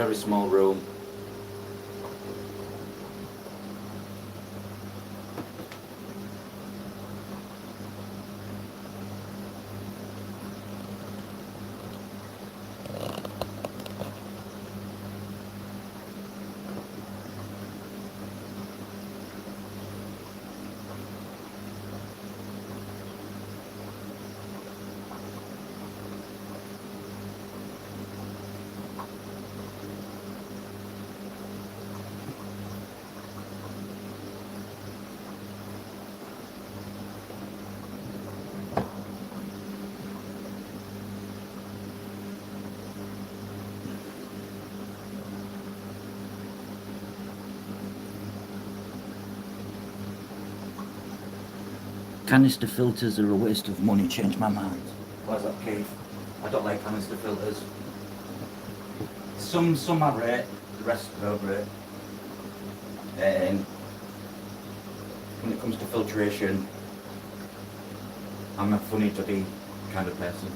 very small room. Canister filters are a waste of money, change my mind. Why's that, Keith? I don't like canister filters. Some are great, the rest are great. When it comes to filtration, I'm a funny to be kind of person.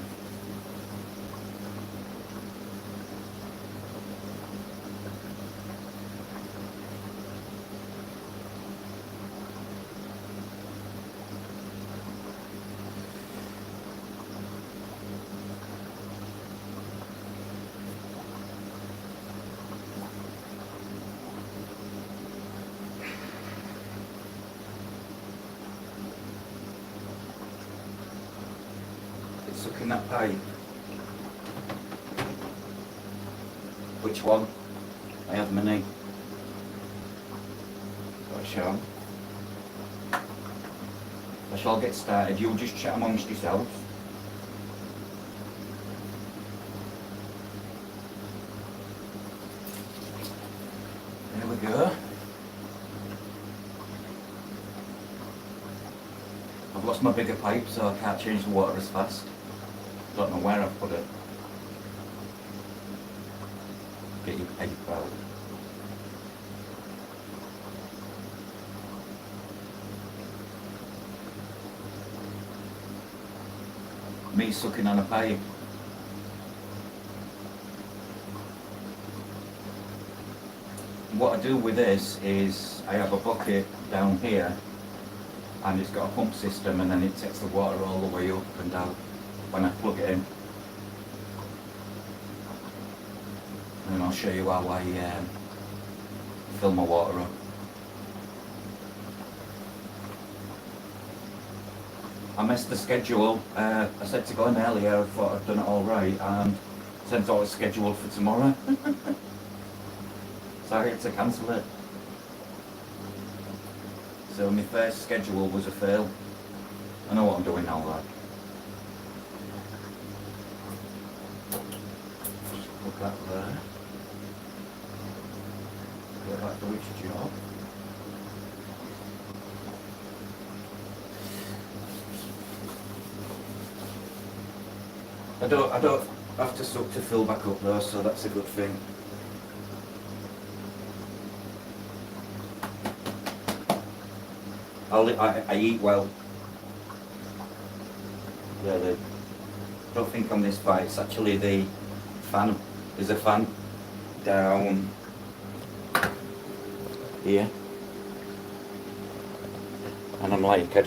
Sucking that pipe. Which one? I have many. Got a show. I shall get started. You'll just chat amongst yourselves. There we go. I've lost my bigger pipe, so I can't change the water as fast. Don't know where I've put it. Get your pipe out. Me sucking on a pipe. What I do with this is I have a bucket down here and it's got a pump system, and then it takes the water all the way up and down when I plug it in. And then I'll show you how I fill my water up. I missed the schedule. I said to go in earlier, I thought I'd done it all right, and since I was scheduled for tomorrow, so I had to cancel it. So my first schedule was a fail. I know what I'm doing now, lad. Put that there. Get that to its job. I don't have to suck to fill back up though, so that's a good thing. I eat well. Yeah, don't think on this bite, it's actually the fan. There's a fan down here. And I'm like, yeah.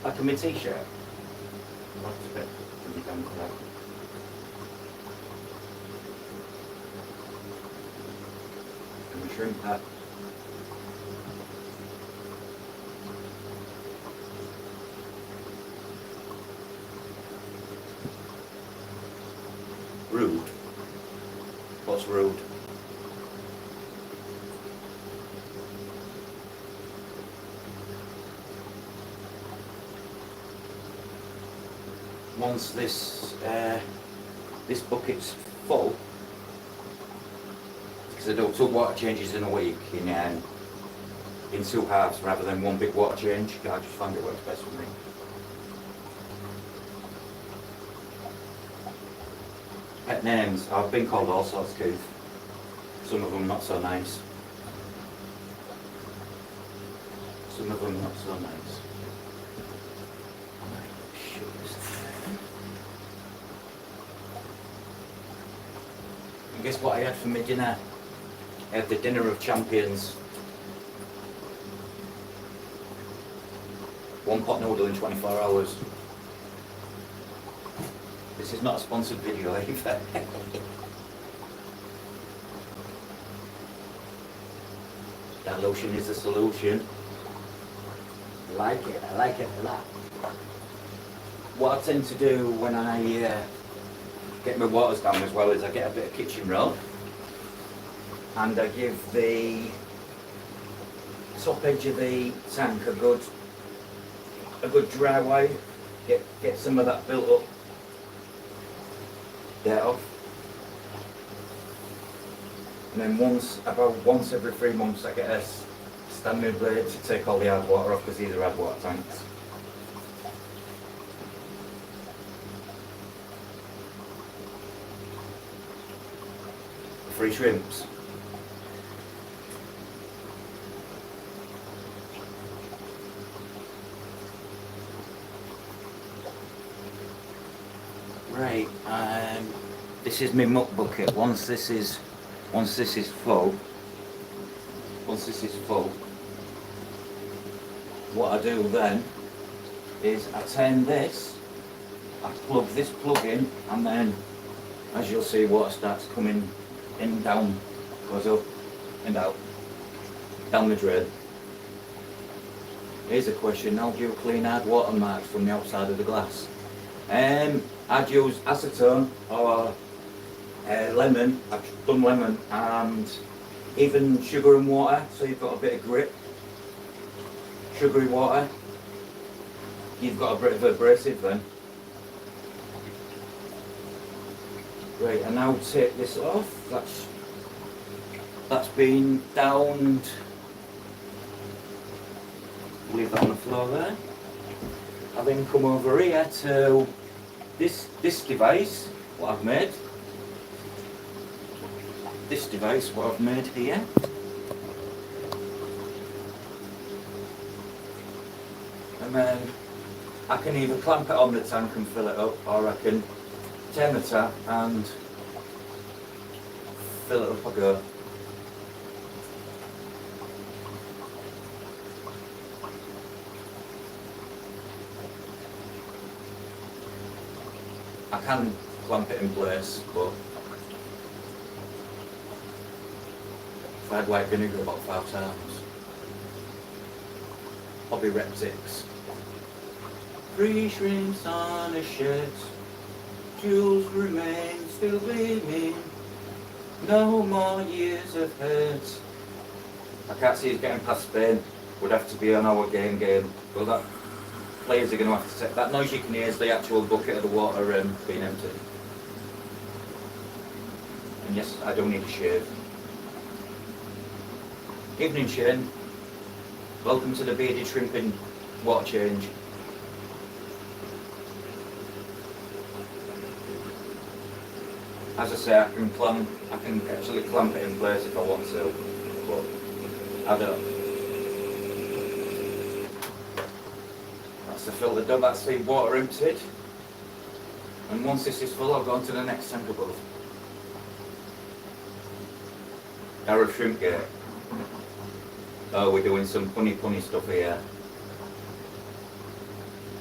Like my t-shirt. That's a bit damn clever. Can we shrink that? Rude. What's rude? Once this bucket's full, because I do 2 water changes in a week in 2 halves rather than 1 big water change. I just find it works best for me. Pet names, I've been called all sorts, Keith. Some of them not so nice. Some of them not so nice. And guess what I had for my dinner? I had the dinner of champions. One pot noodle in 24 hours. This is not a sponsored video either. That lotion is the solution. I like it a lot. What I tend to do when I get my waters down as well is I get a bit of kitchen roll and I give the top edge of the tank a good dry wipe. Get some of that built up there off. And then about once every 3 months I get a standing blade to take all the hard water off because these are hard water tanks. Free shrimps. Right, this is my muck bucket. Once this is full, what I do then is I turn this, I plug this plug in, and then as you'll see water starts coming in, down, goes up and out, down the drain. Here's a question, how do you clean hard water marks from the outside of the glass? I'd use acetone or lemon. I've done lemon and even sugar and water, so you've got a bit of grip. Sugary water, you've got a bit of abrasive then. Right, and now take this off. That's been downed. Leave that on the floor there. I then come over here to this device, what I've made. This device, what I've made here. And then I can either clamp it on the tank and fill it up, or I can turn the tap and fill it up I go. I can clamp it in place, but if I had white vinegar about 5 times, Hobby Reptics. Free shrimps on a shirt, jewels remain still gleaming, no more years of hurt. I can't see us getting past Spain, would have to be on our game. Well, that players are going to have to take that noise you can hear is the actual bucket of the water being emptied. And yes, I do need a shave. Evening Shane, welcome to the bearded shrimping water change. As I say, I can actually clamp it in place if I want to, but I don't. That's the filter done, that's the water emptied. And once this is full, I'll go on to the next tank above. Arrow shrimp gate. Oh, we're doing some funny stuff here.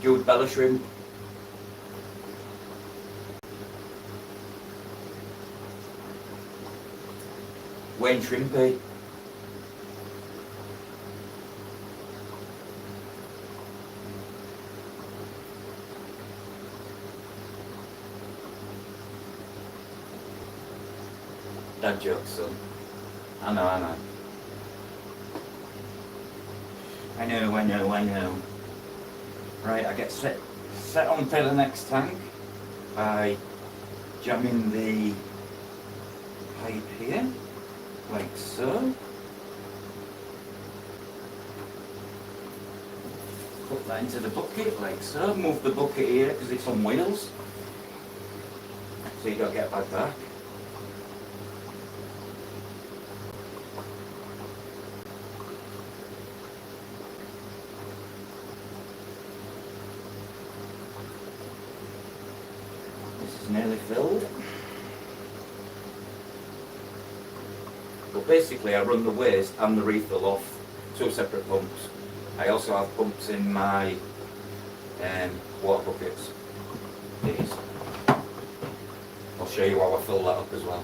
Jude Bella shrimp. Wayne Shrimpy. Dad jokes, son. I know. I know. Right, I get set on to the next tank by jamming the pipe here, like so. Put that into the bucket, like so. Move the bucket here because it's on wheels. so you don't get a bad back. This is nearly filled. But basically I run the waste and the refill off 2 separate pumps. I also have pumps in my water buckets. These. I'll show you how I fill that up as well.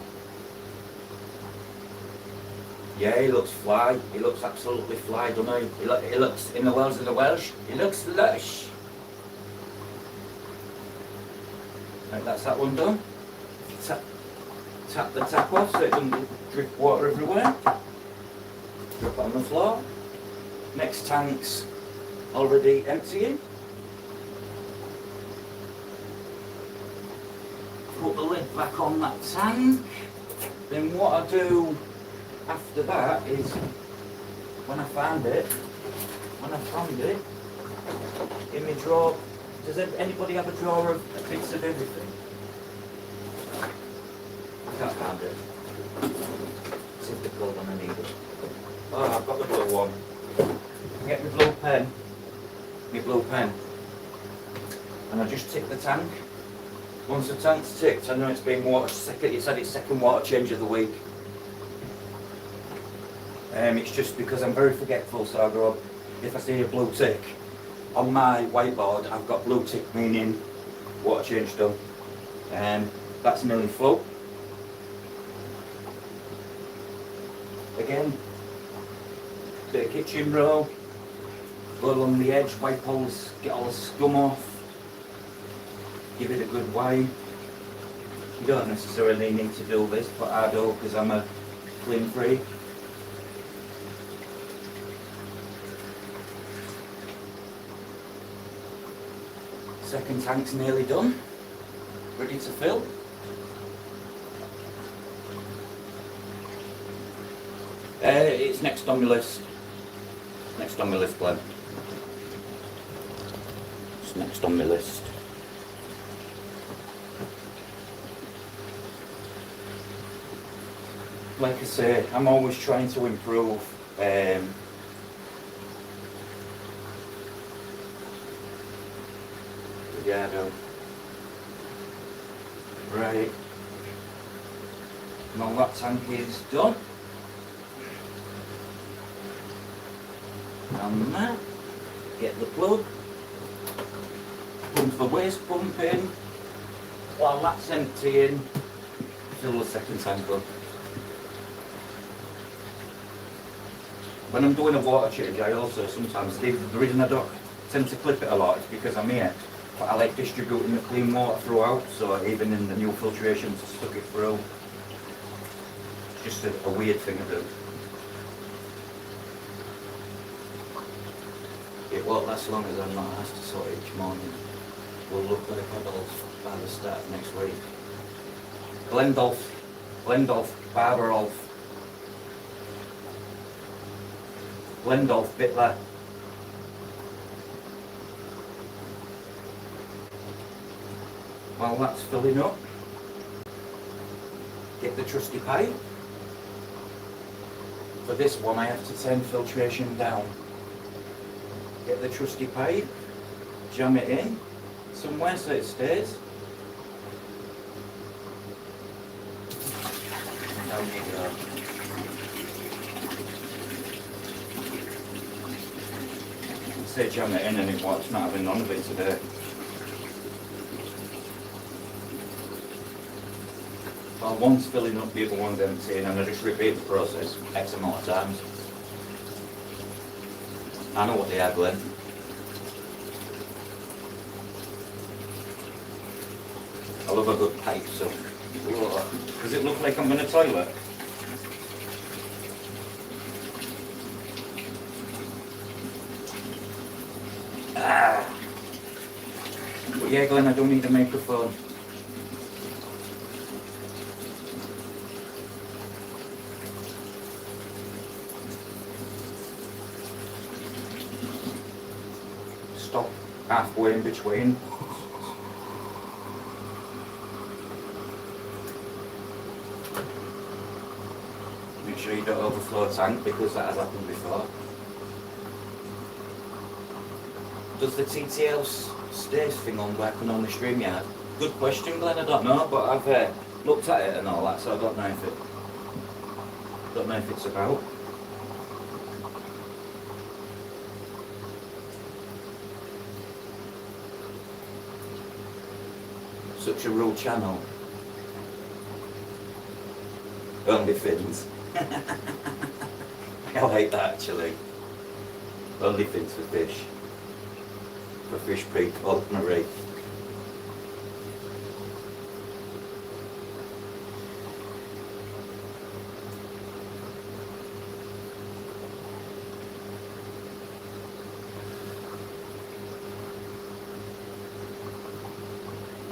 Yeah, he looks fly. He looks absolutely fly, doesn't he? He looks, in the words of the Welsh, he looks lush. Right, that's that one done. Tap the tap off so it doesn't drip water everywhere. Drip it on the floor. Next tank's already emptying. Put the lid back on that tank. Then what I do after that is, when I found it, in my drawer, does anybody have a drawer of bits of everything? I can't find it. See if the code one I need it. Oh, I've got the blue one. Get my blue pen, and I just tick the tank. Once the tank's ticked, I know it's been it's had its second water change of the week. It's just because I'm very forgetful, so I go, if I see a blue tick on my whiteboard, I've got blue tick meaning water change done. That's nearly full. Again, bit of kitchen roll, go along the edge, wipe all this, get all the scum off, give it a good wipe. You don't necessarily need to do this, but I do because I'm a clean freak. Second tank's nearly done, ready to fill. It's next on my list. Next on my list, Glenn. It's next on my list. Like I say, I'm always trying to improve. Yeah, I know. Right. Now that tank is done. And that, get the plug, pump the waste pump in, while that's emptying, fill the second tank up. When I'm doing a water change, I also sometimes, the reason I don't tend to clip it a lot is because I'm here, but I like distributing the clean water throughout, so even in the new filtrations, I stuck it through. It's just a weird thing to do. It won't last long as I'm not asked to sort it each morning. We'll look like adults by the start of next week. Glendolf, Barberolf, Glendolf, Bitler. While that's filling up, get the trusty pipe. For this one I have to turn filtration down. Get the trusty pipe, jam it in somewhere so it stays. Down you go. Say jam it in and it's not having none of it today. Well, one's filling up, the other one's emptying, and I just repeat the process X amount of times. I know what they are, Glenn. I love a good pipe, so. Does it look like I'm in a toilet? But yeah, Glenn, I don't need a microphone. Stop halfway in between. sure you don't overflow tank, because that has happened before. Does the TTL stays thing on working on the StreamYard? Good question, Glenn. I don't know, but I've looked at it and all that, so I don't know if it's about. Such a rude channel. Only fins. I like that actually. Only fins for fish. For fish people on the reef.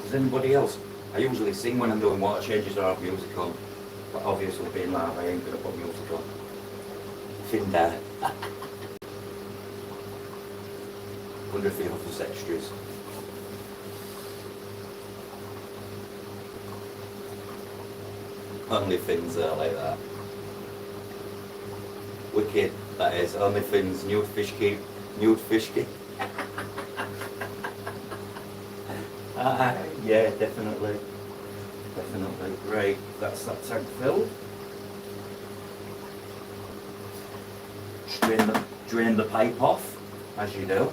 Does anybody else? I usually sing when I'm doing water changes or have music on. But obviously being live, I ain't gonna put music on. Fin there. Wonder if he offers extras. Only fins there like that. Wicked, that is. Only fins, nude fish keep. Yeah, definitely. Definitely. Right, that's that tank filled. Drain the pipe off, as you do.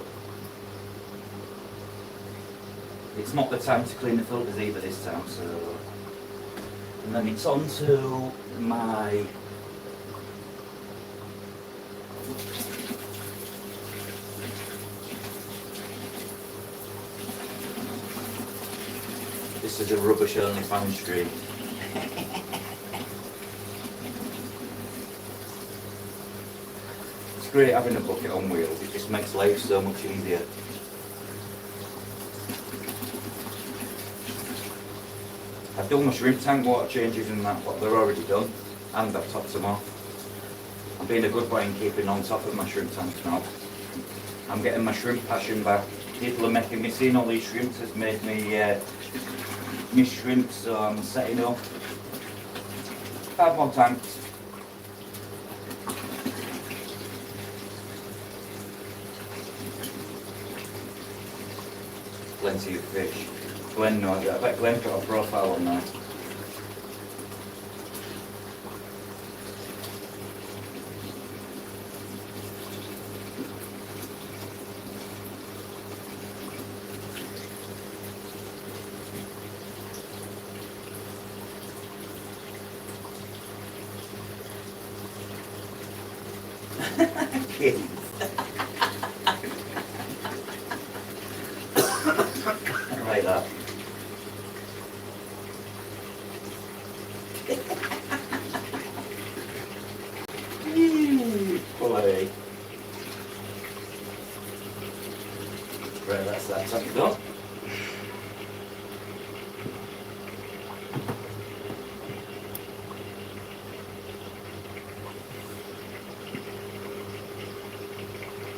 It's not the time to clean the filters either this time, so... And then it's on to my... This is a rubbish only fan stream. It's great having a bucket on wheels, it just makes life so much easier. I've done my shrimp tank water changes and that, but they're already done, and I've topped them off. I'm being a good boy and keeping on top of my shrimp tanks now. I'm getting my shrimp passion back. People are making me, seeing all these shrimps has made me miss shrimp, so I'm setting up 5 more tanks. Plenty of fish. Glenn knows that. I bet Glenn's got a profile on that. Kids. Like that. Boy. Right, that's that tank done.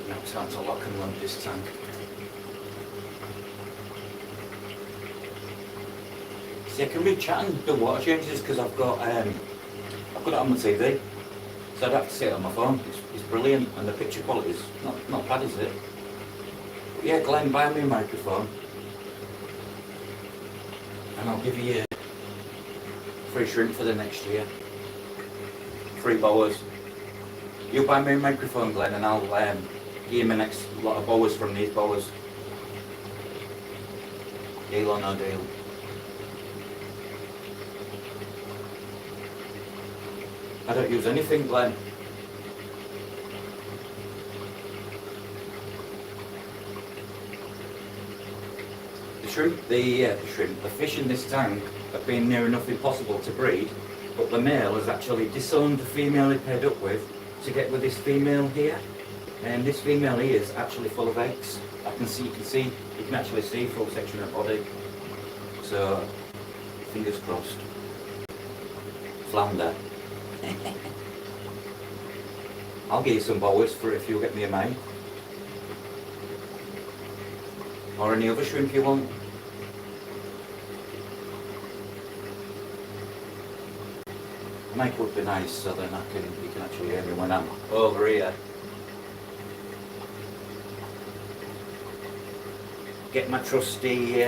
Now time to lock and load this tank. See, I can read chat and do water changes because I've got it on my TV. So I'd have to see it on my phone. It's brilliant, and the picture quality is not bad, is it? But yeah, Glenn, buy me a microphone, and I'll give you free shrimp for the next year. Free boas. You buy me a microphone, Glenn, and I'll give you my next lot of boas from these boas. Deal or no deal? I don't use anything, Glenn. The fish in this tank have been near enough impossible to breed, but the male has actually disowned the female he paired up with to get with this female here. And this female here is actually full of eggs. You can actually see full section of body. So, fingers crossed. Flounder. I'll give you some boas for if you'll get me a mate. Or any other shrimp you want. mic would be nice, so then you can actually hear me when I'm over here. Get my trusty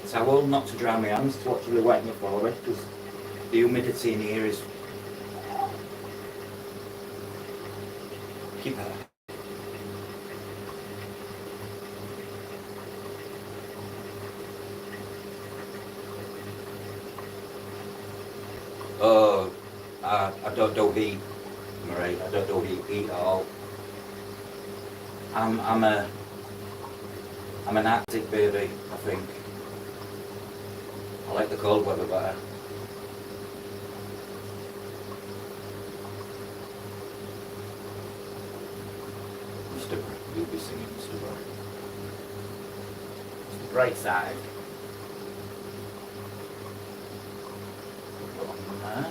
towel, not to dry my hands, to actually wet my forehead, because the humidity in here is... Keep that. Oh, I don't do heat, Marie. I don't do heat at all. I'm an Arctic baby, I think. I like the cold weather better. Mr. You'll be singing Mr. Bright. Mr. Brightside. Put on there.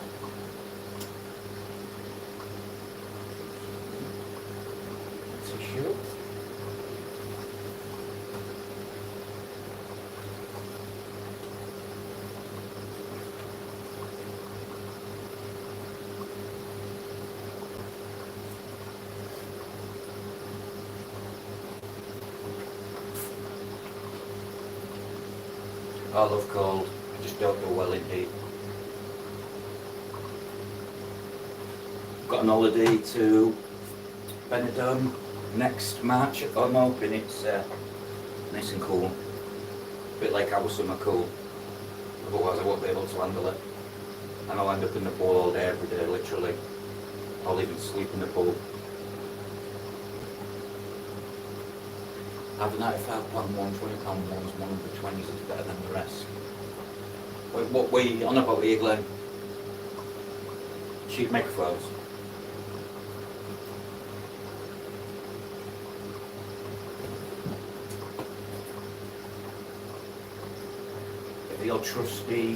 Tissue. I love cold, I just don't do well in heat. Got an holiday to Benidorm next March. I'm hoping it's nice and cool. A bit like our summer cool. Otherwise I won't be able to handle it. And I'll end up in the pool all day, every day, literally. I'll even sleep in the pool. Have a £95 one, £20 ones, one of the 20s is better than the rest. What were you on about here, Glenn? Cheap microphones. Get the old trusty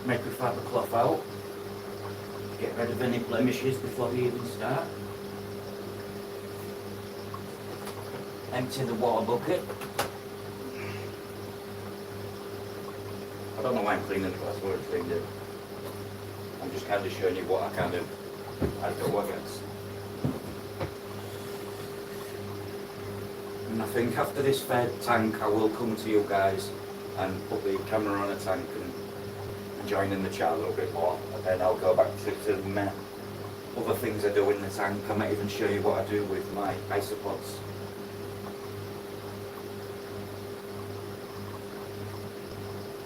microfiber cloth out. Get rid of any blemishes before we even start. Empty the water bucket. I don't know why I'm cleaning it, that's what it's been doing. I'm just kind of showing you what I kind of do, I guess. And I think after this fed tank I will come to you guys and put the camera on a tank and join in the chat a little bit more, and then I'll go back to some other things I do in the tank. I might even show you what I do with my isopods.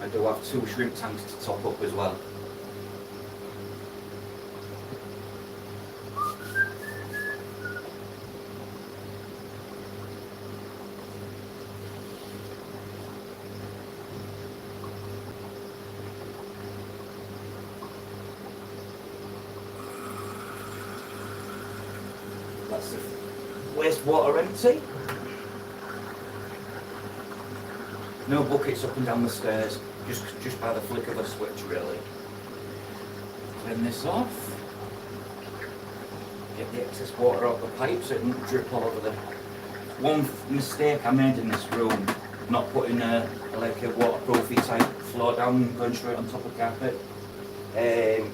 I do have 2 shrimp tanks to top up as well. That's the wastewater empty. No buckets up and down the stairs. Just by the flick of a switch, really. Turn this off. Get the excess water out the pipe so it doesn't drip all over the... One mistake I made in this room, not putting like a waterproofy type floor down, going straight on top of carpet. The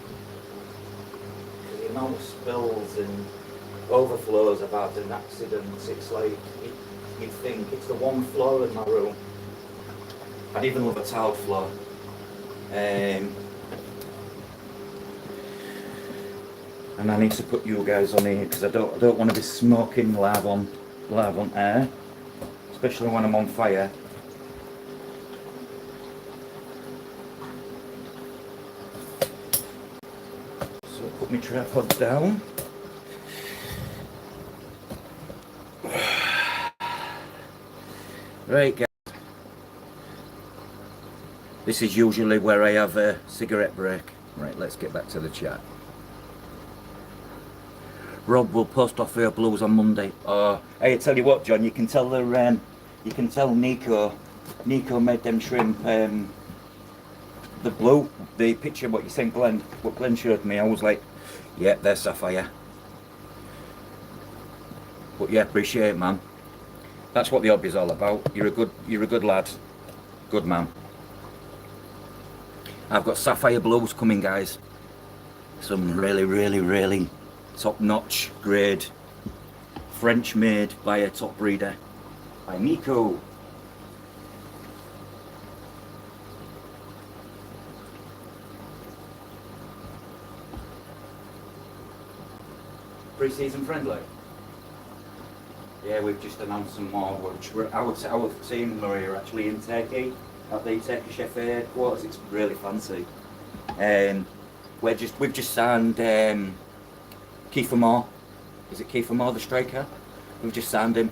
amount of spills and overflows I've had and accidents, it's like, you'd think it's the one floor in my room. I'd even love a tiled floor. And I need to put you guys on here because I don't want to be smoking live on air, especially when I'm on fire. So put my tripod down. Right, guys. This is usually where I have a cigarette break. Right, let's get back to the chat. Rob will post off her blues on Monday. Oh, hey, I tell you what, John, you can tell Nico made them shrimp the blue, the picture what you sent Glenn, what Glenn showed me. I was like, yeah, they're sapphire. But yeah, appreciate it, man. That's what the hobby's all about. You're a good lad, good man. I've got sapphire blues coming, guys. Some really top-notch grade, French made by a top breeder, by Nico. Pre-season friendly. Yeah, we've just announced some more, which our team are actually in Turkey at the Turkish FA headquarters. It's really fancy. We've just signed Kiefer Moore. Is it Kiefer Moore, the striker? We've just signed him.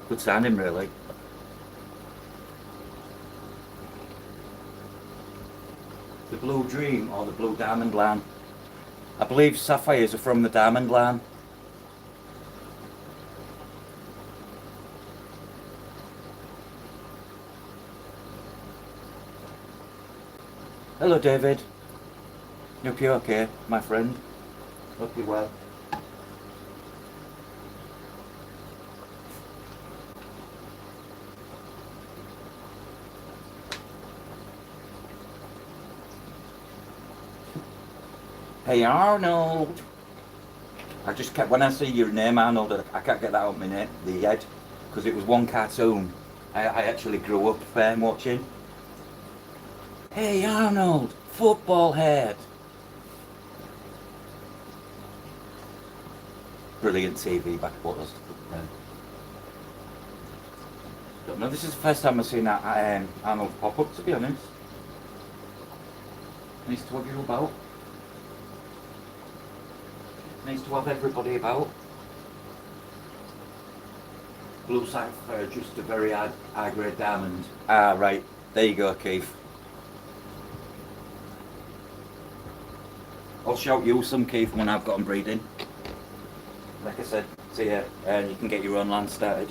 Good signing, really. The Blue Dream or the Blue Diamond Line. I believe sapphires are from the Diamond Line. Hello, David. Hope you're okay, my friend. Hope you're well. Hey, Arnold. I just kept, when I see your name, Arnold, I can't get that out of my head, because it was one cartoon I actually grew up watching. Hey, Arnold, football head. Brilliant TV back what us. Don't know, this is the first time I've seen that Arnold pop up, to be honest. Nice to have you about. Nice to have everybody about. Blue sapphire, just a very high grade diamond. Ah, right. There you go, Keith. I'll shout you some, Keith, when I've got them breeding. Like I said to you, you can get your own land started.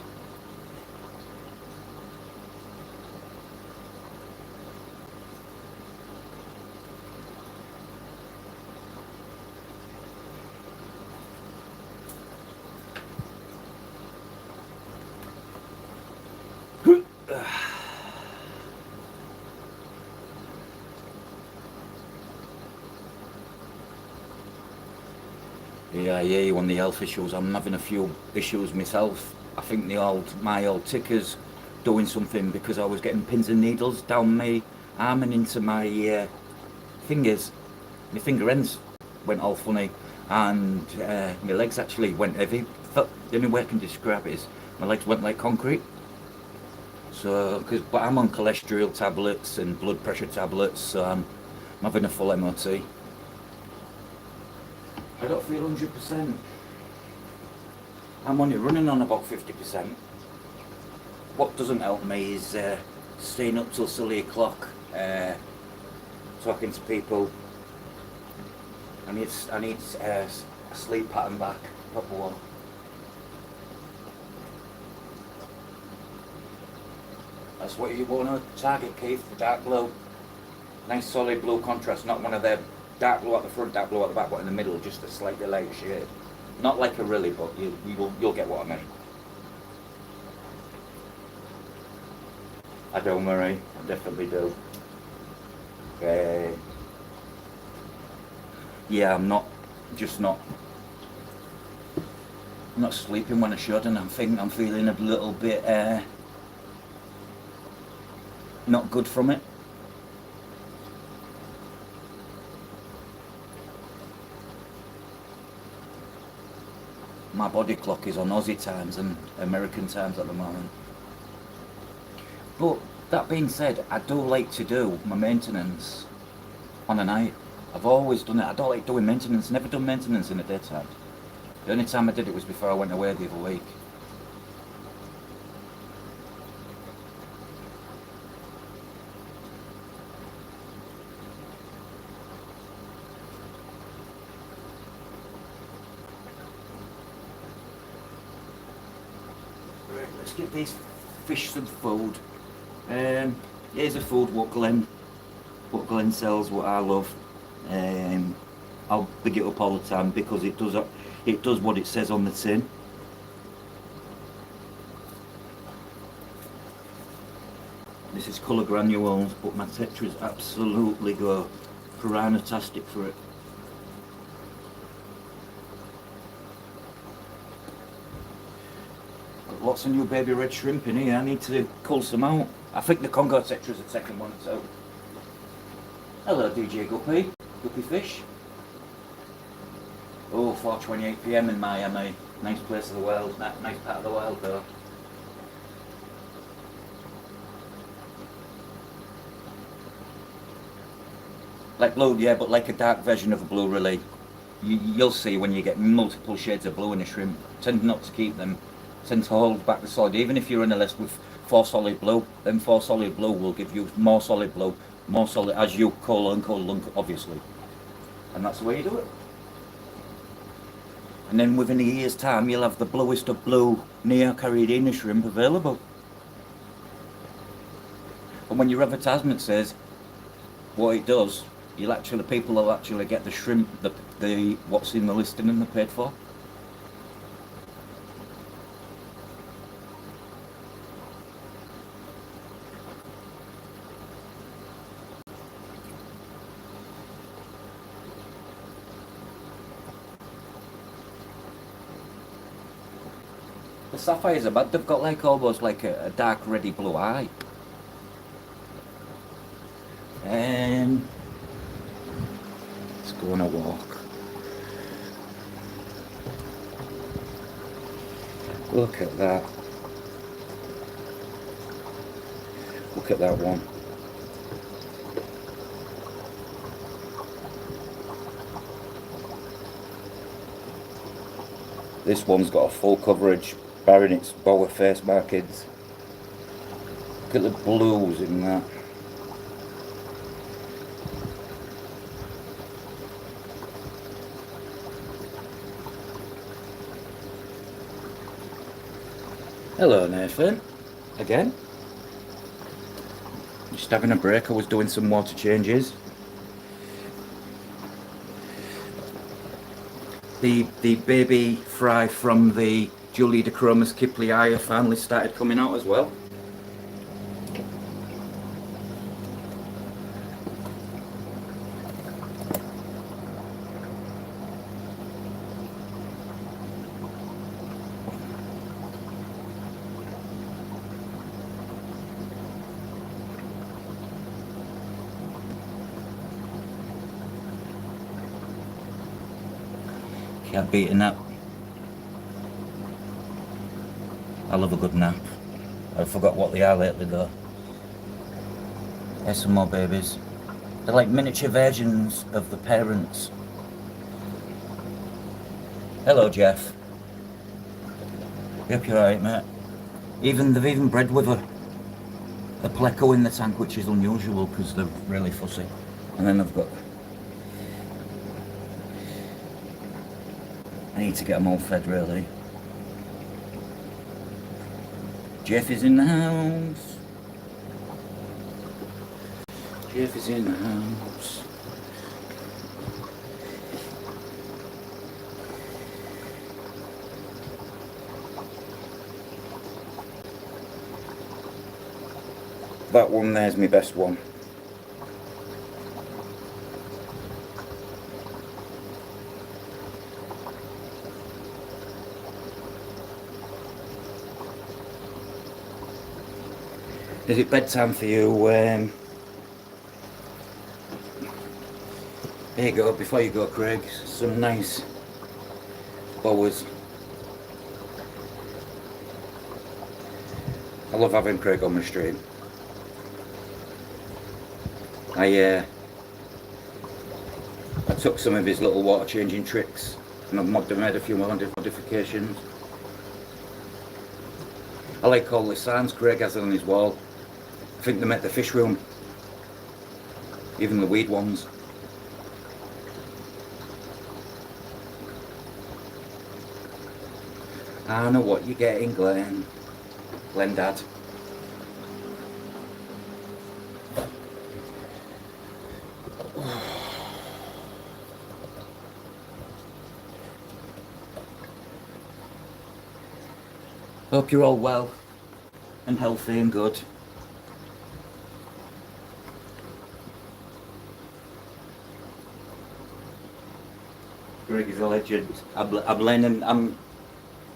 Yeah, I hear you on the health issues. I'm having a few issues myself. I think my old ticker's doing something because I was getting pins and needles down my arm and into my fingers. My finger ends went all funny, and my legs actually went heavy. The only way I can describe it is my legs went like concrete. So, but I'm on cholesterol tablets and blood pressure tablets, so I'm having a full MOT. I don't feel 100%. I'm only running on about 50%. What doesn't help me is staying up till silly o'clock, talking to people. I need a sleep pattern back, proper one. That's what you want to target, Keith, the dark blue. Nice solid blue contrast, not one of them dark blue at the front, dark blue at the back, but in the middle, just a slightly lighter shade. Not like a really, but you'll get what I mean. I do, Murray. I definitely do. Yeah, I'm not sleeping when I should, and I'm feeling a little bit not good from it. My body clock is on Aussie times and American times at the moment. But that being said, I do like to do my maintenance on a night. I've always done it. I don't like doing maintenance, never done maintenance in the daytime. The only time I did it was before I went away the other week. Right, let's give these fish some food. Here's a food what Glenn sells, what I love. I'll big it up all the time because it does what it says on the tin. This is colour granules, but my tetras absolutely go piranha-tastic for it. Got lots of new baby red shrimp in here. I need to cull some out. I think the Congo Tetra's the second one, so. Hello DJ Guppy. Guppy Fish. Oh, 4:28 PM in Miami. Nice place of the world. Nice part of the world though. Like blue, yeah, but like a dark version of a blue really. You'll see when you get multiple shades of blue in a shrimp. Tend not to keep them. Tend to hold back the solid. Even if you're in a list with 4 solid blue, then 4 solid blue will give you more solid blue, more solid as you cull and obviously. And that's the way you do it. And then within a year's time you'll have the bluest of blue Neo-Caridina shrimp available. And when your advertisement says what it does, people will actually get the shrimp, the what's in the listing and they're paid for. The sapphires are bad, they've got like almost like a dark reddy blue eye. Let's go on a walk. Look at that. Look at that one. This one's got a full coverage, barring its boa face markings. Look at the blues in that. Hello Nathan, again. Just having a break, I was doing some water changes. The baby fry from the Julidochromis kiplii finally started coming out as well. Can't beat a nap. I love a good nap. I forgot what they are lately though. There's some more babies. They're like miniature versions of the parents. Hello Jeff. Yep, you're right mate. They've even bred with a pleco in the tank, which is unusual because they're really fussy. And then I've got, I need to get them all fed really. Jeff is in the house. Jeff is in the house. That one there's my best one. Is it bedtime for you? There you go, before you go Craig, some nice boas. I love having Craig on my stream. I took some of his little water changing tricks and I've made a few more modifications. I like all the signs Craig has on his wall. I think they make the fish room, even the weed ones. I know what you're getting, Glenn Dad. Hope you're all well and healthy and good. Greg is a legend. I'm learning.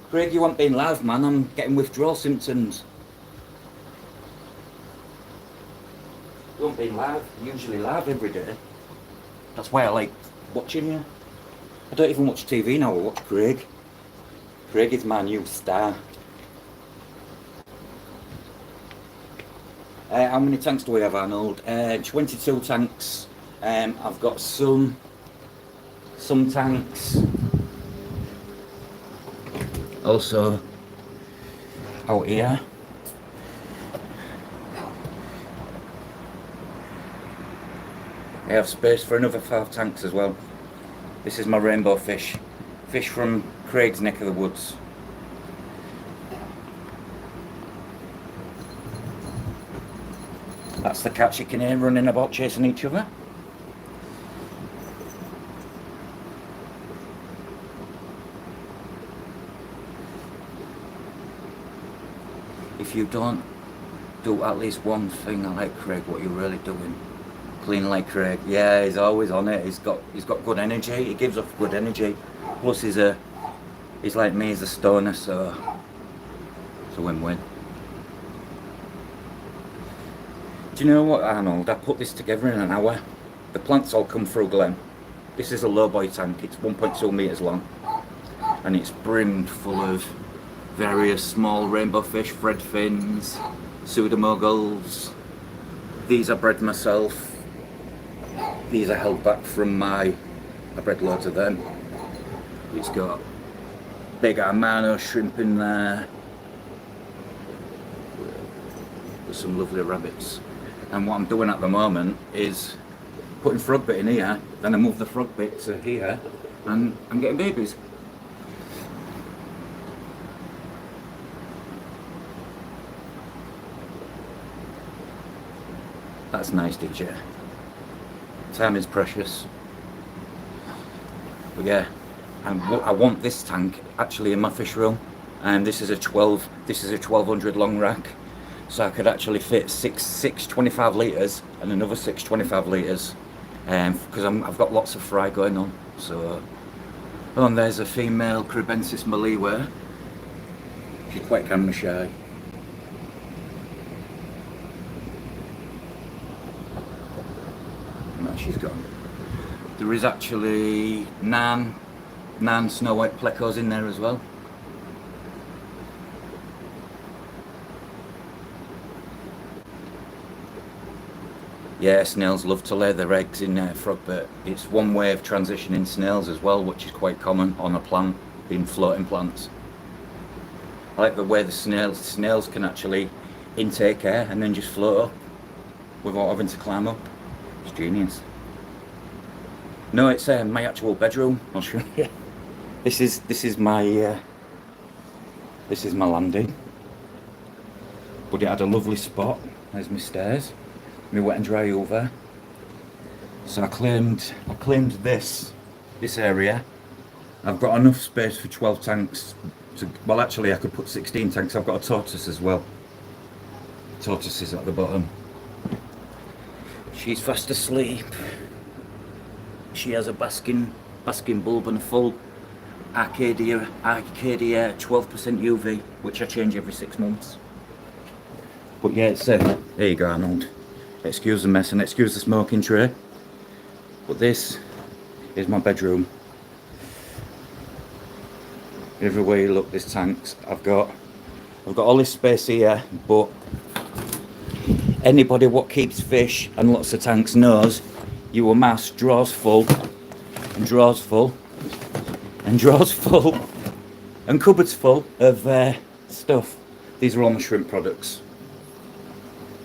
Greg, you aren't being live, man. I'm getting withdrawal symptoms. You aren't being live. Usually live every day. That's why I like watching you. I don't even watch TV now. I watch Craig. Craig is my new star. How many tanks do we have, Arnold? 22 tanks. I've got some tanks also out here. I have space for another 5 tanks as well. This is my rainbow fish from Craig's neck of the woods. That's the cats you can hear running about chasing each other. If you don't do at least one thing like Craig, what you're really doing. Clean like Craig. Yeah, he's always on it. He's got good energy. He gives off good energy. Plus he's like me, he's a stoner, so it's a win-win. Do you know what, Arnold? I put this together in an hour. The plants all come through Glen. This is a lowboy tank. It's 1.2 meters long, and it's brimmed full of various small rainbow fish, thread fins, pseudomogulls. These I bred myself. These are held back from I bred loads of them. It's got big Armano shrimp in there. There's some lovely rabbits. And what I'm doing at the moment is putting frog bit in here, then I move the frog bit to here, and I'm getting babies. That's nice, did you? Time is precious. But yeah, I want this tank actually in my fish room, and this is a 1200 long rack, so I could actually fit six 25 litres and another 6 25 litres, because I've got lots of fry going on. So, oh, and there's a female Cribensis Maliwe. She's quite camera shy. No, she's gone. There is actually 9 snow white plecos in there as well. Yeah, snails love to lay their eggs in frog bait. It's one way of transitioning snails as well, which is quite common on a plant, being floating plants. I like the way the snails can actually intake air and then just float up without having to climb up. It's genius. No, it's my actual bedroom. I'll show you. This is my landing. But it had a lovely spot. There's my stairs, my wet and dry over. So I claimed this area. I've got enough space for 12 tanks. Well, actually, I could put 16 tanks. I've got a tortoise as well. Tortoise is at the bottom. She's fast asleep. She has a basking bulb and a full Arcadia 12% UV, which I change every 6 months. But yeah, it's there you go, Arnold. Excuse the mess and excuse the smoking tray. But this is my bedroom. Everywhere you look, there's tanks. I've got all this space here, but anybody what keeps fish and lots of tanks knows you amass drawers full and drawers full and drawers full and cupboards full of stuff. These are all my shrimp products.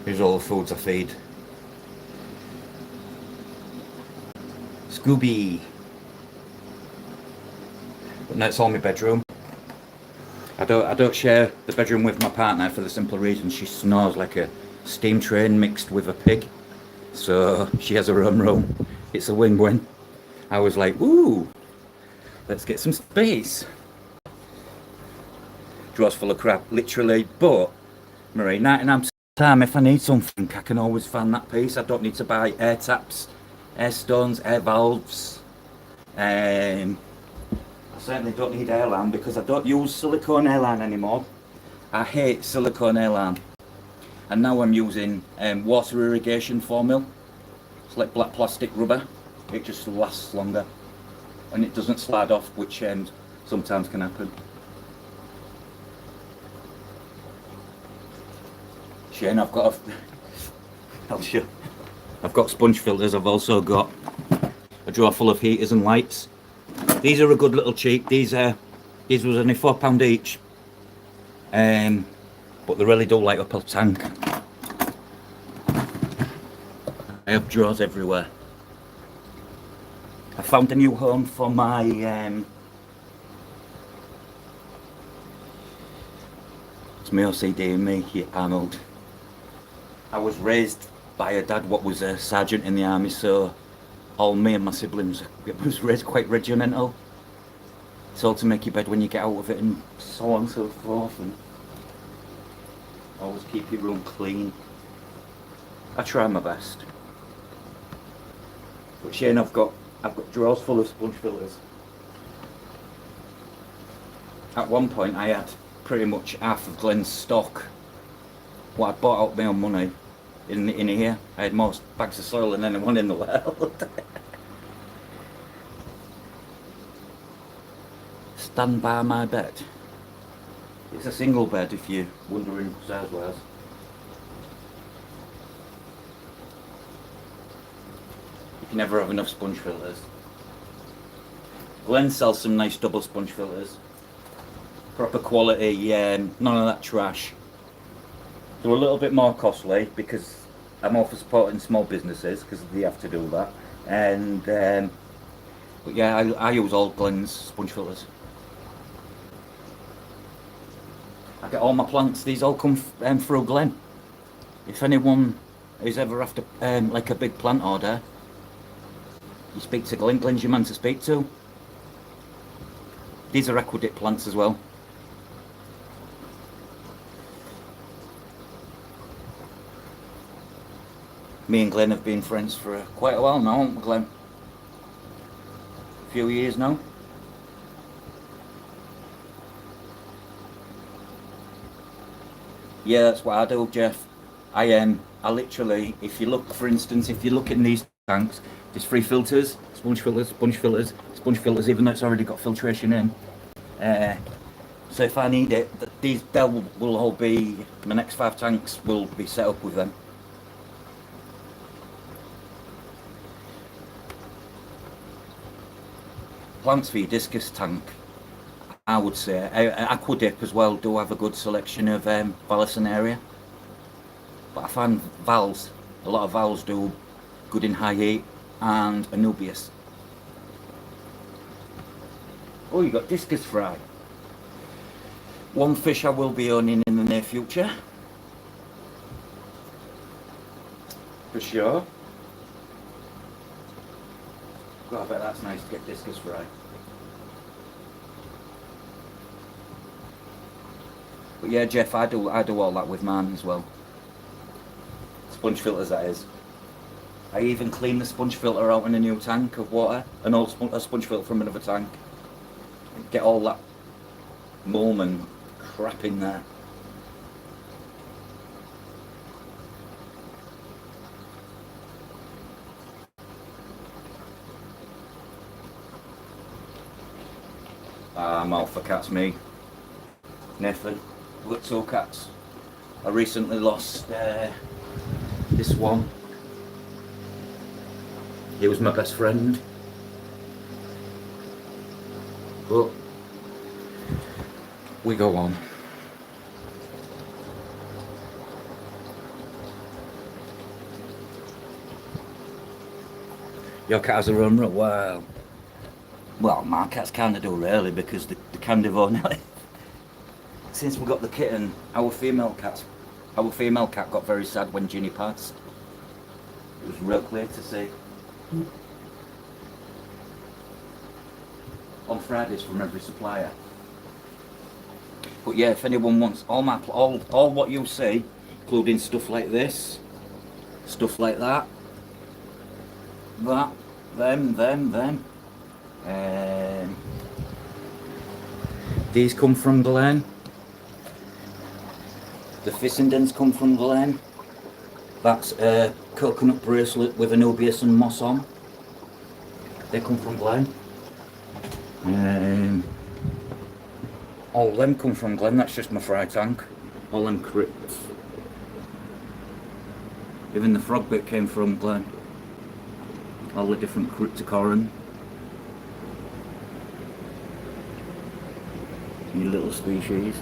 These are all the foods I feed. Scooby. But no, it's all my bedroom. I don't share the bedroom with my partner for the simple reason she snores like a steam train mixed with a pig. So she has her own room. It's a win-win. I was like, ooh, let's get some space. Drawers full of crap, literally. But Marie, 99% of the time, if I need something, I can always find that piece. I don't need to buy air taps, air stones, air valves, certainly don't need airline because I don't use silicone airline anymore. I hate silicone airline. And now I'm using water irrigation formula. It's like black plastic rubber. It just lasts longer. And it doesn't slide off, which sometimes can happen. Shane, I've got I've got sponge filters. I've also got a drawer full of heaters and lights. These are a good little cheap. These was only £4 each. But they really do light up a tank. I have drawers everywhere. I found a new home for my it's my OCD and me, Arnold. I was raised by a dad what was a sergeant in the army, so all me and my siblings was raised quite regimental. It's all to make your bed when you get out of it and so on and so forth, and always keep your room clean. I try my best. But Shane, I've got drawers full of sponge filters. At one point I had pretty much half of Glenn's stock. What I bought out my own money in here. I had more bags of soil than anyone in the world. Stand by my bed. It's a single bed if you're wondering size wise. You can never have enough sponge filters. Glen sells some nice double sponge filters. Proper quality, none of that trash. They're a little bit more costly because I'm all for supporting small businesses because they have to do that. And but yeah, I use all Glen's sponge filters. I get all my plants. These all come through Glen. If anyone is ever after like a big plant order, you speak to Glen. Glen's your man to speak to. These are aquatic plants as well. Me and Glen have been friends for quite a while now, haven't we, Glen? A few years now. Yeah, that's what I do, Jeff. I literally, if you look, for instance, if you look in these tanks, there's 3 filters, sponge filters, sponge filters, sponge filters, even though it's already got filtration in. So if I need it, these will all be, my next 5 tanks will be set up with them. Plants for your discus tank, I would say. Aquadip as well do have a good selection of Vallisneria. But I find Vals, a lot of Vals do good in high heat, and Anubias. Oh, you got discus fry. One fish I will be owning in the near future. For sure. God, I bet that's nice to get discus fry. But yeah, Jeff, I do all that with mine as well. Sponge filters, that is. I even clean the sponge filter out in a new tank of water, an old sponge filter from another tank. Get all that mulm and crap in there. I'm all for cats, me. Nathan, we've got 2 cats. I recently lost this one. He was my best friend. But we go on. Your cat has her own rut. Wow. Well, my cats kind of do really, because they kind of own it. Since we got the kitten, our female cat got very sad when Ginny passed. It was real clear to see. On Fridays from every supplier. But yeah, if anyone wants all what you see, including stuff like this, stuff like that, them, These come from Glen. The Fissendens come from Glen. That's a coconut bracelet with Anubias and moss on. They come from Glen. All them come from Glen. That's just my fry tank. All them crypts. Even the frog bit came from Glen. All the different cryptocorin. You little species.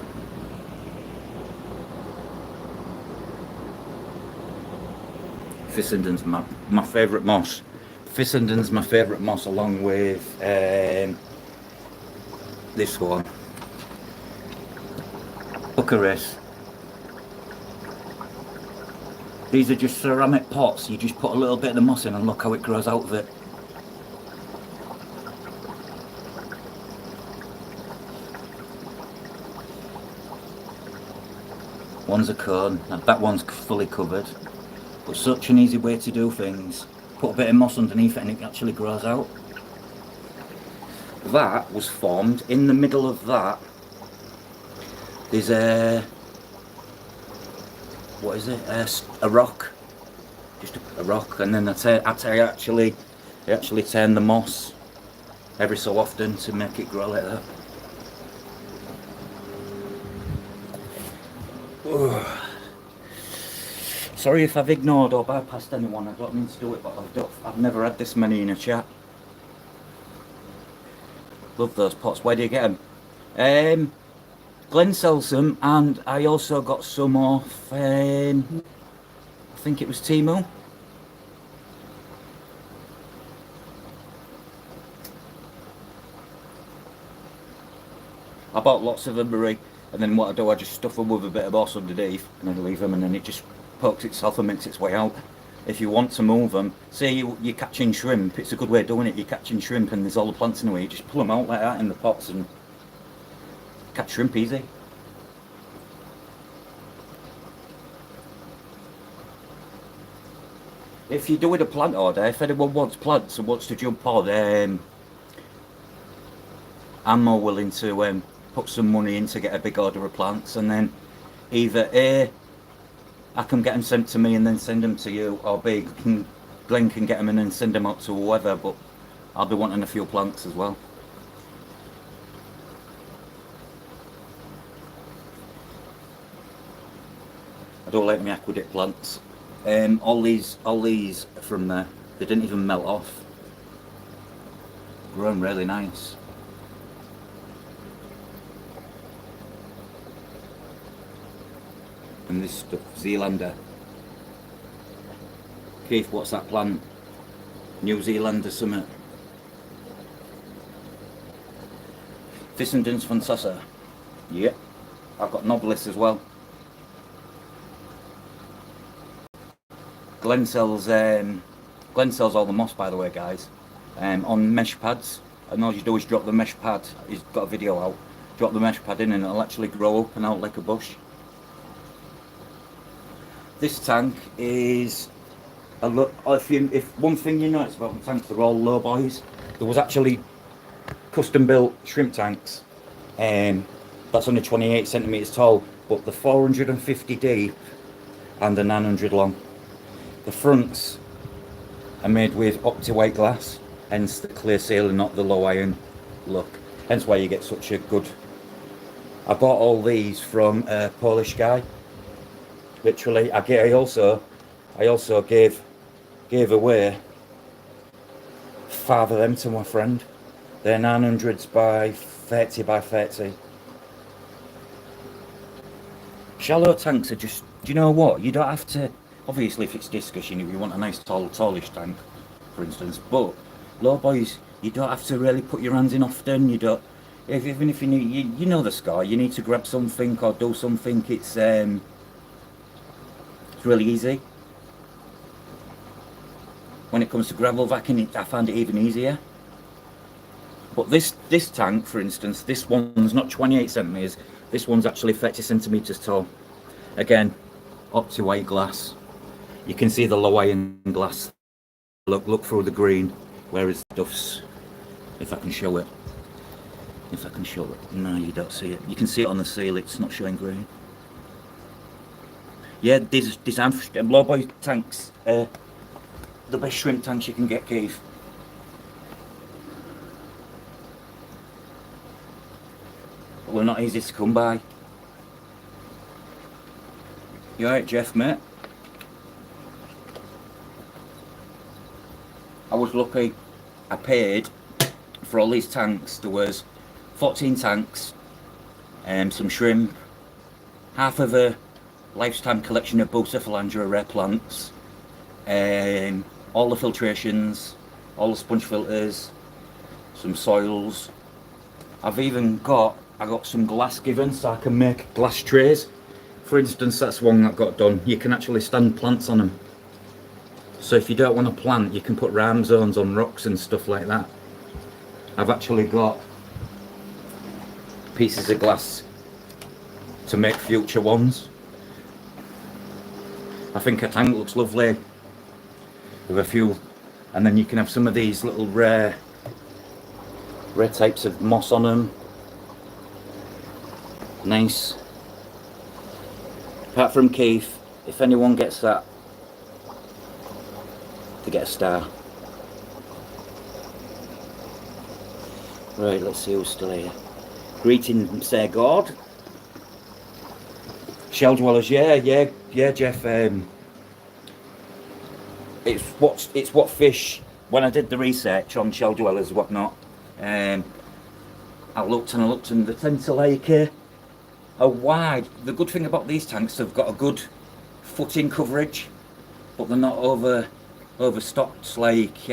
Fissenden's my favourite moss. Fissenden's my favourite moss, along with this one. Bucharest. These are just ceramic pots. You just put a little bit of the moss in and look how it grows out of it. One's a cone, and that one's fully covered. But such an easy way to do things. Put a bit of moss underneath it and it actually grows out. That was formed in the middle of that. There's what is it? A rock. Just a rock, and then I actually turn the moss every so often to make it grow like that. Sorry if I've ignored or bypassed anyone, I don't mean to do it, but I've never had this many in a chat. Love those pots. Where do you get them? Glenn sells them, and I also got some off, I think it was Temu. I bought lots of them, Marie, and then what I do, I just stuff them with a bit of moss underneath, and then leave them, and then it just pokes itself and makes its way out. If you want to move them, say you're catching shrimp, it's a good way of doing it. You're catching shrimp and there's all the plants in the way, you just pull them out like that in the pots and catch shrimp easy. If you do it a plant order, if anyone wants plants and wants to jump on, I'm more willing to put some money in to get a big order of plants, and then either A, I can get them sent to me and then send them to you, or B, Glenn can get them and then send them out to whoever, but I'll be wanting a few plants as well. I don't like my aqueduct plants. All these are from there. They didn't even melt off. Grown really nice. And this stuff, Zealander. Keith, what's that plant? New Zealand or something? Fissendens Fansosa. Yep. I've got Nobilis as well. Glenn sells all the moss, by the way, guys, on mesh pads. And all you do is drop the mesh pad. He's got a video out. Drop the mesh pad in and it'll actually grow up and out like a bush. This tank is a look. If one thing you notice about the tanks, they're all low boys. There was actually custom built shrimp tanks, that's only 28 centimeters tall, but the 450 deep and the 900 long. The fronts are made with opti-white glass, hence the clear seal and not the low iron look. Hence why you get such a good. I bought all these from a Polish guy. Literally, I also gave away 5 of them to my friend. They're 900s by 30 by 30. Shallow tanks are just, do you know what? You don't have to, obviously if it's discus, you want a nice tallish tank, for instance, but low boys, you don't have to really put your hands in often. You don't, even if you need, you know the score, you need to grab something or do something, it's really easy. When it comes to gravel vacuuming, I find it even easier. But this tank, for instance, this one's not 28 centimeters. This one's actually 30 centimeters tall. Again, opti-white glass. You can see the low iron glass. Look through the green, whereas Duff's, if I can show it. If I can show it. No, you don't see it. You can see it on the seal, it's not showing green. Yeah, these lowboy tanks, the best shrimp tanks you can get, Keith. But they're not easy to come by. You alright, Jeff, mate? I was lucky. I paid for all these tanks. There was 14 tanks, some shrimp, half of a lifetime collection of Bucephalandra rare plants, all the filtrations, all the sponge filters, some soils. I got some glass given so I can make glass trays. For instance, that's one that got done. You can actually stand plants on them. So if you don't want to plant, you can put ram zones on rocks and stuff like that. I've actually got pieces of glass to make future ones. I think a tank looks lovely with a few, and then you can have some of these little rare types of moss on them. Nice. Apart from Keith, if anyone gets that, to get a star. Right, let's see who's still here. Greetings, Sir God. Shell dwellers, yeah, Jeff. It's what fish. When I did the research on shell dwellers and whatnot, I looked and they tend to like a wide. The good thing about these tanks, they've got a good footing coverage, but they're not overstocked. Like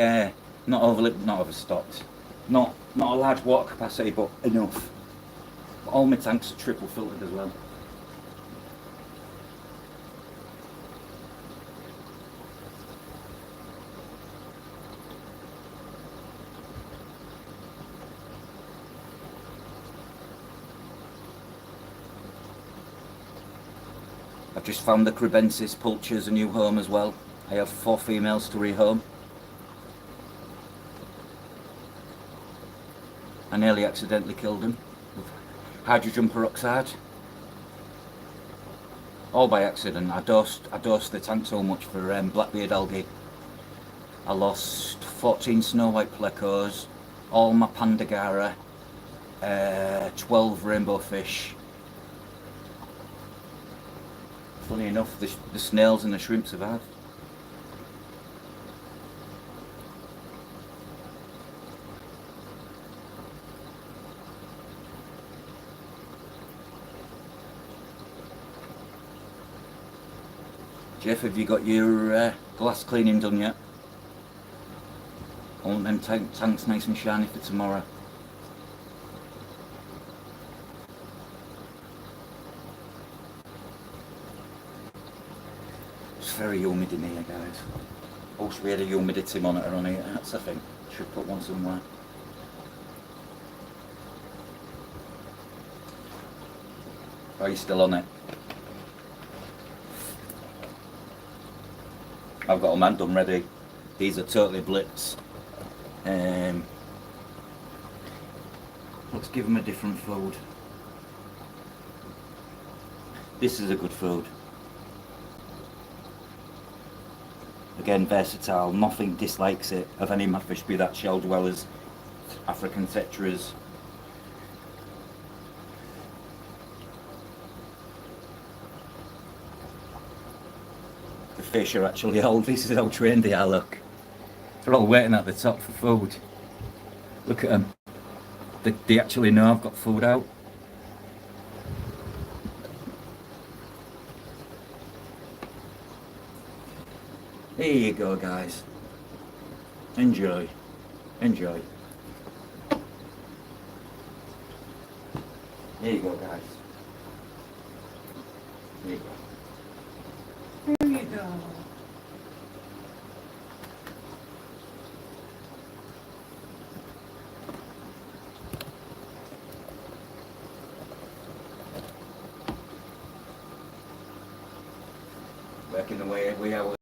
not overstocked. Not a large water capacity, but enough. But all my tanks are triple filtered as well. I've just found the Crebensis Pulchers a new home as well. I have 4 females to rehome. I nearly accidentally killed them with hydrogen peroxide. All by accident. I dosed the tank so much for blackbeard algae. I lost 14 snow white plecos, all my pandagara, 12 rainbow fish. Funny enough, the snails and the shrimp survived. Jeff, have you got your glass cleaning done yet? I want them tanks nice and shiny for tomorrow. It's very humid in here, guys. I wish we had a humidity monitor on here. That's a thing. Should put one somewhere. Are you still on it? I've got a man done ready. These are totally blitz. Let's give them a different food. This is a good food. Again, versatile. Nothing dislikes it of any of my fish, be that shell dwellers, African tetras. The fish are actually old. This is how trained they are, look. They're all waiting at the top for food. Look at them. They actually know I've got food out. There you go, guys. Enjoy. Enjoy. There you go, guys. There you go. There you go. Working the way we hours.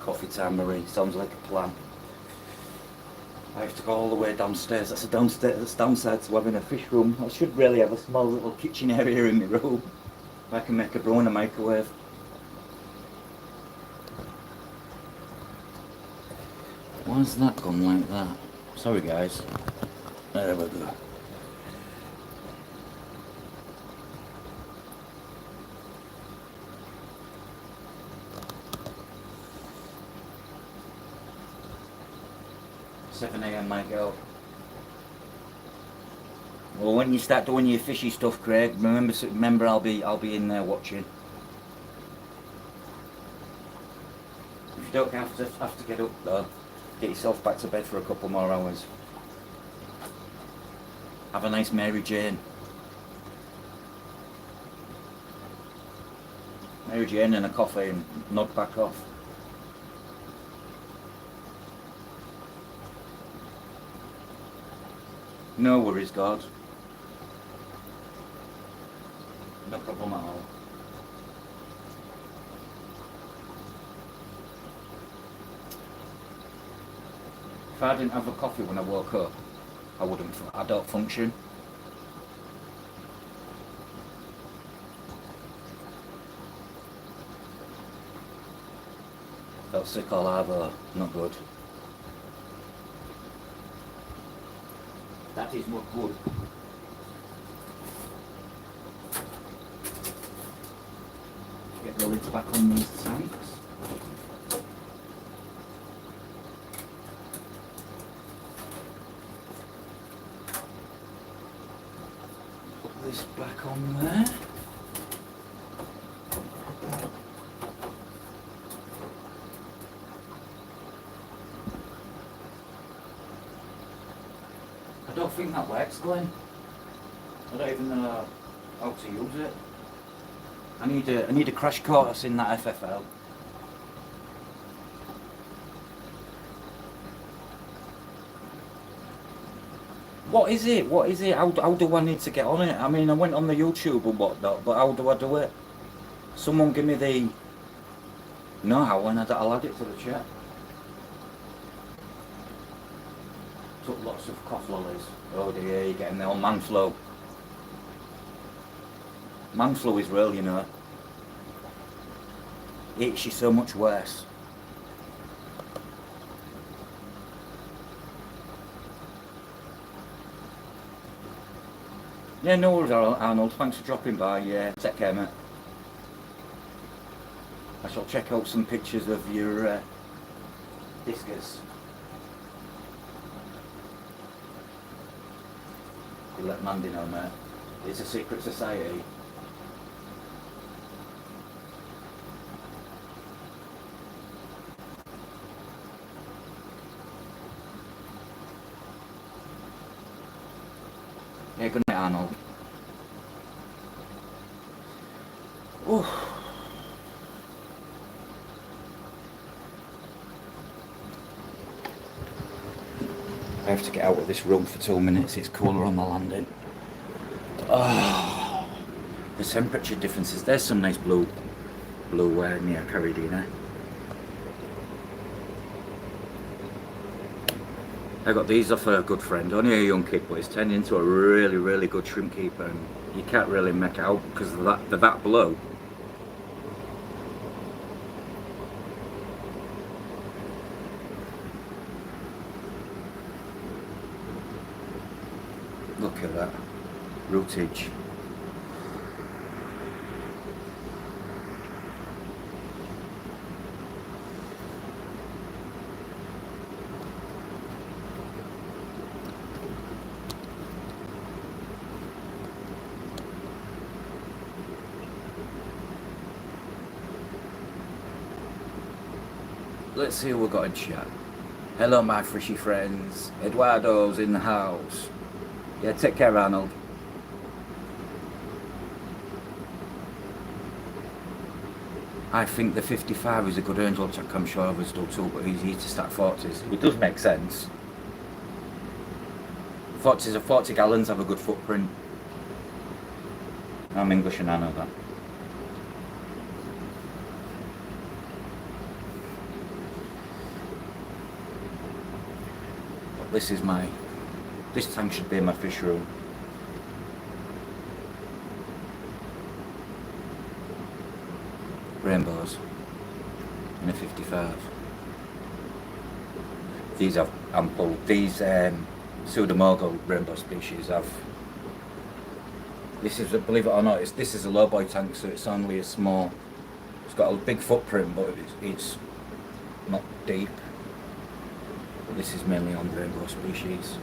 Coffee time, Marie. Sounds like a plan. I have to go all the way downstairs. That's downside to having a fish room. I should really have a small little kitchen area in my room. I can make a brew in a microwave. Why's that gone like that? Sorry guys. There we go. £7 AM my girl. Well, when you start doing your fishy stuff, Craig, remember I'll be in there watching. If you don't have to get up though, get yourself back to bed for a couple more hours. Have a nice Mary Jane. Mary Jane and a coffee and nod back off. No worries, God. No problem at all. If I didn't have a coffee when I woke up, I don't function. Felt sick all over, not good. That is not good. Get the lids back on these tanks. Put this back on there. I don't think that works, Glenn. I don't even know how to use it. I need a crash course in that FFL. What is it? What is it? How do I need to get on it? I mean, I went on the YouTube and whatnot, but how do I do it? Someone give me the know-how and I'll add it to the chat. Took lots of cough lollies. Oh dear, you're getting the old man flu. Man flu is real, you know. It hits you so much worse. Yeah, no worries, Arnold. Thanks for dropping by. Yeah, take care, mate. I shall check out some pictures of your discus. You let Mandy know, mate. It's a secret society. Yeah, good night, Arnold. Ooh. I have to get out of this room for 2 minutes. It's cooler on the landing. Oh, the temperature differences. There's some nice blue near Caridina. I got these off a good friend, only a young kid, but he's turned into a really, really good shrimp keeper, and you can't really make out because they're that blue. Look at that rootage. Let's see who we've got in chat. Hello my fishy friends. Eduardo's in the house. Yeah, take care, Arnold. I think the 55 is a good angel track. I'm sure others do too, but he's to stack 40s. It does make sense. 40s are 40 gallons, have a good footprint. I'm English and I know that. This tank should be my fish room. Rainbows in a 55. These have ample, these pseudomogel rainbow species have, this is, believe it or not, this is a lowboy tank, so it's only a small, it's got a big footprint, but it's not deep. But this is mainly on rainbow species.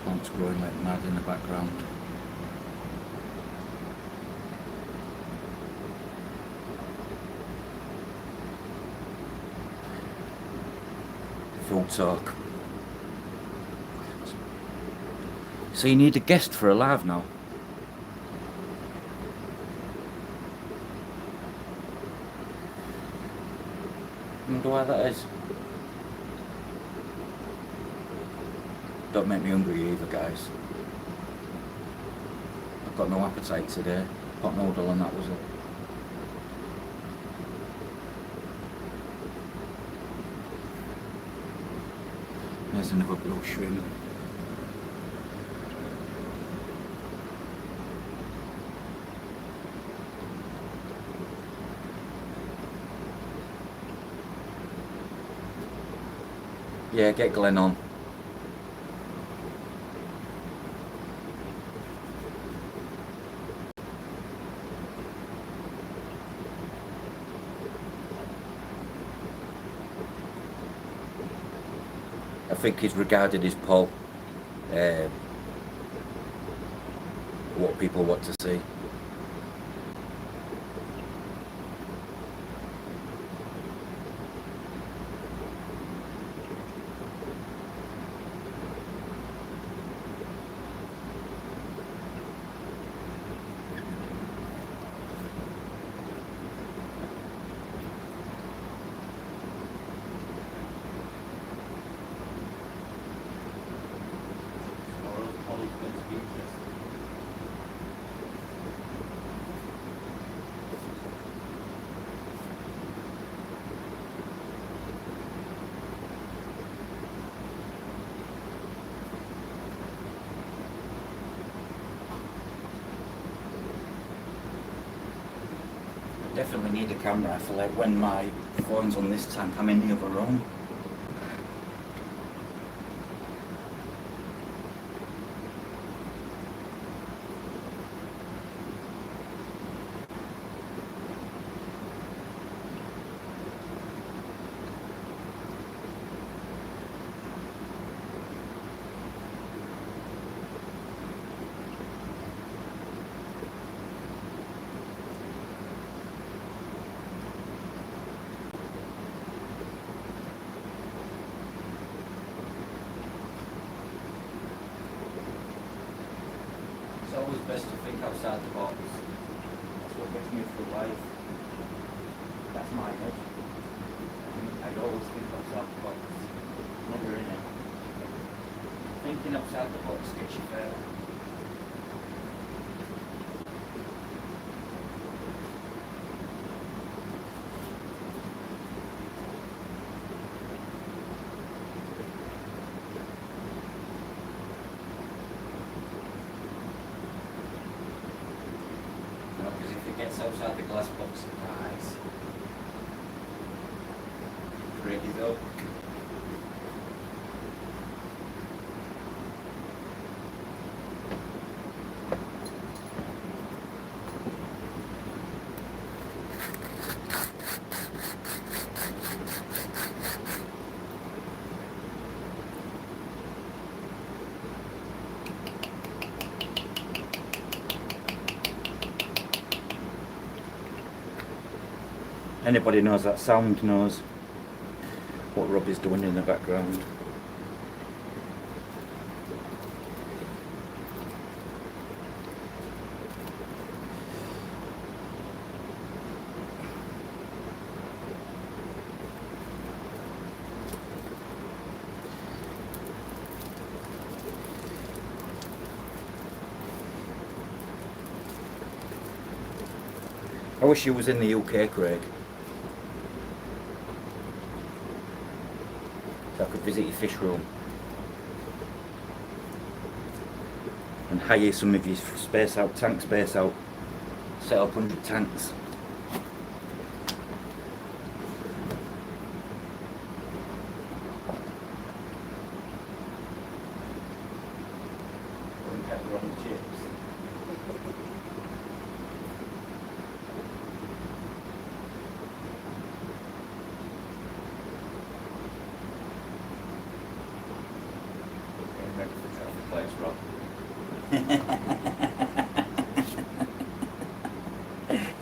Plants growing like mad in the background. Full talk. So you need a guest for a live now? I wonder why that is. Don't make me hungry either, guys. I've got no appetite today. Pot noodle and that was it. There's another blue shrimp. Yeah, get Glenn on. I think he's regarded as Paul, what people want to see. Definitely need a camera for like when my phone's on this tank, I'm in the other room. It's always best to think outside the box. That's what gets me through life. That's my head. I always think outside the box. Never in it. Thinking outside the box gets you further. Because if it gets outside the glass box, it dies. Break it up. Anybody knows that sound knows what Rob is doing in the background. I wish he was in the UK, Craig. could visit your fish room and hire some of your tank space out, set up 100 tanks.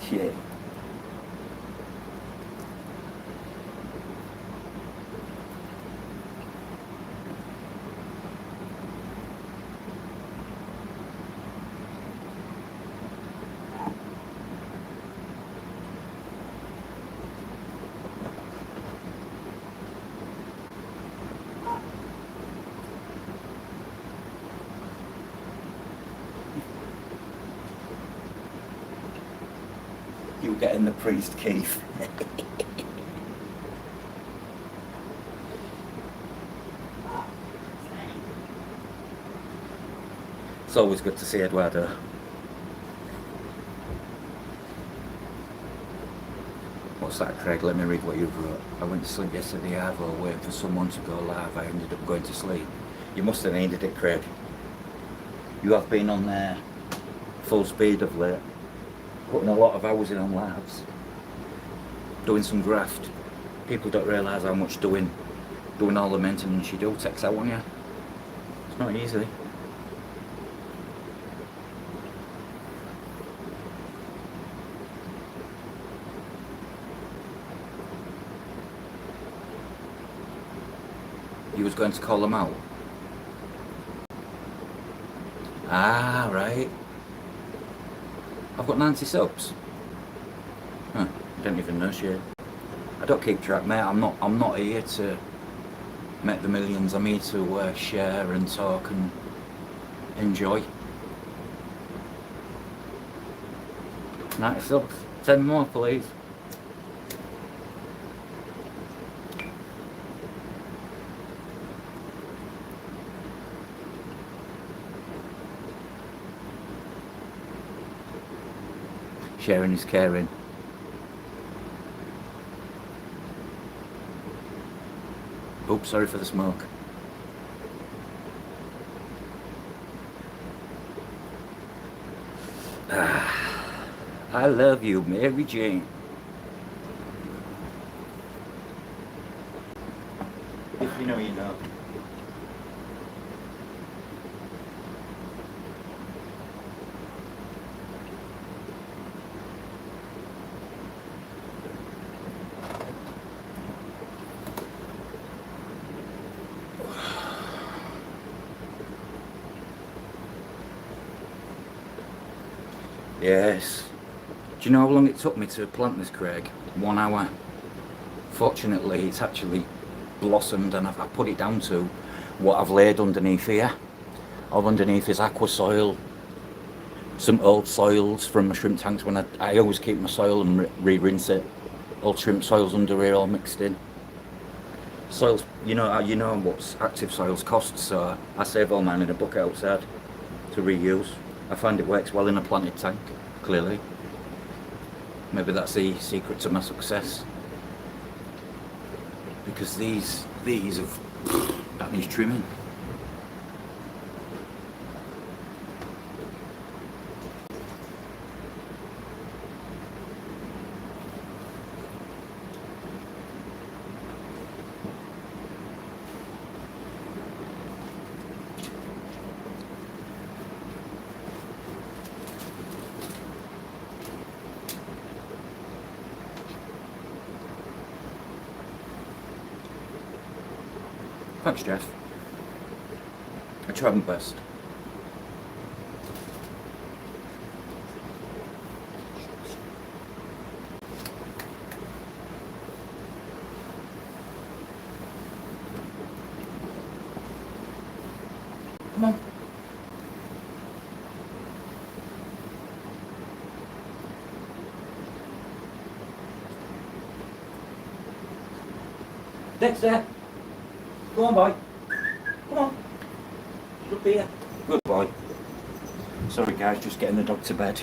Shit. You getting the priest, Keith. It's always good to see Eduardo. What's that, Craig? Let me read what you've wrote. I went to sleep yesterday, Arvo, waiting for someone to go live. I ended up going to sleep. You must have needed it, Craig. You have been on there full speed of late. Putting a lot of hours in on lives, doing some graft. People don't realise how much doing all the maintenance you do takes out on you. It's not easy. You was going to call them out? Ah, right. I've got 90 subs. Huh, I don't even know shit. I don't keep track, mate. I'm not here to make the millions. I'm here to share and talk and enjoy. 90 subs. 10 more, please. Sharing is caring. Oops, sorry for the smoke. I love you, Mary Jane. If you know, you know. Yes. Do you know how long it took me to plant this, Craig? 1 hour. Fortunately, it's actually blossomed, and I put it down to what I've laid underneath here. All underneath is aqua soil, some old soils from my shrimp tanks. When I always keep my soil and re-rinse it. Old shrimp soils under here, all mixed in. Soils, you know what active soils cost, so I save all mine in a bucket outside to reuse. I find it works well in a planted tank, clearly. Maybe that's the secret to my success. Because these have, that needs trimming. Thanks, Jeff. I try my best. Come on. Dexter. Go on, boy. Come on. Up here. Good boy. Sorry guys, just getting the dog to bed.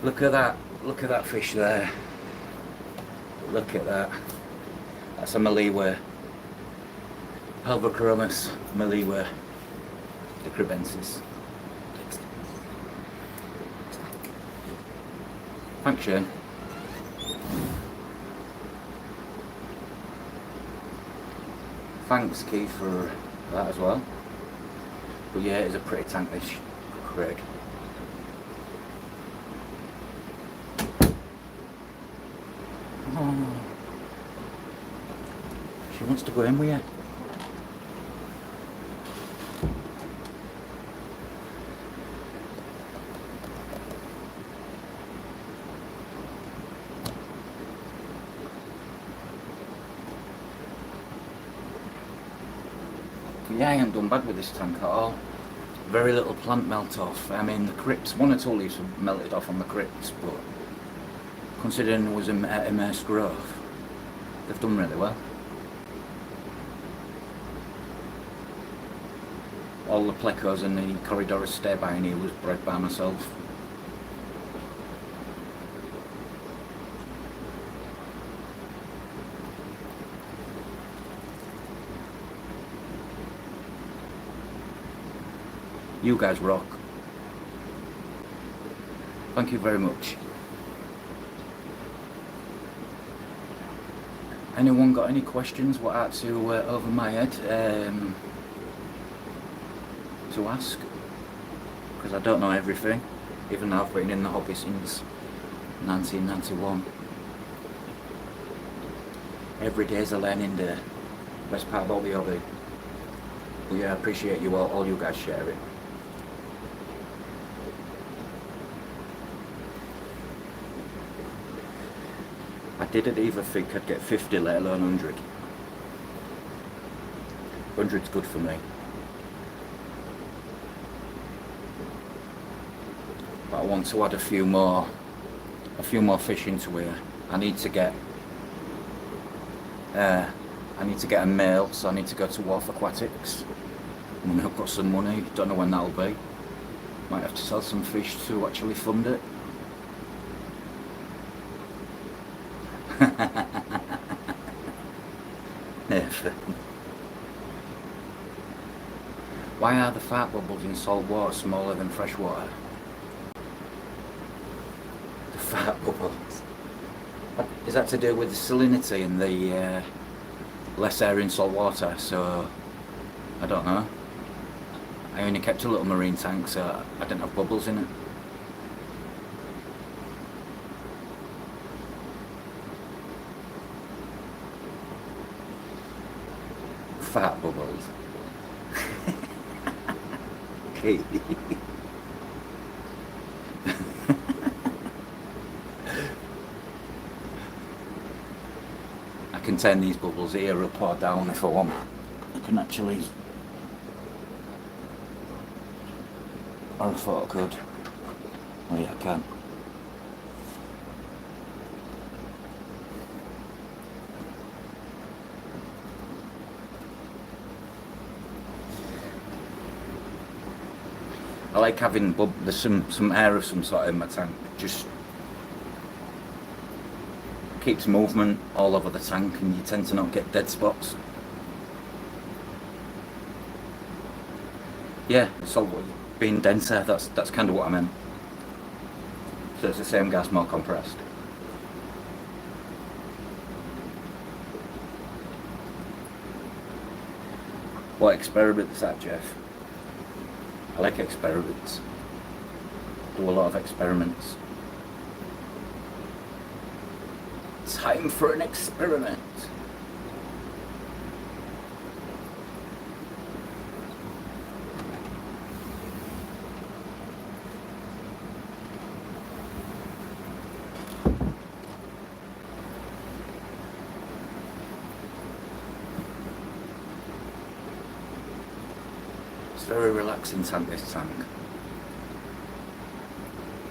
Look at that. Look at that fish there. Look at that. That's a Maliwa. Pelvochromis Maliwa decrebensis. Thanks, Shane. Thanks, Keith, for that as well. But yeah, it's a pretty tank, this Craig. Oh. She wants to go in with you. Yeah, I ain't done bad with this tank at all. Very little plant melt off. I mean, the crypts, one or two leaves have melted off on the crypts, but considering it was immersed growth, they've done really well. All the plecos and the corridors stay by in here was bred by myself. You guys rock. Thank you very much. Anyone got any questions what out to over my head to ask? Because I don't know everything, even though I've been in the hobby since 1991. Every day's a learning day. Best part about the hobby. But yeah, I appreciate you all you guys sharing. I didn't even think I'd get 50, let alone 100. 100's good for me. But I want to add a few more fish into here. I need to get a male, so I need to go to Wharf Aquatics. When I've got some money, don't know when that'll be. Might have to sell some fish to actually fund it. Why are the fart bubbles in salt water smaller than fresh water? The fart bubbles. Is that to do with the salinity and the less air in salt water? So I don't know. I only kept a little marine tank, so I didn't have bubbles in it. Fat bubbles. Okay. I can turn these bubbles here up or down if I want. I can actually. Or I thought I could. Oh yeah, I can. I like having there's some air of some sort in my tank. Just keeps movement all over the tank, and you tend to not get dead spots. Yeah, it's all being denser. That's kind of what I meant. So it's the same gas, more compressed. What experiment is that, Jeff? I like experiments. Do a lot of experiments. Time for an experiment. It's very relaxing tank, this tank.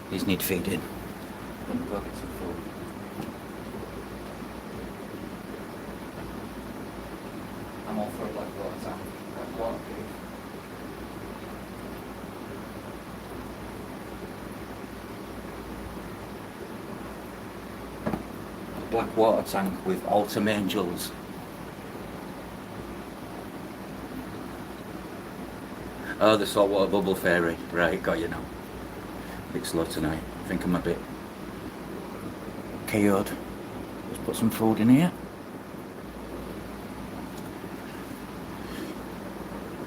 These need feeding. I'm gonna go get some food. I'm all for a black water tank. Black water cave. A black water tank with autumn angels. Oh, the saltwater bubble fairy. Right, got you now. A bit slow tonight. I think I'm a bit KO'd. Let's put some food in here.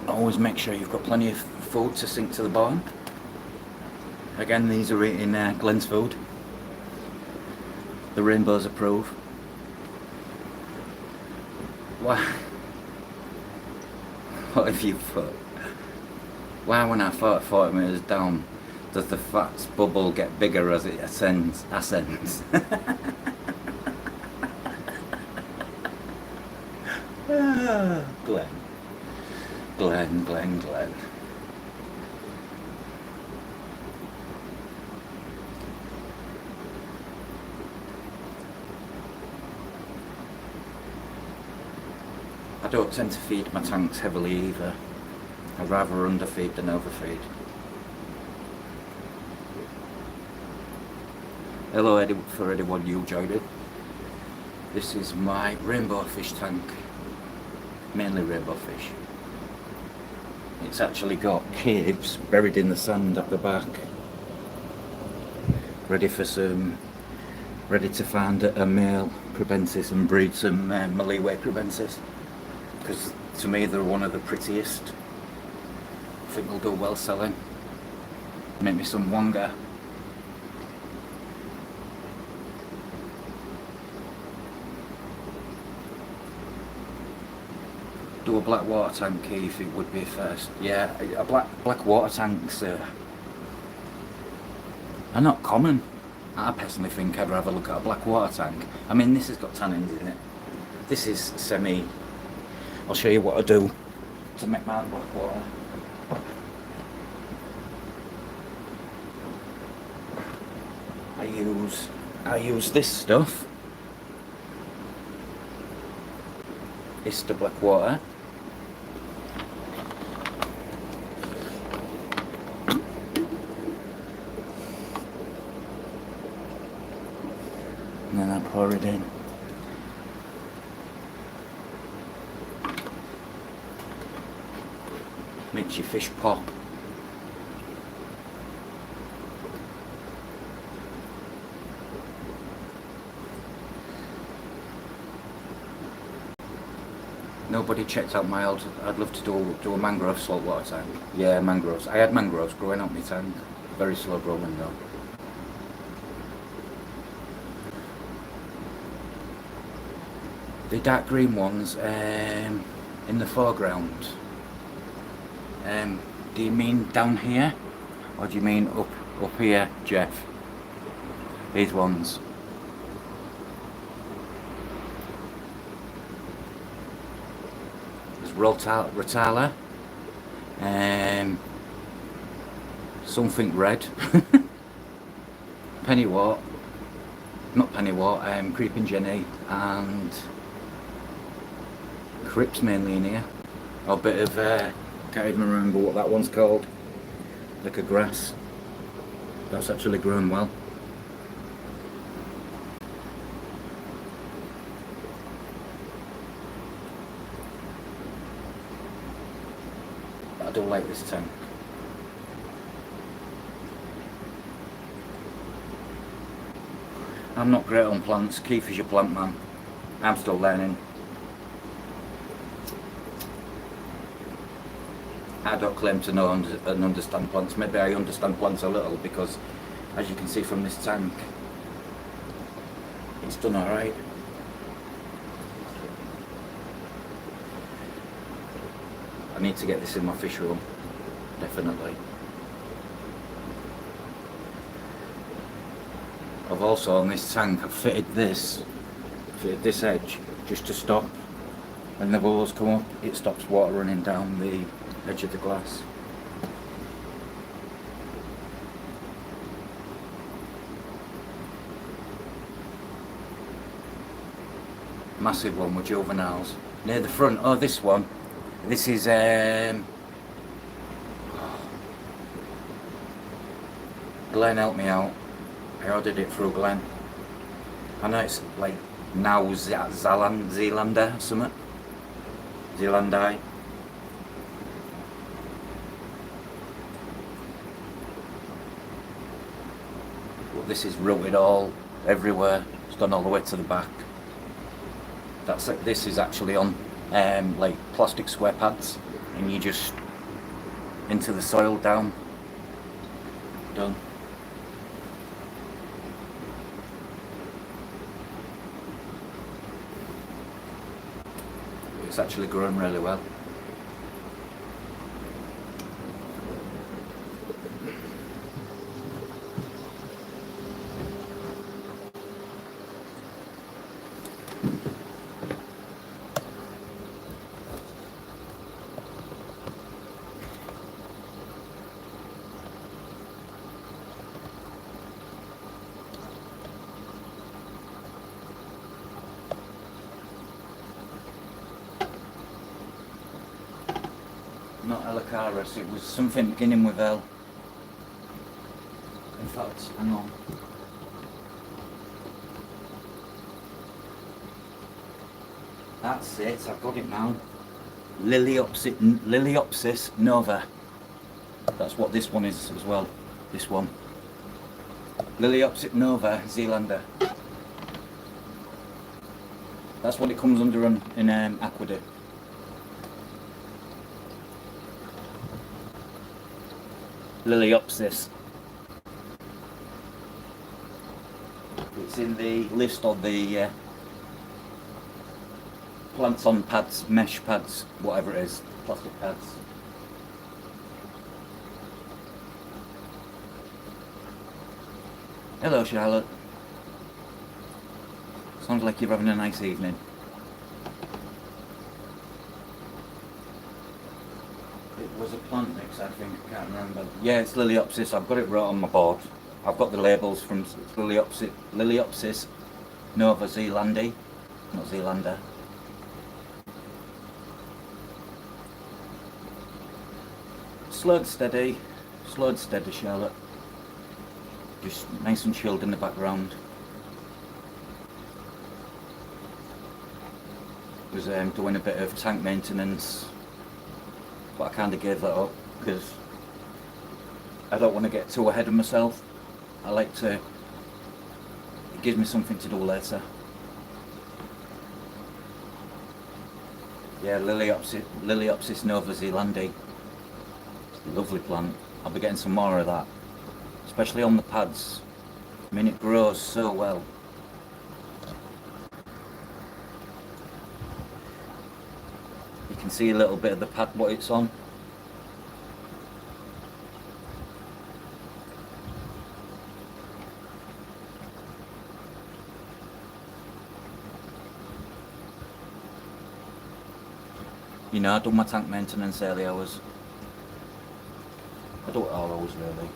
Always make sure you've got plenty of food to sink to the bottom. Again, these are eating Glenn's food. The rainbows approve. Why? What have you put? Why, when I thought 40 metres down, does the fat bubble get bigger as it ascends? Glenn. I don't tend to feed my tanks heavily either. I'd rather underfeed than overfeed. Hello for anyone new joining. This is my rainbow fish tank. Mainly rainbow fish. It's actually got caves buried in the sand at the back. Ready to find a male Crebensis and breed some Mallee Crebensis. Because to me they're one of the prettiest. I think they'll do well selling. Make me some wonga. Do a black water tank, Keith, it would be first. Yeah, a black water tanks are not common. I personally think I'd rather look at a black water tank. I mean, this has got tannins in it. This is semi. I'll show you what I do to make my black water. I use this stuff. It's the black water. And then I pour it in. Makes your fish pop. Nobody checked out my old. I'd love to do a mangrove saltwater tank. Yeah, mangroves. I had mangroves growing up my tank. Very slow growing though. The dark green ones in the foreground. Do you mean down here, or do you mean up here, Jeff? These ones. There's Rotala, something red, Pennywort, not Pennywort, Creeping Jenny, and Crips mainly in here. A bit of can't even remember what that one's called. Like a grass. That's actually grown well. I do like this tank. I'm not great on plants. Keith is your plant man. I'm still learning. I don't claim to know and understand plants. Maybe I understand plants a little because, as you can see from this tank, it's done alright. I need to get this in my fish room, definitely. I've also, on this tank, I've fitted this edge just to stop. When the bubbles come up, it stops water running down the edge of the glass. Massive one with juveniles. near the front. Oh, this one. This is Glenn, help me out. I ordered it through Glenn. I know it's like now Zealander or something. Zealandi. But this is routed all everywhere. It's gone all the way to the back. That's like, this is actually on like plastic square pads, and you just into the soil down. Done. It's actually grown really well. Not Alacaris, it was something beginning with L. In fact, hang on. That's it, I've got it now. Liliopsis nova. That's what this one is as well. This one. Liliopsis nova Zealander. That's what it comes under in Aqueduct. Liliopsis. It's in the list of the plants on pads, mesh pads, whatever it is, plastic pads. Hello, Charlotte. Sounds like you're having a nice evening. It was a plant mix, I think, I can't remember. Yeah, it's Liliopsis, I've got it right on my board. I've got the labels from Liliopsis Nova Zealandi, not Zealander. Slow and steady, Charlotte. Just nice and chilled in the background. Was doing a bit of tank maintenance, but I kind of gave that up because I don't want to get too ahead of myself. I like to, it gives me something to do later. Yeah, Liliopsis Nova Zealandi. Lovely plant. I'll be getting some more of that, especially on the pads. I mean, it grows so well. You can see a little bit of the pad what it's on. You know, I do my tank maintenance early hours. I do it all hours really.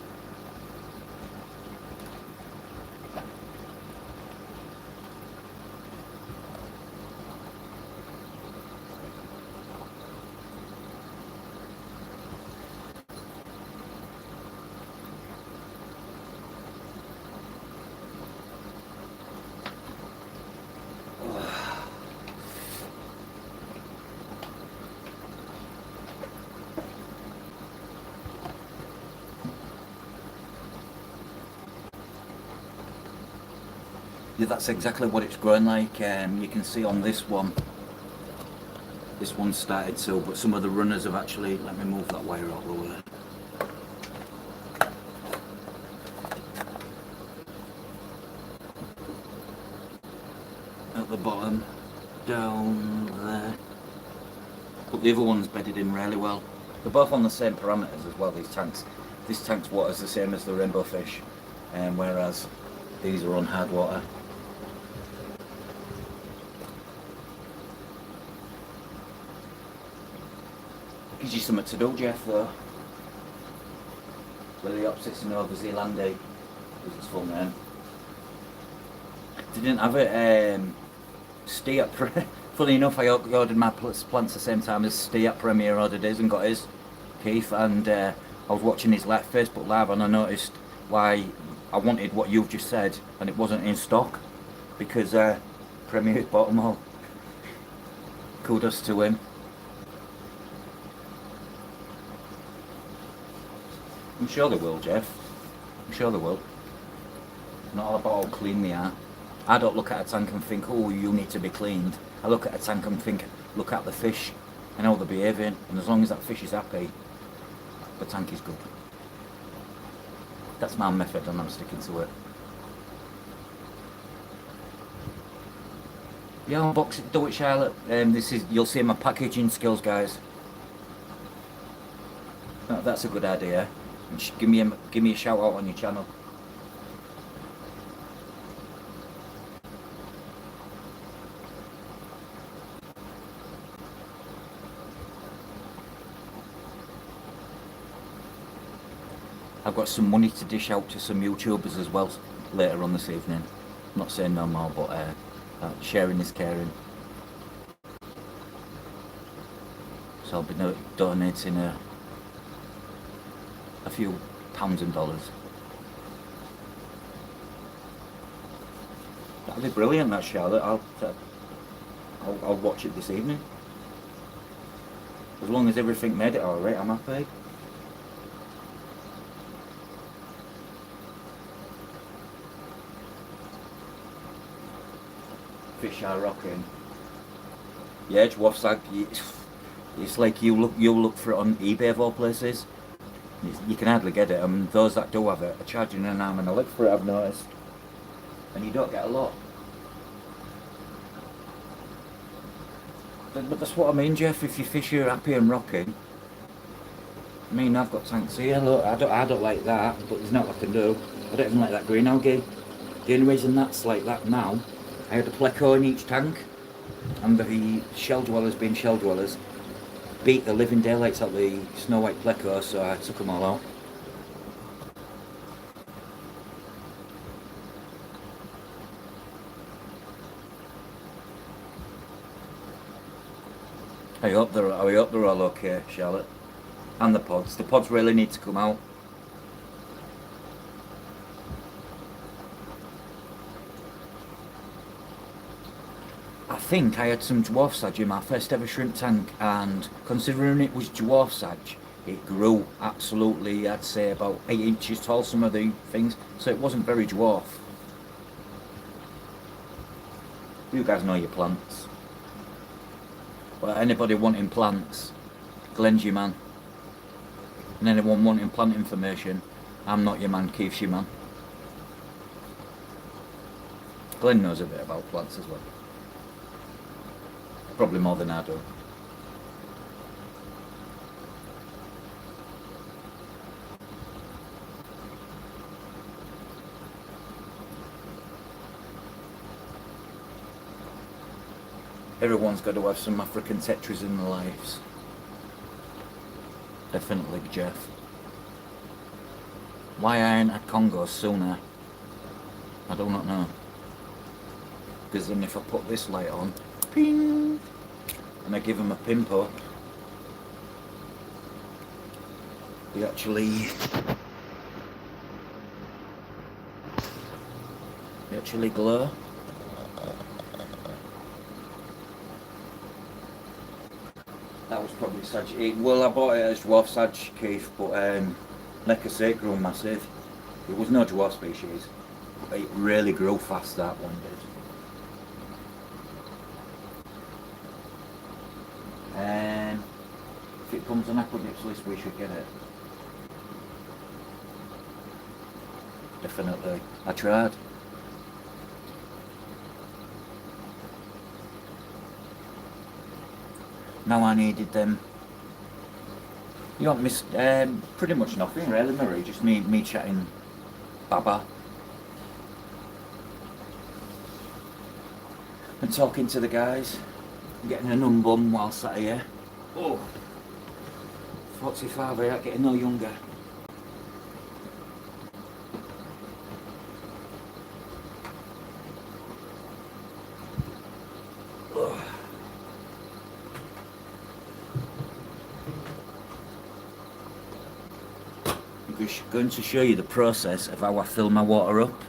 Yeah, that's exactly what it's growing like. You can see on this one started to, but some of the runners have actually, let me move that wire out of the way. At the bottom, down there. But the other one's bedded in really well. They're both on the same parameters as well, these tanks. This tank's water's the same as the rainbow fish, whereas these are on hard water. Gives you something to do, Jeff, though. Liliopsis Nova Zealandi was its full name. They didn't have it steer for Funny enough, I ordered my plants the same time as Steve at Premier ordered his and got his, Keith, and I was watching his Facebook Live and I noticed why I wanted what you've just said and it wasn't in stock, because Premier's bought them all. Kudos to him. I'm sure they will, Jeff. I'm sure they will. Not all about how clean they are. I don't look at a tank and think, oh, you need to be cleaned. I look at a tank and think, look at the fish and how they're behaving, and as long as that fish is happy, the tank is good. That's my method and I'm sticking to it. Yeah, unbox it, do it, Charlotte. This is, you'll see my packaging skills, guys. That's a good idea. Give me a shout out on your channel. I've got some money to dish out to some YouTubers as well later on this evening. I'm not saying no more, but sharing is caring. So I'll be donating a few pounds and dollars. That'll be brilliant, that, Charlotte. I'll watch it this evening. As long as everything made it alright, I'm happy. Fish are rocking. Yeah, dwarf it's like you look for it on eBay of all places. You can hardly get it. Those that do have it are charging an arm and a leg for it, I've noticed. And you don't get a lot. But that's what I mean, Jeff. If your fish are happy and rocking. I mean, I've got tanks here. Look, I don't like that, but there's nothing I can do. I don't even like that green algae. The only reason that's like that now, I had a pleco in each tank, and the shell dwellers, being shell dwellers, beat the living daylights out the snow white pleco, so I took them all out. I hope they're all okay, Charlotte. And the pods. The pods really need to come out. I think I had some dwarf sedge in my first ever shrimp tank, and considering it was dwarf sedge, it grew absolutely, I'd say about 8 inches tall, some of the things, so it wasn't very dwarf. You guys know your plants. But anybody wanting plants, Glenn's your man. And anyone wanting plant information, I'm not your man, Keith's your man. Glenn knows a bit about plants as well. Probably more than I do. Everyone's got to have some African tetras in their lives. Definitely, Jeff. Why I ain't at Congo sooner, I do not know. Because then if I put this light on, ping, and I give him a pimpo, they actually glow. That was probably sedge. Well, I bought it as dwarf sedge, Keith, but like I say, it grew massive. It was no dwarf species. It really grew fast, that one did. And if it comes on aquadips list, we should get it. Definitely. I tried. Now I needed them. You don't miss pretty much nothing really, Marie. Just me chatting baba and talking to the guys, getting a numb bum while sat here. Oh, 45, I ain't getting no younger. going to show you the process of how I fill my water up.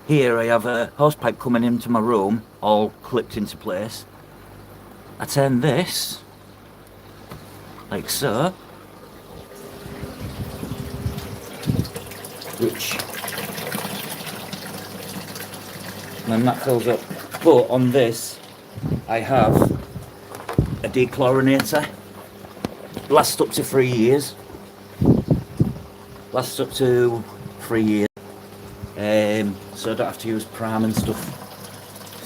Here I have a hose pipe coming into my room, all clipped into place. I turn this, like so, which, and then that fills up. But on this, I have a dechlorinator. Lasts up to 3 years. Lasts up to 3 years. So I don't have to use prime and stuff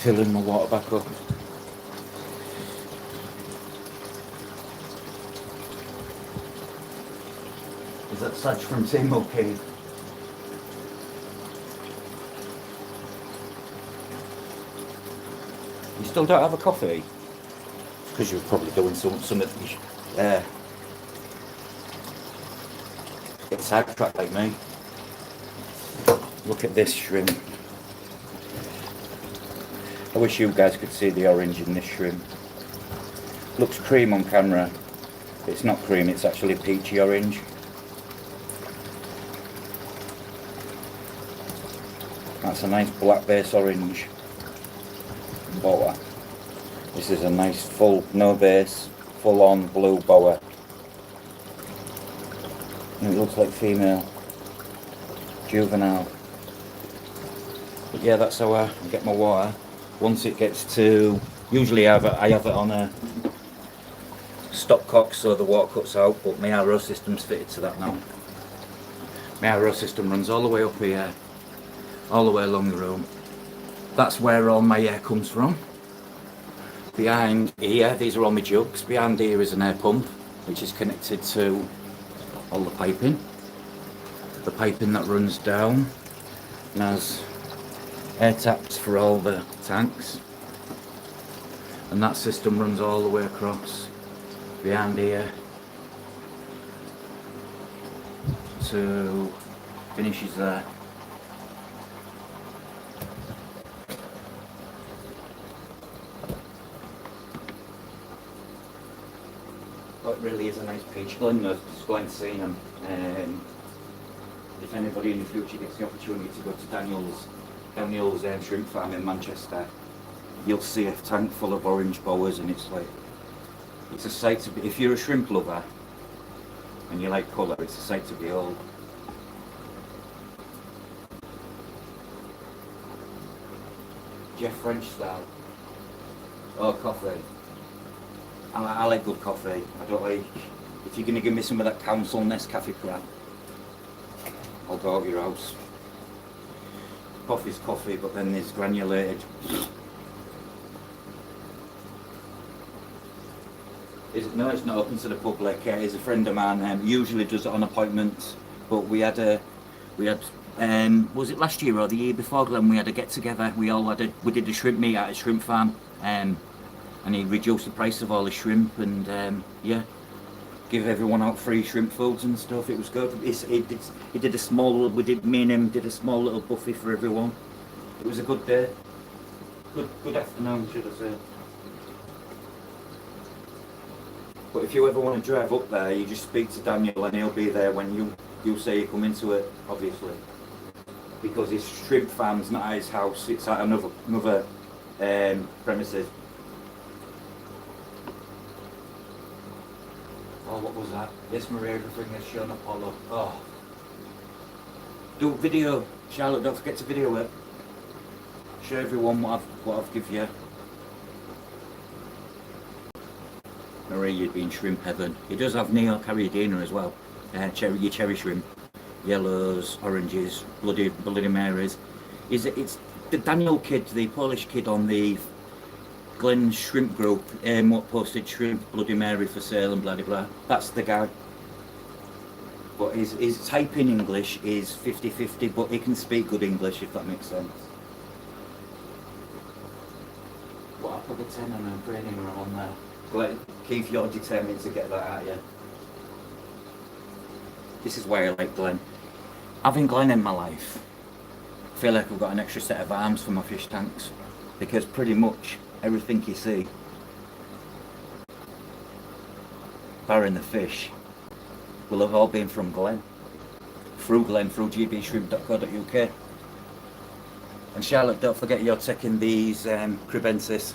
filling my water back up. Is that Sag from Timo Cave? You still don't have a coffee? Because you're probably doing some get sidetracked like me. Look at this shrimp. I wish you guys could see the orange in this shrimp. Looks cream on camera. It's not cream, it's actually peachy orange. That's a nice black base orange boa. This is a nice full, no base, full on blue boa. And it looks like female, juvenile. But yeah, that's how I get my water. Once it gets to, usually I have it on a stopcock so the water cuts out, but my RO system's fitted to that now. My RO system runs all the way up here, all the way along the room. That's where all my air comes from. Behind here, these are all my jugs. Behind here is an air pump, which is connected to all the piping. The piping that runs down and has air taps for all the tanks. And that system runs all the way across behind here to finishes there. But it really is a nice peach blend. Just going to see them. If anybody in the future gets the opportunity to go to Daniel's shrimp farm in Manchester, you'll see a tank full of orange boas, and it's a sight to be. If you're a shrimp lover and you like colour, it's a sight to behold. Jeff French style. Oh, coffee. I like good coffee. I don't like, if you're going to give me some of that Council Nescafe crap, I'll go out your house. Coffee's coffee, but then there's granulated. No, it's not open to the public. It's a friend of mine. Usually does it on appointments, but we had was it last year or the year before, Glenn? We had a get together. We did a shrimp meet at a shrimp farm, and he reduced the price of all the shrimp, and yeah, give everyone out free shrimp foods and stuff. It was good. He did a small. Me and him did a small little buffet for everyone. It was a good day. Good afternoon, should I say. But if you ever want to drive up there, you just speak to Daniel and he'll be there when you say you come into it, obviously. Because his shrimp farm's not at his house, it's at another premises. Oh, what was that? Yes, Maria, everything has shown Apollo. Oh. Do a video, Charlotte, don't forget to video it. Show everyone what I've give you. Marie, you'd be in shrimp heaven. He does have Neo Caridina as well. Your cherry shrimp. Yellows, oranges, bloody Marys. It's the Daniel kid, the Polish kid on the Glen Shrimp Group, what posted shrimp, Bloody Mary for sale and blah blah blah. That's the guy. But his type in English is 50-50, but he can speak good English, if that makes sense. What, I put the 10 and a training room on there. Glenn, Keith, you're determined to get that out, yeah? This is why I like Glenn. Having Glenn in my life, I feel like I've got an extra set of arms for my fish tanks, because pretty much everything you see, barring the fish, will have all been from Glenn. through Glenn, through gbshrimp.co.uk. And Charlotte, don't forget you're taking these crebensis.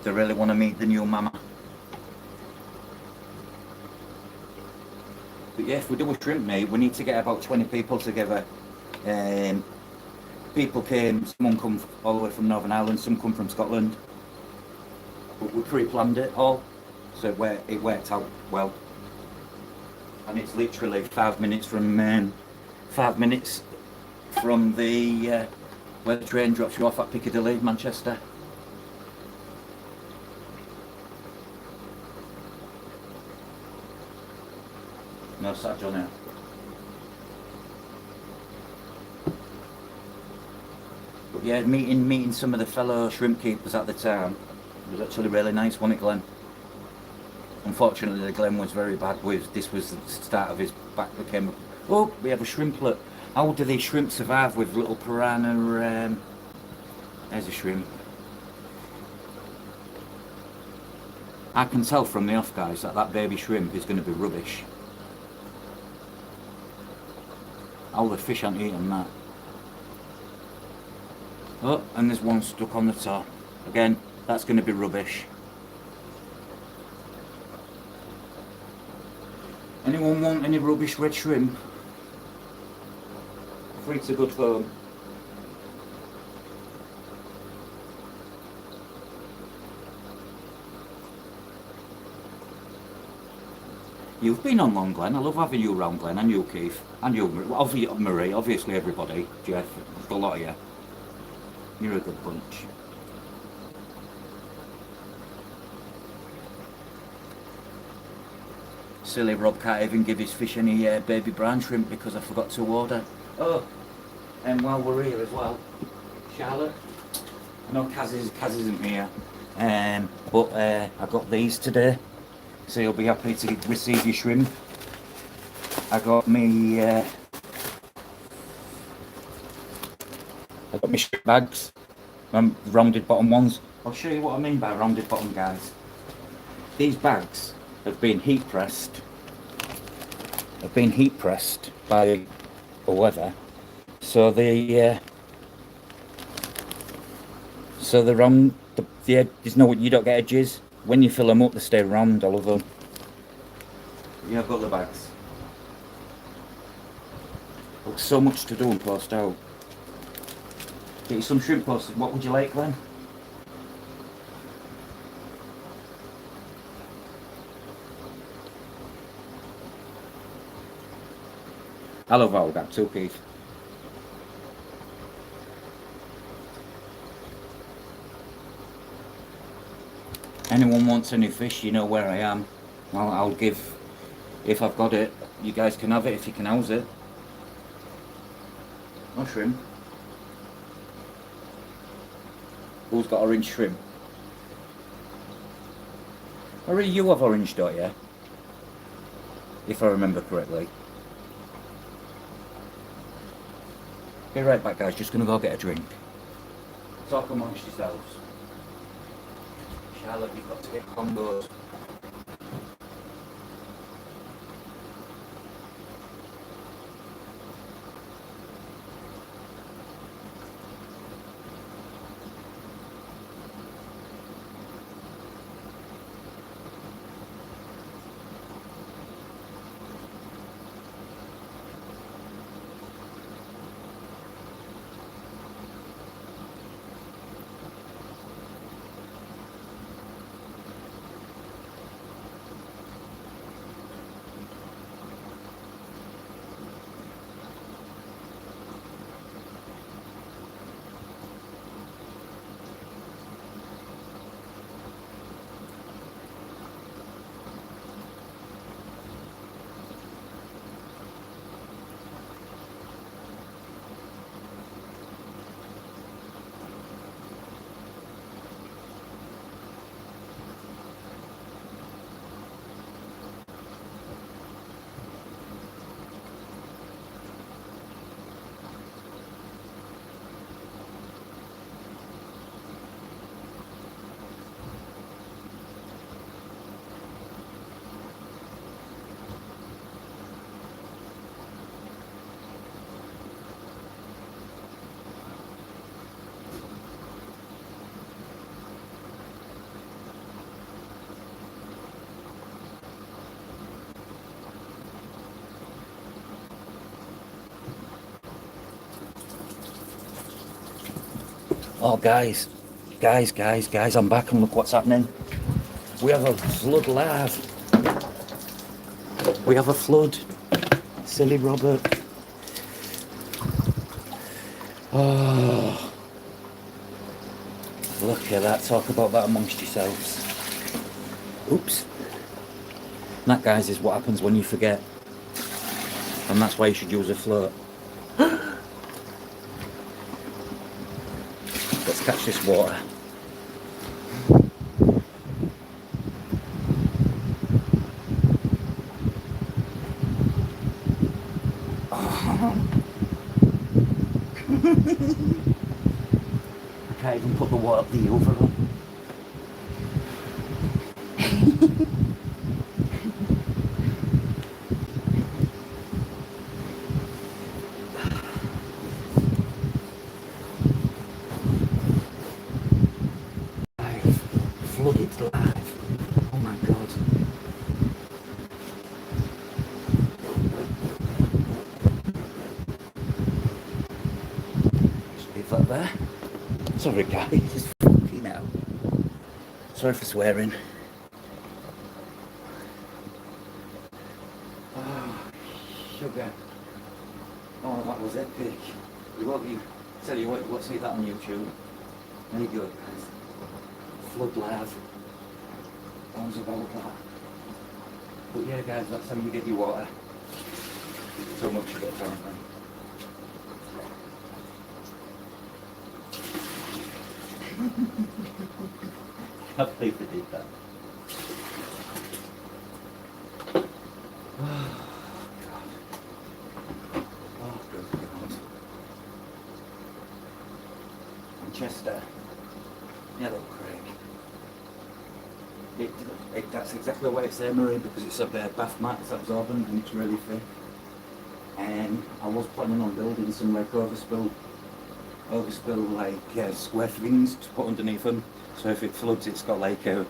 They really want to meet the new mama. But yeah, if we do a shrimp meet, we need to get about 20 people together. People came, someone come all the way from Northern Ireland, some come from Scotland. But we pre-planned it all, so it worked out well. And it's literally 5 minutes from the where the train drops you off at Piccadilly, Manchester. No Sag on it. But yeah, meeting some of the fellow shrimp keepers at the time was actually really nice, wasn't it, Glenn? Unfortunately, the Glenn was very bad with, this was the start of his back became, oh, we have a shrimplet. How do these shrimp survive with little piranha, there's a shrimp. I can tell from the off, guys, that that baby shrimp is going to be rubbish. All the fish aren't eating that. Oh, and there's one stuck on the top. Again, that's going to be rubbish. Anyone want any rubbish red shrimp? Free to good home. You've been on long, Glenn. I love having you around, Glenn, and you, Keith, and you, Marie, obviously everybody, Jeff, a lot of you. You're a good bunch. Silly Rob can't even give his fish any baby brown shrimp because I forgot to order. Oh, and while we're here as well, Charlotte, I know Kaz isn't here, but I got these today, so you'll be happy to receive your shrimp. I got me shrimp bags, rounded bottom ones. I'll show you what I mean by rounded bottom, guys. These bags have been heat pressed. By the weather, so they're round. The edges, no, you don't get edges when you fill them up. They stay round, all of them. Yeah, I've got the bags. Got so much to do and post out. Get you some shrimp posted. What would you like, Glenn? I love all that too, Keith. Anyone wants any fish, you know where I am. I'll give, if I've got it, you guys can have it if you can house it. No shrimp. Who's got orange shrimp? Or you have orange, don't you? If I remember correctly. Be right back, guys, just gonna go get a drink. Talk amongst yourselves. Charlotte, you've got to get combos. Oh, guys, I'm back and look what's happening. We have a flood live. We have a flood. Silly Robert. Oh, look at that. Talk about that amongst yourselves. Oops. That, guys, is what happens when you forget. And that's why you should use a float. Let's catch this water. I can't even put the water the over on. Flooded live. Oh my god. Just leave that there. Sorry guys, it's fucking hell. Sorry for swearing. Oh, sugar. Oh, that was epic. Tell you what, you won't see that on YouTube. There you go, guys. Flood live. What was about that? But yeah, guys, that's how you get your water. So much of it, apparently. I believe they did that. Oh, God. Oh, good God. Manchester. Yeah, look, Craig. That's exactly the way it's there, Marie, because it's a bath mat, it's absorbent and it's really thick. And I was planning on building some like overspill like square things to put underneath them. So if it floods, it's got like an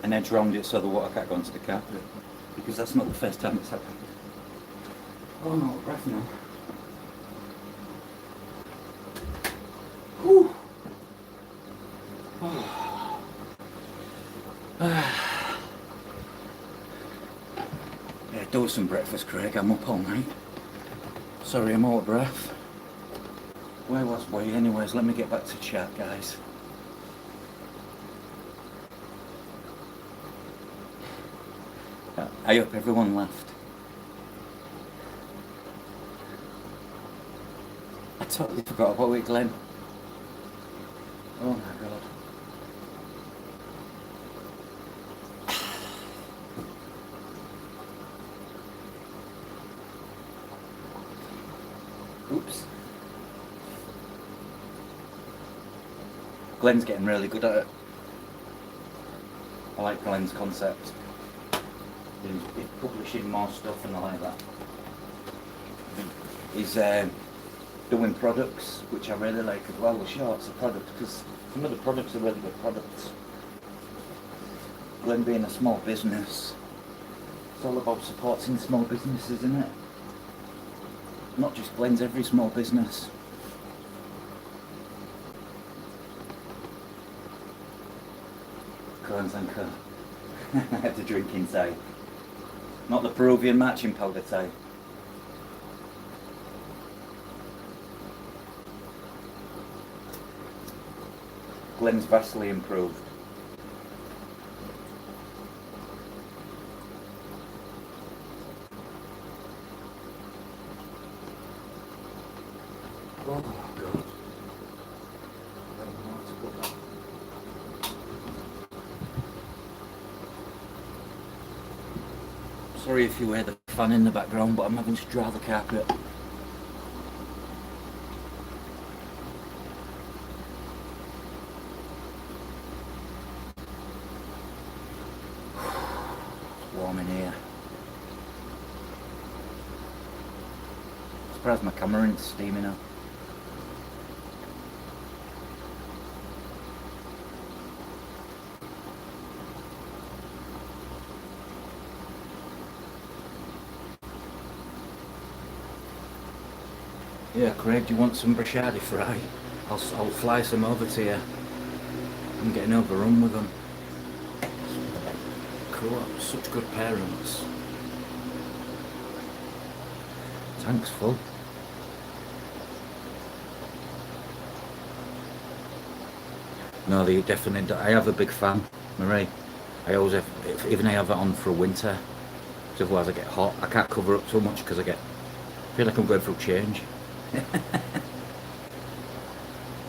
edge around it so the water can't go onto the carpet. Because that's not the first time it's happened. Oh no, breath now. Whew. Oh. Yeah, do some breakfast, Craig. I'm up all night. Sorry, I'm out of breath. Where was we? Anyways, let me get back to chat, guys. I hope everyone laughed. I totally forgot about it, Glenn. Oh my god. Oops. Glenn's getting really good at it. I like Glenn's concept. He's publishing more stuff and I like that. He's doing products, which I really like as well, the shorts of products, because some of the products are really good products. Glenn being a small business, it's all about supporting small businesses, isn't it? Not just Glenn's, every small business. Cones and Co. I had to drink inside. Not the Peruvian matching powder type. Glenn's vastly improved. Oh God. Sorry if you hear the fan in the background, but I'm having to dry the carpet. It's warm in here. I'm surprised my camera isn't steaming up. Yeah, Craig, do you want some bruschetta fry? I'll fly some over to you. I'm getting overrun with them. Cool, such good parents. Tank's full. No, they definitely. I have a big fan, Marie. I always have, even I have it on for winter. Because otherwise I get hot. I can't cover up too much because I feel like I'm going through change.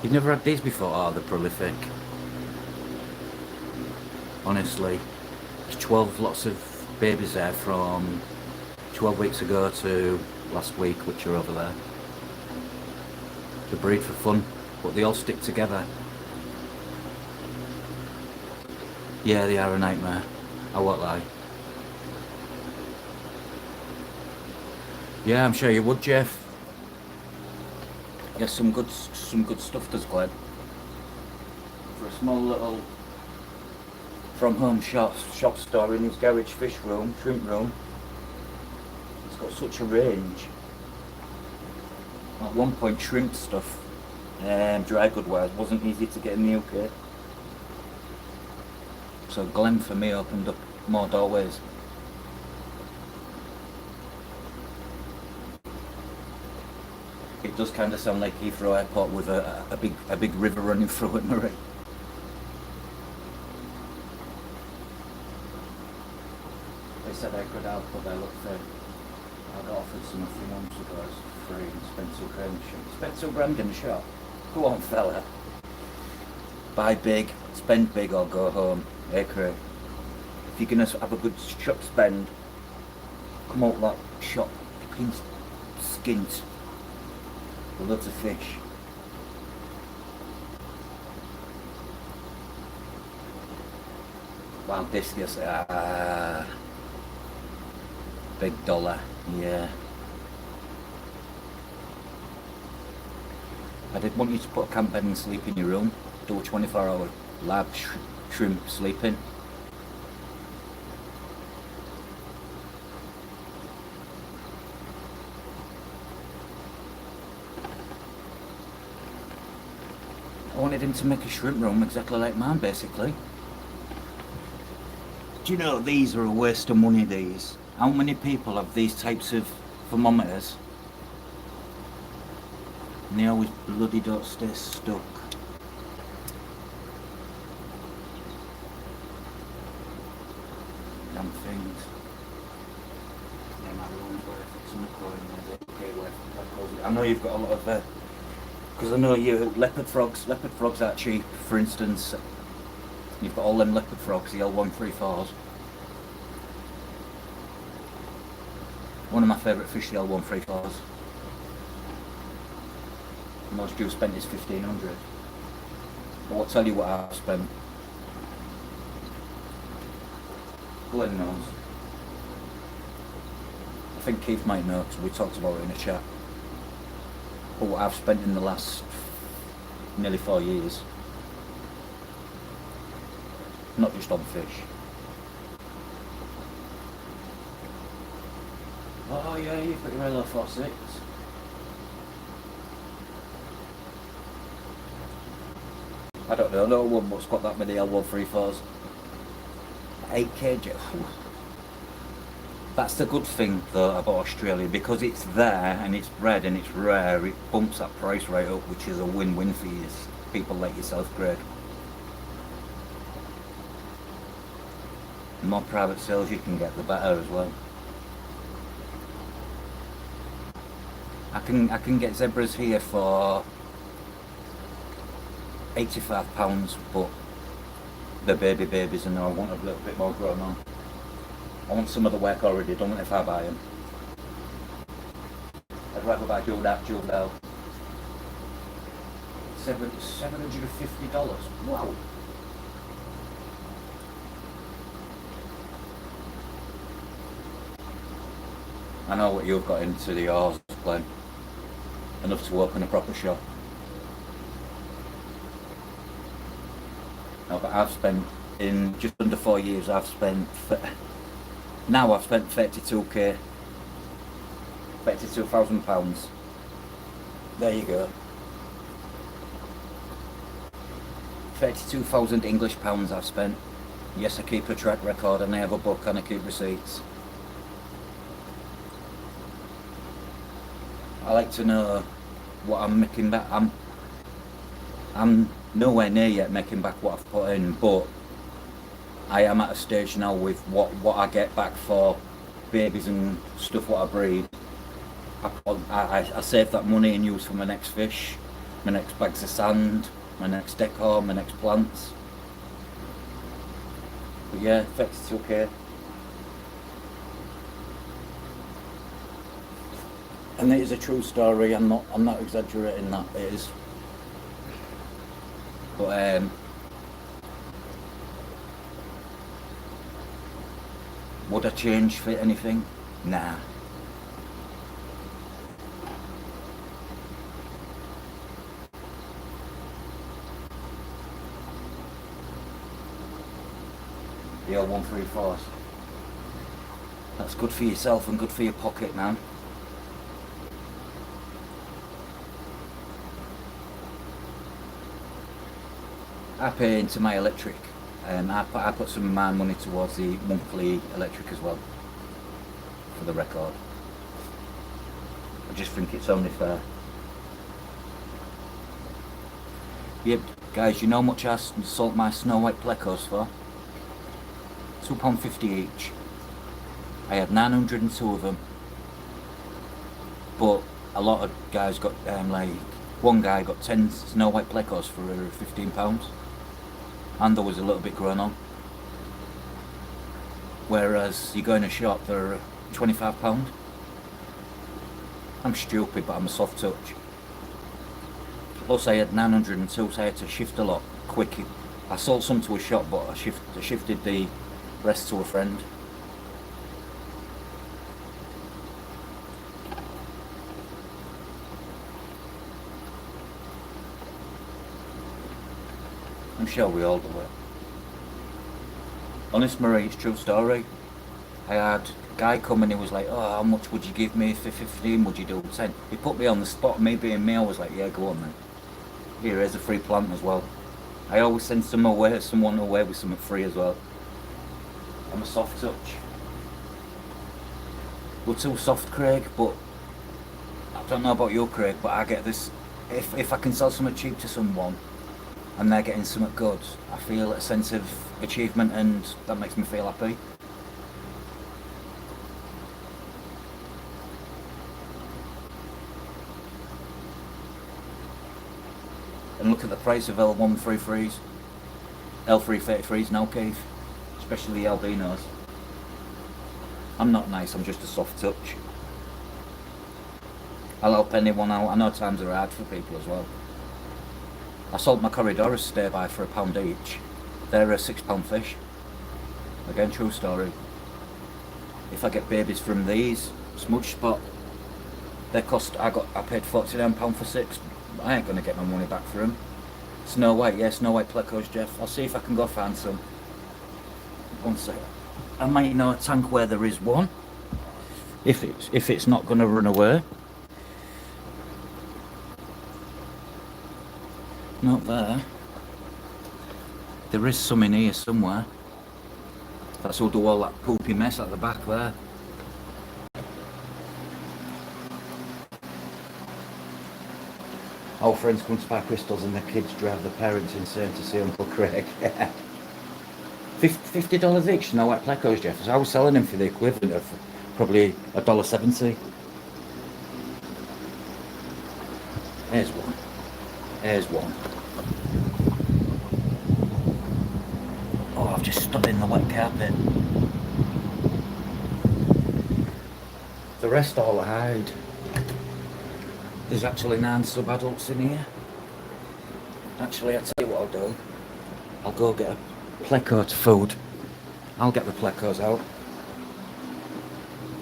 You've never had these before? Oh, they're prolific. Honestly, there's 12 lots of babies there from 12 weeks ago to last week, which are over there. They breed for fun, but they all stick together. Yeah, they are a nightmare. I won't lie. Yeah, I'm sure you would, Jeff. Yes, some good stuff does Glenn. For a small little from home shop store in his garage fish room, shrimp room. It's got such a range. At one point shrimp stuff, dry good wise, wasn't easy to get in the UK. So Glen for me opened up more doorways. It does kind of sound like Heathrow Airport with a big river running through it, Marie. They said I could help, but they looked fair. I got offered some a few months ago as free and spent £2 in the shop. Spent £2 in the shop. Go on, fella. Buy big, spend big, or go home. Hey, Craig. If you're gonna have a good shop spend, come out that shop, clean skint. Loads of fish. Wild discus, big dollar, yeah. I did want you to put a camp bed and sleep in your room, do a 24-hour lab shrimp sleeping. I wanted him to make a shrimp room exactly like mine, basically. Do you know, these are a waste of money, these. How many people have these types of thermometers? And they always bloody don't stay stuck. Damn things. Yeah, my room's worth it. Some coin, I know you've got a lot of because I know you leopard frogs aren't cheap. For instance, you've got all them leopard frogs, the L134s. One of my favourite fish, the L134s. The most due spent is 1,500. But I'll tell you what I've spent. Glenn knows. I think Keith might know because we talked about it in a chat. But what I've spent in the last nearly 4 years, not just on fish. Oh yeah, you've got your LO46. I don't know, no one must got that many L134s. 8 kg. That's the good thing though about Australia, because it's there and it's bred and it's rare, it bumps that price right up, which is a win-win for you, people like yourself, Greg. The more private sales you can get, the better as well. I can get zebras here for £85, but they're babies and I want a little bit more grown on. I want some of the work already done if I buy them. I'd rather buy jeweled out. $750. Wow. I know what you've got into the yours, Glenn. Enough to open a proper shop. No, but I've spent, in just under 4 years, now I've spent 32k, £32,000. There you go. 32,000 English pounds I've spent. Yes, I keep a track record and I have a book and I keep receipts. I like to know what I'm making back. I'm nowhere near yet making back what I've put in, but I am at a stage now with what I get back for babies and stuff what I breed. I save that money and use for my next fish, my next bags of sand, my next decor, my next plants. But yeah, 32k. And it is a true story. I'm not exaggerating that. It is. But would I change for anything? Nah. The L134s. That's good for yourself and good for your pocket, man. I pay into my electric. I put some of my money towards the monthly electric as well, for the record. I just think it's only fair. Yep, guys, you know how much I sold my snow white plecos for? £2.50 each. I had 902 of them, but a lot of guys got, like, one guy got 10 snow white plecos for £15. And there was a little bit grown on. Whereas you go in a shop, they're £25. I'm stupid, but I'm a soft touch. Plus I had 902, so I had to shift a lot quick. I sold some to a shop, but I shifted the rest to a friend. I'm sure we all do it. Honest Marie, it's true story. I had a guy come and he was like, oh, how much would you give me for 15? Would you do 10? He put me on the spot. Me being me, I was like, yeah, go on then. Here's a free plant as well. I always send someone away with something free as well. I'm a soft touch. We're too soft, Craig, but I don't know about you, Craig, but I get this. If I can sell something cheap to someone and they're getting something good, I feel a sense of achievement and that makes me feel happy. And look at the price of L133s, L333s now, Keith, especially the albinos. I'm not nice, I'm just a soft touch. I'll help anyone out. I know times are hard for people as well. I sold my Corridorus stay by for £1 each. They're a £6 fish. Again, true story. If I get babies from these, Smudge Spot, they cost, I paid £49 for 6. I ain't gonna get my money back for them. Snow White, yeah, Snow White plecos, Jeff. I'll see if I can go find some. One sec. I might know a tank where there is one. If it's not gonna run away. Not there. There is some in here somewhere. That's all do all that poopy mess at the back there. Our friends come to buy crystals and their kids drive their parents insane to see Uncle Craig. $50 each, Snow White plecos, Jeff. So I was selling them for the equivalent of probably $1.70. Here's one. Here's one. Oh, I've just stood in the wet carpet. The rest all hide. There's actually 9 sub-adults in here. Actually, I'll tell you what I'll do. I'll go get a pleco to food. I'll get the plecos out.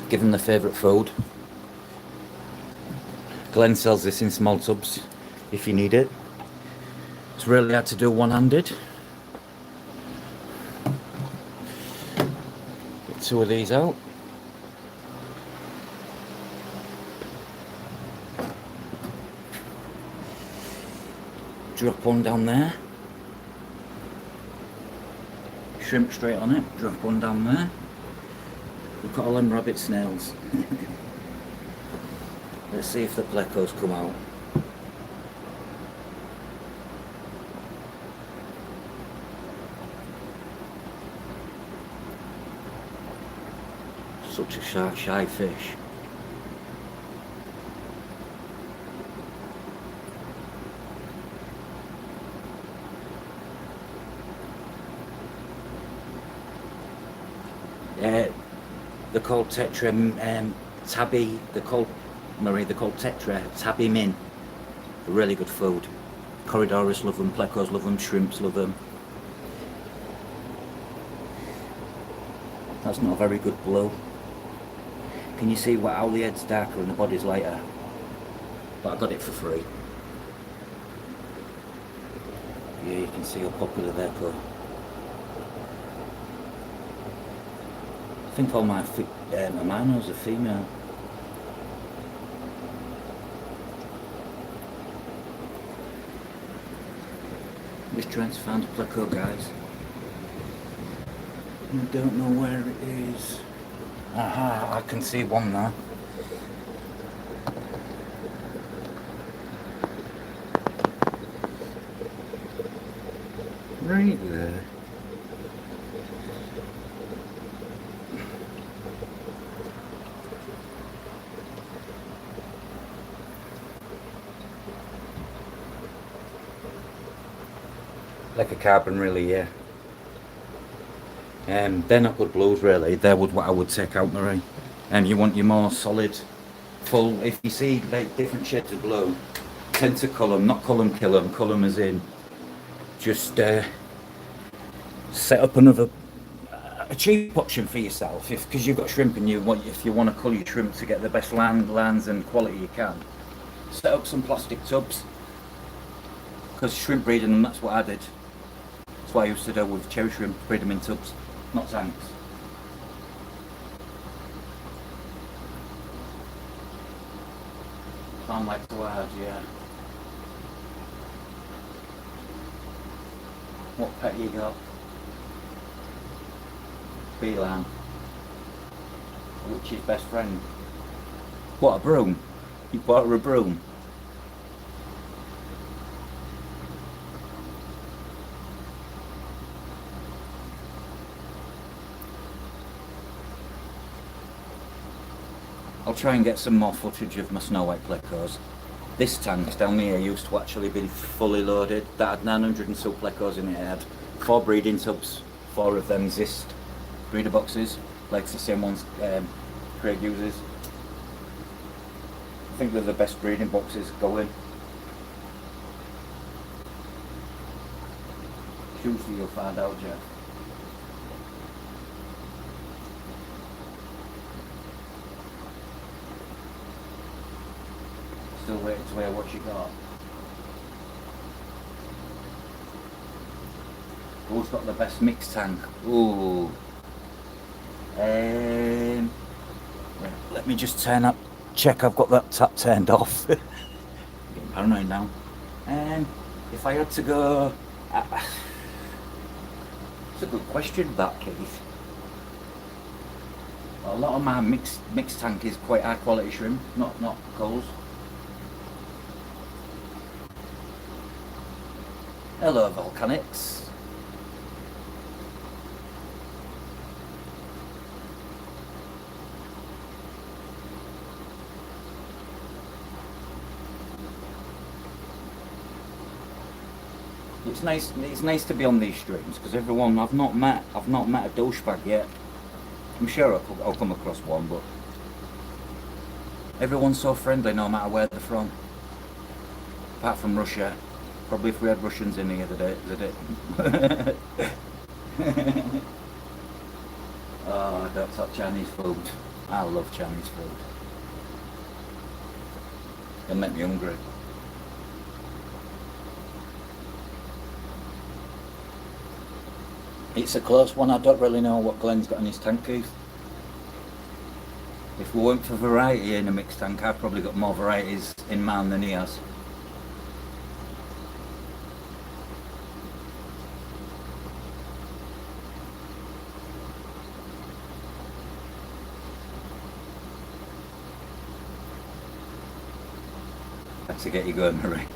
Give them their favourite food. Glenn sells this in small tubs if you need it. It's really hard to do one-handed. Get 2 of these out. Drop one down there. shrimp straight on it, drop one down there. Look at all them rabbit snails. Let's see if the plecos come out. Such a shy fish. They're called tetra tabby. They're called tetra tabby min. They're really good food. Corridorus love them, plecos love them, shrimps love them. That's not a very good blue. Can you see how the head's darker and the body's lighter? But I got it for free. Yeah, you can see how popular they're called. I think all my aminos are female. I'm just trying to find a pleco, guys. I don't know where it is. Aha, I can see one now. Right there. Like a carbon, really, yeah. They're not good blues, really. They're what I would take out, Marie. You want your more solid, full. If you see like different shades of blue, tend to cull them, not cull them, kill them. Cull them as in just set up another a cheap option for yourself. Because you've got shrimp and if you want to cull your shrimp to get the best lands and quality you can, set up some plastic tubs. Because shrimp breeding them, that's what I did. That's what I used to do with cherry shrimp, breed them in tubs, not tanks. Sound like the word, yeah. What pet you got? Beeline. Which is best friend? What, a broom? You bought her a broom? I'll try and get some more footage of my snow white plecos. This tank down here used to actually be fully loaded. That had 902 plecos in it. It had 4 breeding tubs, 4 of them Zist breeder boxes, like the same ones Craig uses. I think they're the best breeding boxes going. Tuesday you'll find out, Jeff. Still waiting to hear what you got. Who's got the best mixed tank? Ooh. Let me just check I've got that tap turned off. Getting paranoid now. If I had to go, it's a good question, that, Keith. A lot of my mixed tank is quite high quality shrimp, not coals. Hello, Volcanics. It's nice to be on these streams because everyone I've not met a douchebag yet. I'm sure I'll come across one, but everyone's so friendly no matter where they're from. Apart from Russia. Probably if we had Russians in here today. Oh, I don't talk Chinese food. I love Chinese food. It'll make me hungry. It's a close one. I don't really know what Glenn's got in his tank, Keith. If we weren't for variety in a mixed tank, I've probably got more varieties in mine than he has. to get you going, Marie.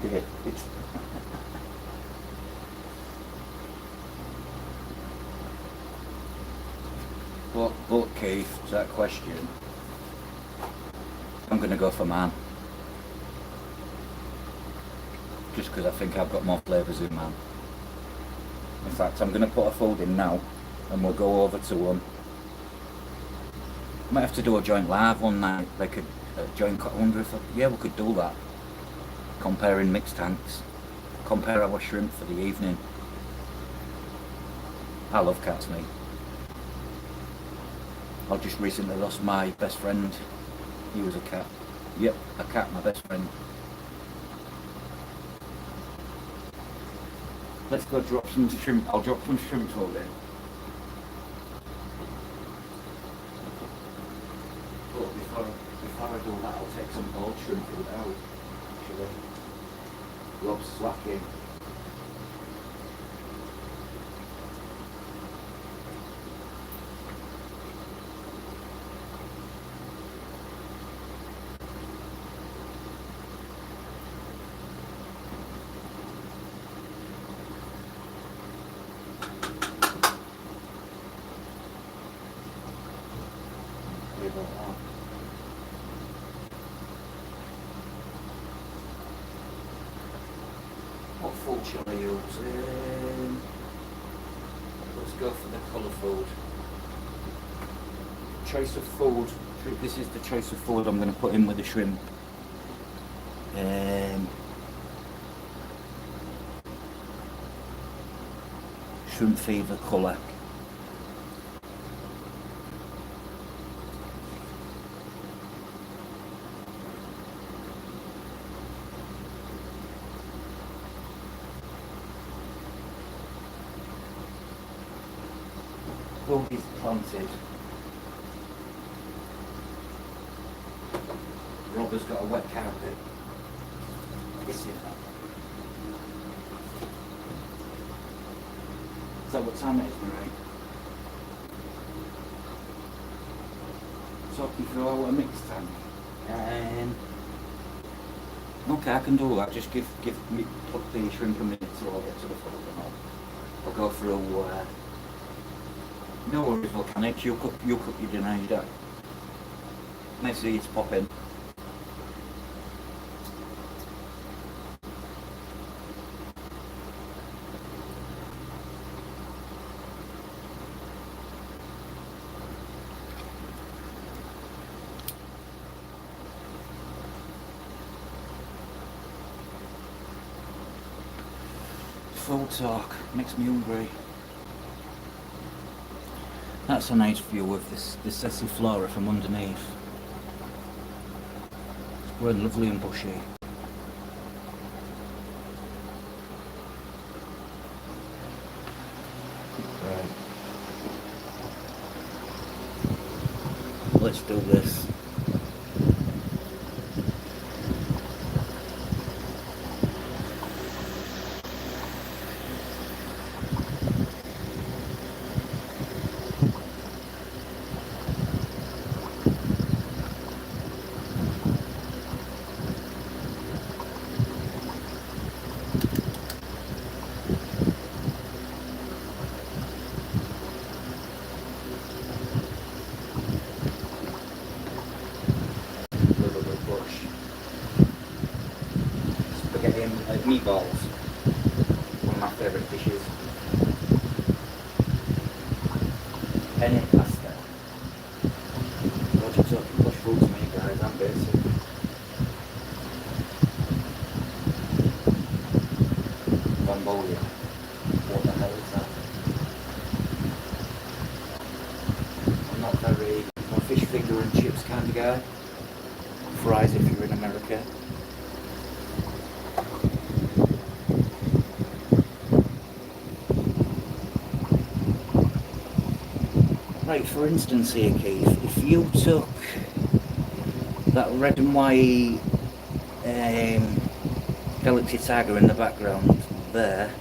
Yeah, but Keith, to that question, I'm going to go for man. Just because I think I've got more flavours in man. In fact, I'm going to put a fold in now and we'll go over to one. Might have to do a joint live one night, like a joint, I wonder if, yeah, we could do that. Comparing mixed tanks. Compare our shrimp for the evening. I love cats, mate. I just recently lost my best friend. He was a cat. Yep, a cat, my best friend. Let's go drop some shrimp. I'll drop some shrimp fold in. But before I do that, I'll take some old shrimp food out. Actually, Rob's slacking. What food shall I use? Let's go for the colour food. Choice of food. This is the choice of food I'm going to put in with the shrimp. Shrimp fever colour. Food is planted. Rob has got a wet carpet. Is that what time it is, Marie? Talk you through our mixed tank. Okay, I can do that. Just give me, put the shrimp a minute till I get to the fold and I'll go through. No worries, volcanics. You cook your dinner, you don't. Nice to eat, pop in. Full talk makes me hungry. That's a nice view of this Flora from underneath. It's growing lovely and bushy. Right. Let's do this. Meatballs, one of my favourite dishes. Penne pasta. What you talking push food to me, guys? I'm basic. Bambolia. What the hell is that? I'm not very a fish finger and chips kind of guy. Fries if you're in America. Right, for instance here, Keith, if you took that red and white Galaxy Tiger in the background there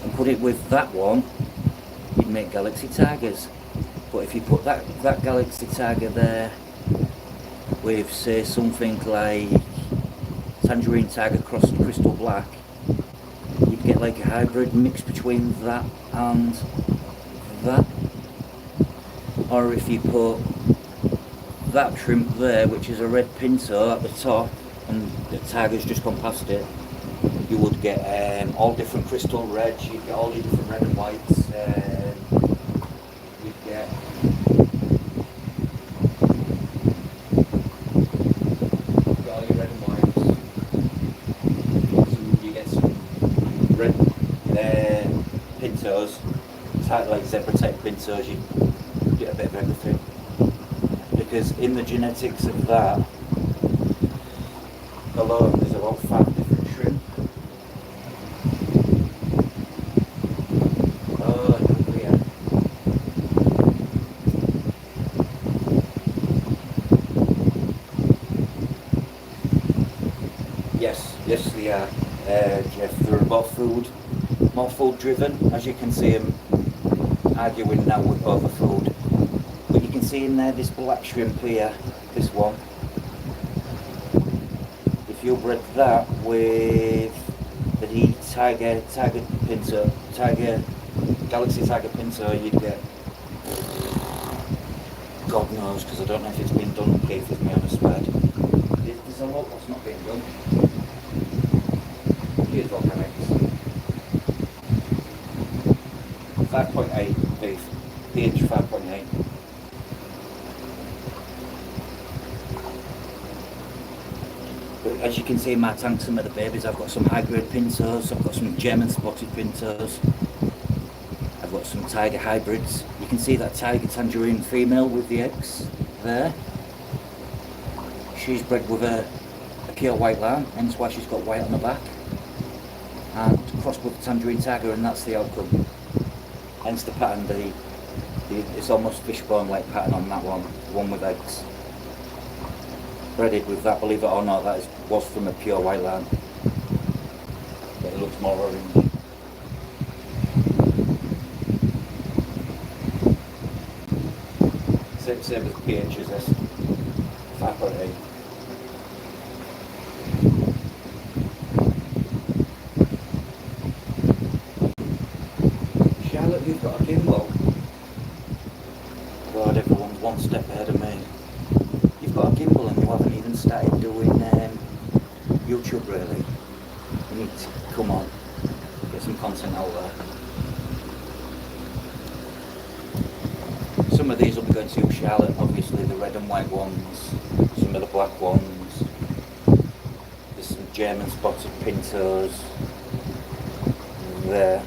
and put it with that one, you'd make Galaxy Tigers. But if you put that Galaxy Tiger there with, say, something like tangerine tiger crossed crystal black, you'd get like a hybrid mix between that and that. Or if you put that shrimp there, which is a red pinto at the top, and the tiger's just gone past it, you would get all different crystal reds, you'd get all the different red and whites, you'd get all your red and whites, you get some red pintos, like zebra type pintos, you get a bit of everything. Because in the genetics of that alone, there's about 5 different shrimp. Oh, yeah. Yes, they are, Jeff. They're about food, more food driven, as you can see them arguing now with over food. But you can see in there this black shrimp here, this one. If you bred that with the Galaxy Tiger Pinto, you'd get, God knows, because I don't know if it's been done, Keith, is my honest word. There's a lot that's not being done. Here's volcanics. 5.8 beef, pH 5.8. But as you can see in my tank, some of the babies, I've got some high grade pintos, I've got some German spotted pintos, I've got some tiger hybrids. You can see that tiger tangerine female with the eggs there. She's bred with a pure white lamb, hence why she's got white on the back. And crossed with the tangerine tiger, and that's the outcome. Hence the pattern, it's almost fishbone like pattern on that one, the one with eggs. Breaded with that, believe it or not, that was from a pure white lamb. But it looks more orange. Same as pH as this, 5.8. Charlotte, you've got a gimbal. God, everyone's one step ahead of me. You've got a gimbal and you haven't even started doing YouTube really. You need to come on, get some content out there. Some of these will be going to Charlotte, obviously the red and white ones, some of the black ones. There's some German spotted pintos there.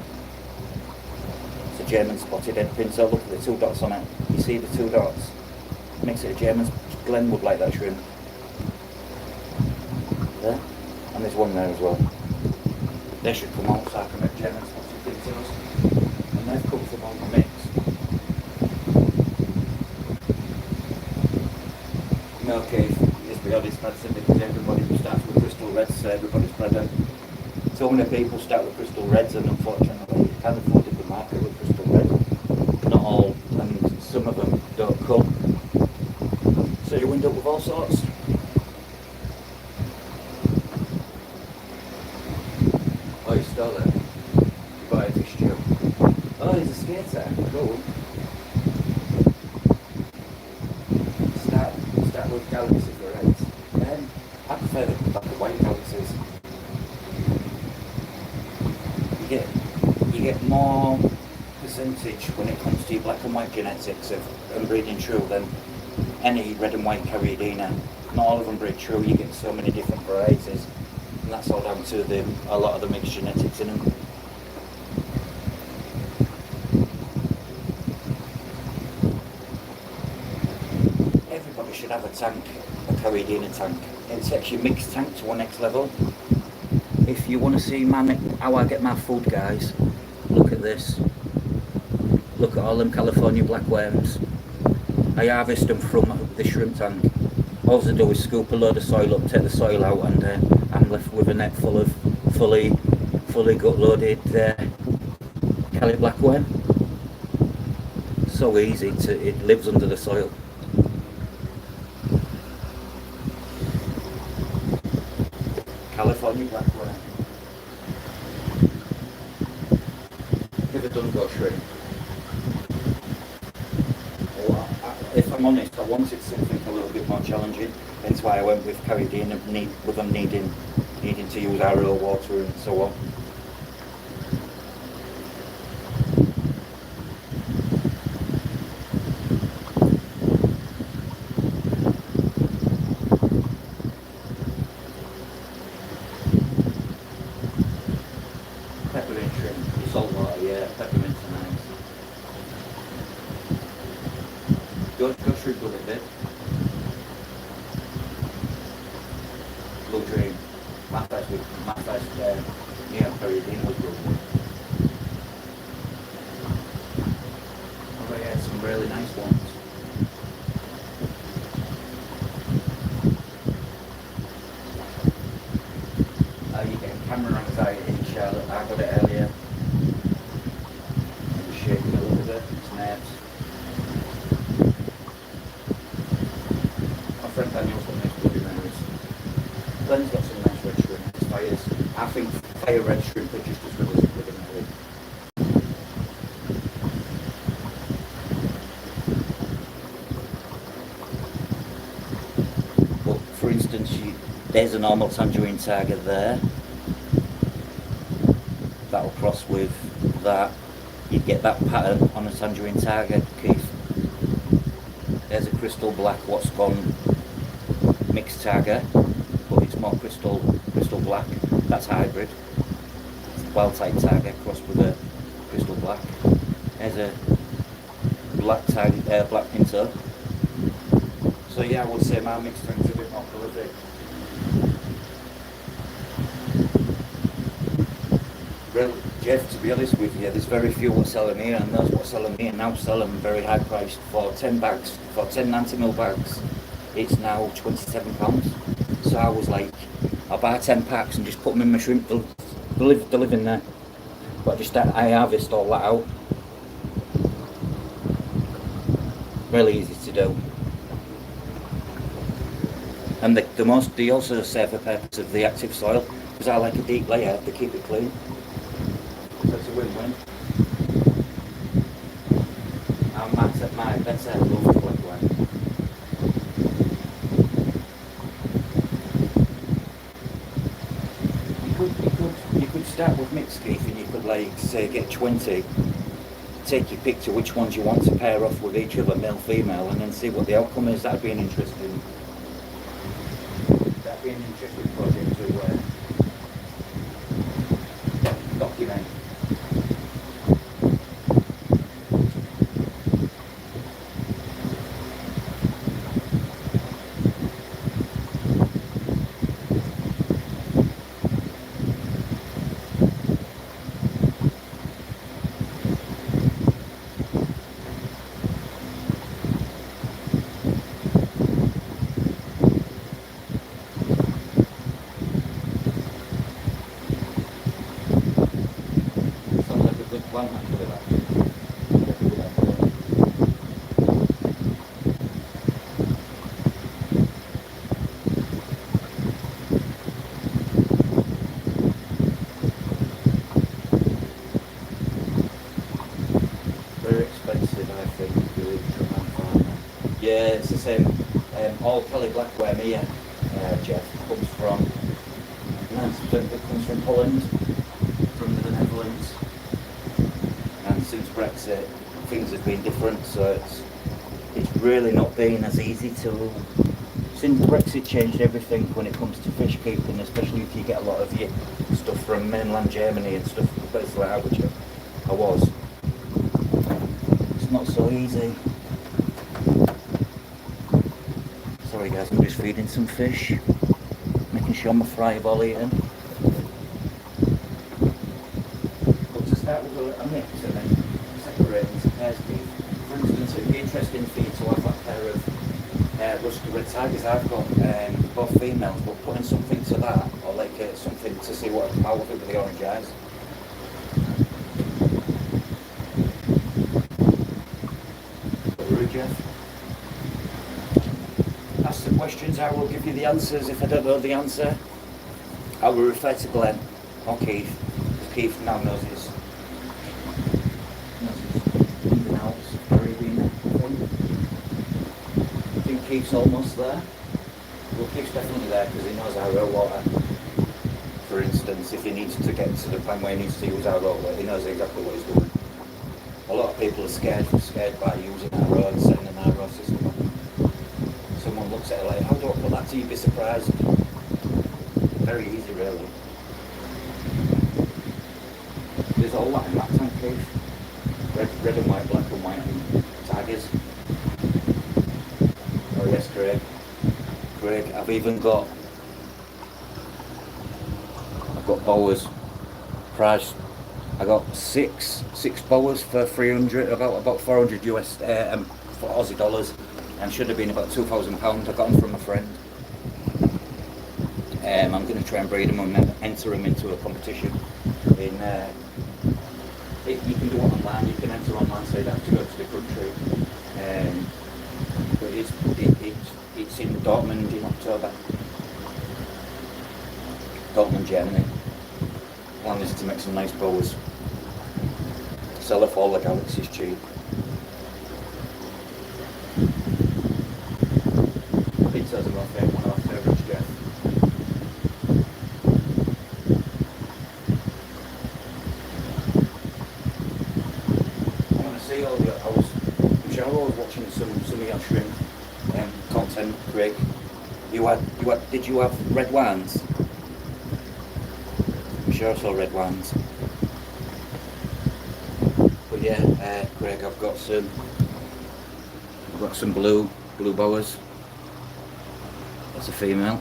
It's a German spotted head pinto, look at the 2 dots on it. You see the 2 dots? Makes it a German. Glenn would like that shrimp. There. And there's one there as well. They should come out so I can make German spotted pintos. And they've come from on the mix. Okay, let's be honest, that's it, because everybody who starts with crystal reds, so everybody's bred out. So many people start with crystal reds, and unfortunately you can't afford the market with crystal red. Not all, and some of them don't come. So you end up with all sorts. Oh, you stole it. You buy a fish stew. Oh, he's a skater. Cool. Start with galaxy for reds. I prefer the black and white galaxies. You get more percentage when it comes to your black and white genetics of breeding true than any red and white Carriadina. Not all of them breed true, you get so many different varieties, and that's all down to a lot of the mixed genetics in them. Everybody should have a tank, a Carriadina tank. It takes your mixed tank to one next level. If you want to see how I get my food, guys, look at this. Look at all them California black worms. I harvest them from the shrimp tank. All I do is scoop a load of soil up, take the soil out, and I'm left with a net full of fully gut loaded Cali black worm. So easy it lives under the soil. California blackware. Never done go shrimp. Well, if I'm honest, I wanted something a little bit more challenging. Hence why I went with Caribbean with them needing to use RO water and so on. Peppermint shrimp, salt water, yeah, peppermint's nice. Go shrimp good a bit. Blue Dream. My first Caribbean was good. Oh yeah, some really nice ones. You get camera anxiety, Charlotte. I got it earlier. I was shaking a little bit. It's nerves. My friend Daniel's got nice bloody memories. Glenn's got some nice red shrimp. Fires. I think fire red shrimp are just as good as bloody Mary. But for instance, there's a normal tangerine tiger there. That'll cross with that. You'd get that pattern on a tangerine tiger, Keith. There's a crystal black, what's gone mixed tiger, but it's more crystal black. That's hybrid. It's a wild type tiger crossed with a crystal black. There's a black tiger, black pinto. So yeah, I would say my mixed strength's a bit more prolific. Well, Jeff, to be honest with you, there's very few what selling here, and those what selling here now sell them very high priced. For 10 bags, for 10 90ml bags, it's now £27. So I was like, I'll buy 10 packs and just put them in my shrimp. They'll live in there. But I harvest all that out. Really easy to do. And they also serve the purpose of the active soil, because I like a deep layer to keep it clean. So it's a win-win. That's love to collect one. You could start with mixed, Keith, and you could, like, say, get 20. Take your pick to which ones you want to pair off with each other, male, female, and then see what the outcome is. That'd be an interesting project to document. One actually, very expensive, I think, really, from that farmer. Yeah, it's the same. All Kelly Blackware here, Jeff, comes from 90% it comes from Holland, from the Netherlands. And since Brexit, things have been different, so it's really not been as easy to. Since Brexit changed everything when it comes to fish keeping, especially if you get a lot of your stuff from mainland Germany and stuff, places like that, which I was. It's not so easy. Sorry guys, I'm just feeding some fish, making sure my fry ball eating. But to start with a mix and then separate into pairs, for instance, it'd be interesting for you to have that pair of rusty red tigers I've got, both females, but putting something to that, or like something to see what I come out with it with the orange eyes. Jeff, ask the questions, I will give you the answers if I don't know the answer. I will refer to Glenn, not Keith, because Keith now knows his ins and outs, Caribbean, I think Keith's almost there. Well, Keith's definitely there because he knows our water. For instance, if he needs to get to the point where he needs to use our water, he knows exactly what he's doing. A lot of people are scared by using our road, setting an RO system up. Someone looks at it like, how do I put that to? You'd be surprised. Very easy, really. There's all that in that tank, Keith. Red and white, black and white, and tigers. Oh yes, Craig. I've even got boas. Price. I got six boas for 300. About 400 US for Aussie dollars, and should have been about £2,000. I got them from a friend. I'm going to try and breed them and enter them into a competition. You can do it online. You can enter online, so you don't have to go to the country. But it's in Dortmund in October. Dortmund, Germany. Plan is to make some nice boas. Sell off all the galaxies cheap. Pizzas are one of our favourites, Jeff. I want to see all the. I'm sure I was watching some of your shrimp content, Greg. Did you have red wines? I'm sure I saw red wines. But yeah, Greg, I've got some blue boas. That's a female.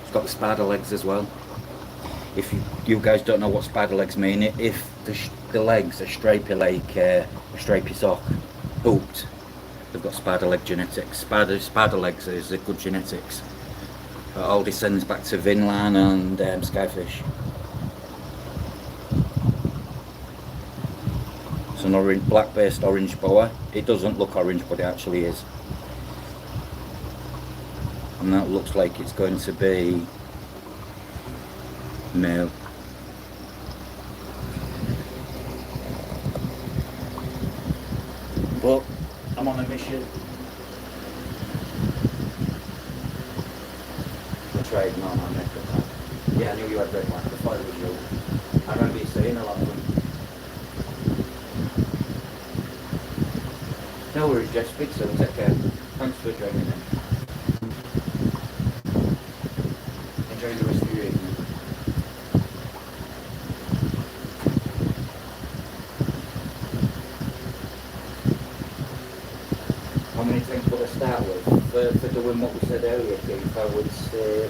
It's got the spider legs as well. If you guys don't know what spider legs mean, if the legs are stripy like a stripy sock, hooped, they've got spider leg genetics. Spider legs is a good genetics. It all descends back to Vinland and Skyfish. It's an black-based orange boa. It doesn't look orange, but it actually is. And that looks like it's going to be male. But I'm on a mission. That's right, no, I'm not. Yeah, I knew you had red one. I thought it was you. I remember you saying a lot of them. No worries, Jeff. Speak soon. Take care. Thanks for joining in. Enjoy the rest of your evening. How many tanks will I start with? For doing what we said earlier, Keith, I would say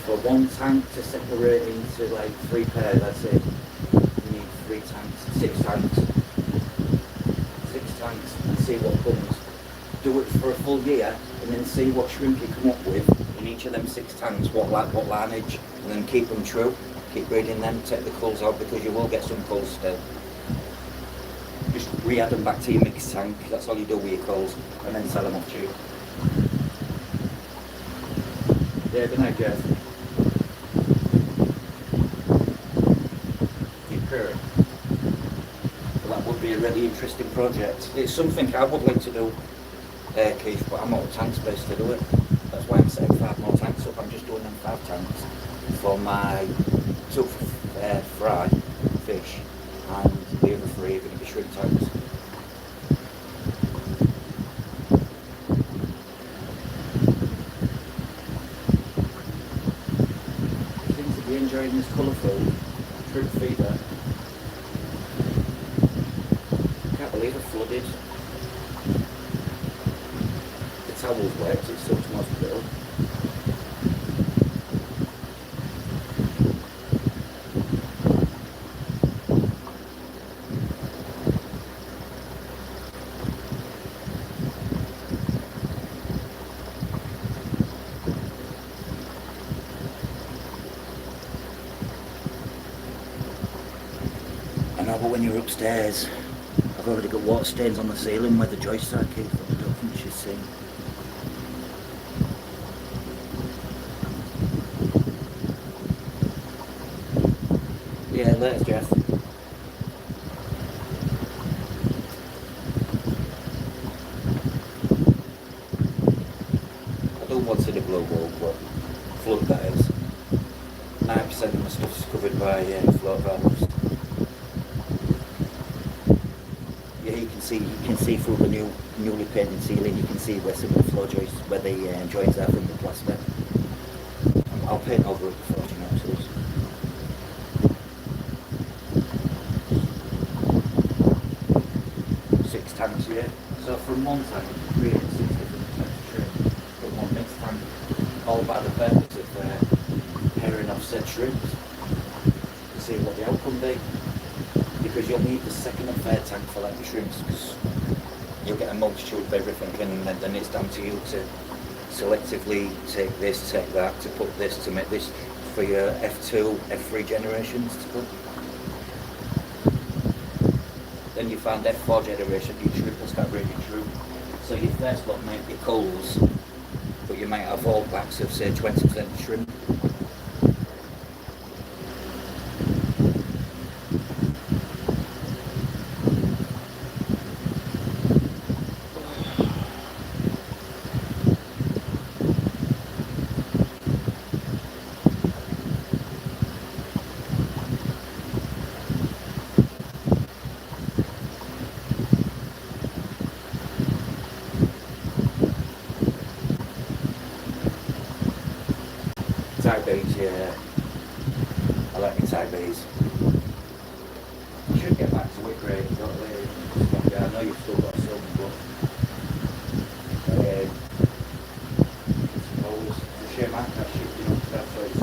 for one tank to separate into like 3 pairs, I'd say you need 3 tanks, 6 tanks. 6 tanks and see what comes. Do it for a full year and then see what shrimp you come up with in each of them 6 tanks, what lineage, and then keep them true. Keep breeding them, take the culls out because you will get some culls still. Just re-add them back to your mixed tank, that's all you do with your culls, and then sell them off cheap. Yeah, good night, Jeff. Keep current. Well, that would be a really interesting project. It's something I would like to do, Keith, but I'm out of tank space to do it. That's why I'm setting 5 more tanks up. I'm just doing them 5 tanks for my 2 fry fish, and the other 3 are going to be shrimp tanks. I seem to be enjoying this colourful shrimp feeder. I can't believe it flooded. The towel's wet, it's so much brittle. I know, but when you're upstairs, I've already got water stains on the ceiling where the joists are, Keith. I don't think she's seen. Yeah, later, Jeff. I don't want to the global, but flood that is. 9% of my stuff's covered by float valves. Yeah, you can see through the newly painted ceiling. You can see where some of the floor joists, where the joints are from the plaster. I'll paint over it before you know, so 6 tanks here. So from one tank, you create 6 different types of shrimp. From one mixed tank, all by the purpose of pairing off said shrimps to see what the outcome be. Because you'll need the second and third tank for like the shrimps, because you'll get a multitude of everything, and then it's down to you to selectively take this, take that, to put this, to make this for your F2, F3 generations to put. Then you find F4 generation, your shrimp will start breaking through. So your first lot might be coals, but you might have all packs of say 20% shrimp. Tie bays, yeah. I like my tie bays. You should get back to it, great. Yeah, I know you've still got some, but I suppose it's a shame I can't ship you up to that, so it's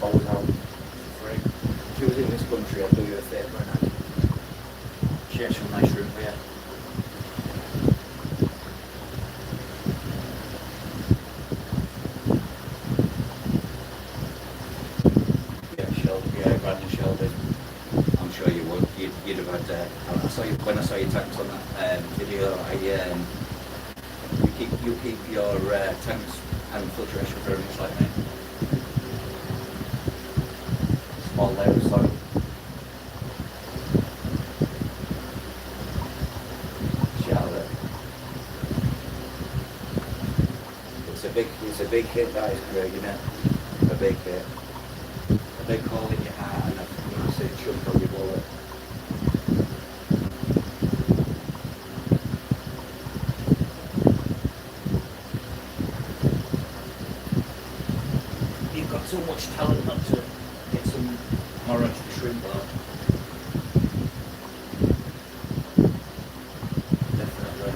always out for free. If you was in this country, I'd do you a favour and I'd share some nice room for you. I'm sure you would. You'd have had. When I saw your tanks on that video. You keep your tanks and filtration very much like me. Small layer of soil. Shallow. It's a big hit, that is great, you know. A big hit. A big hole in your heart and a massive chunk of your wallet. You've got so much talent not to get some more extra shrimp though. Definitely.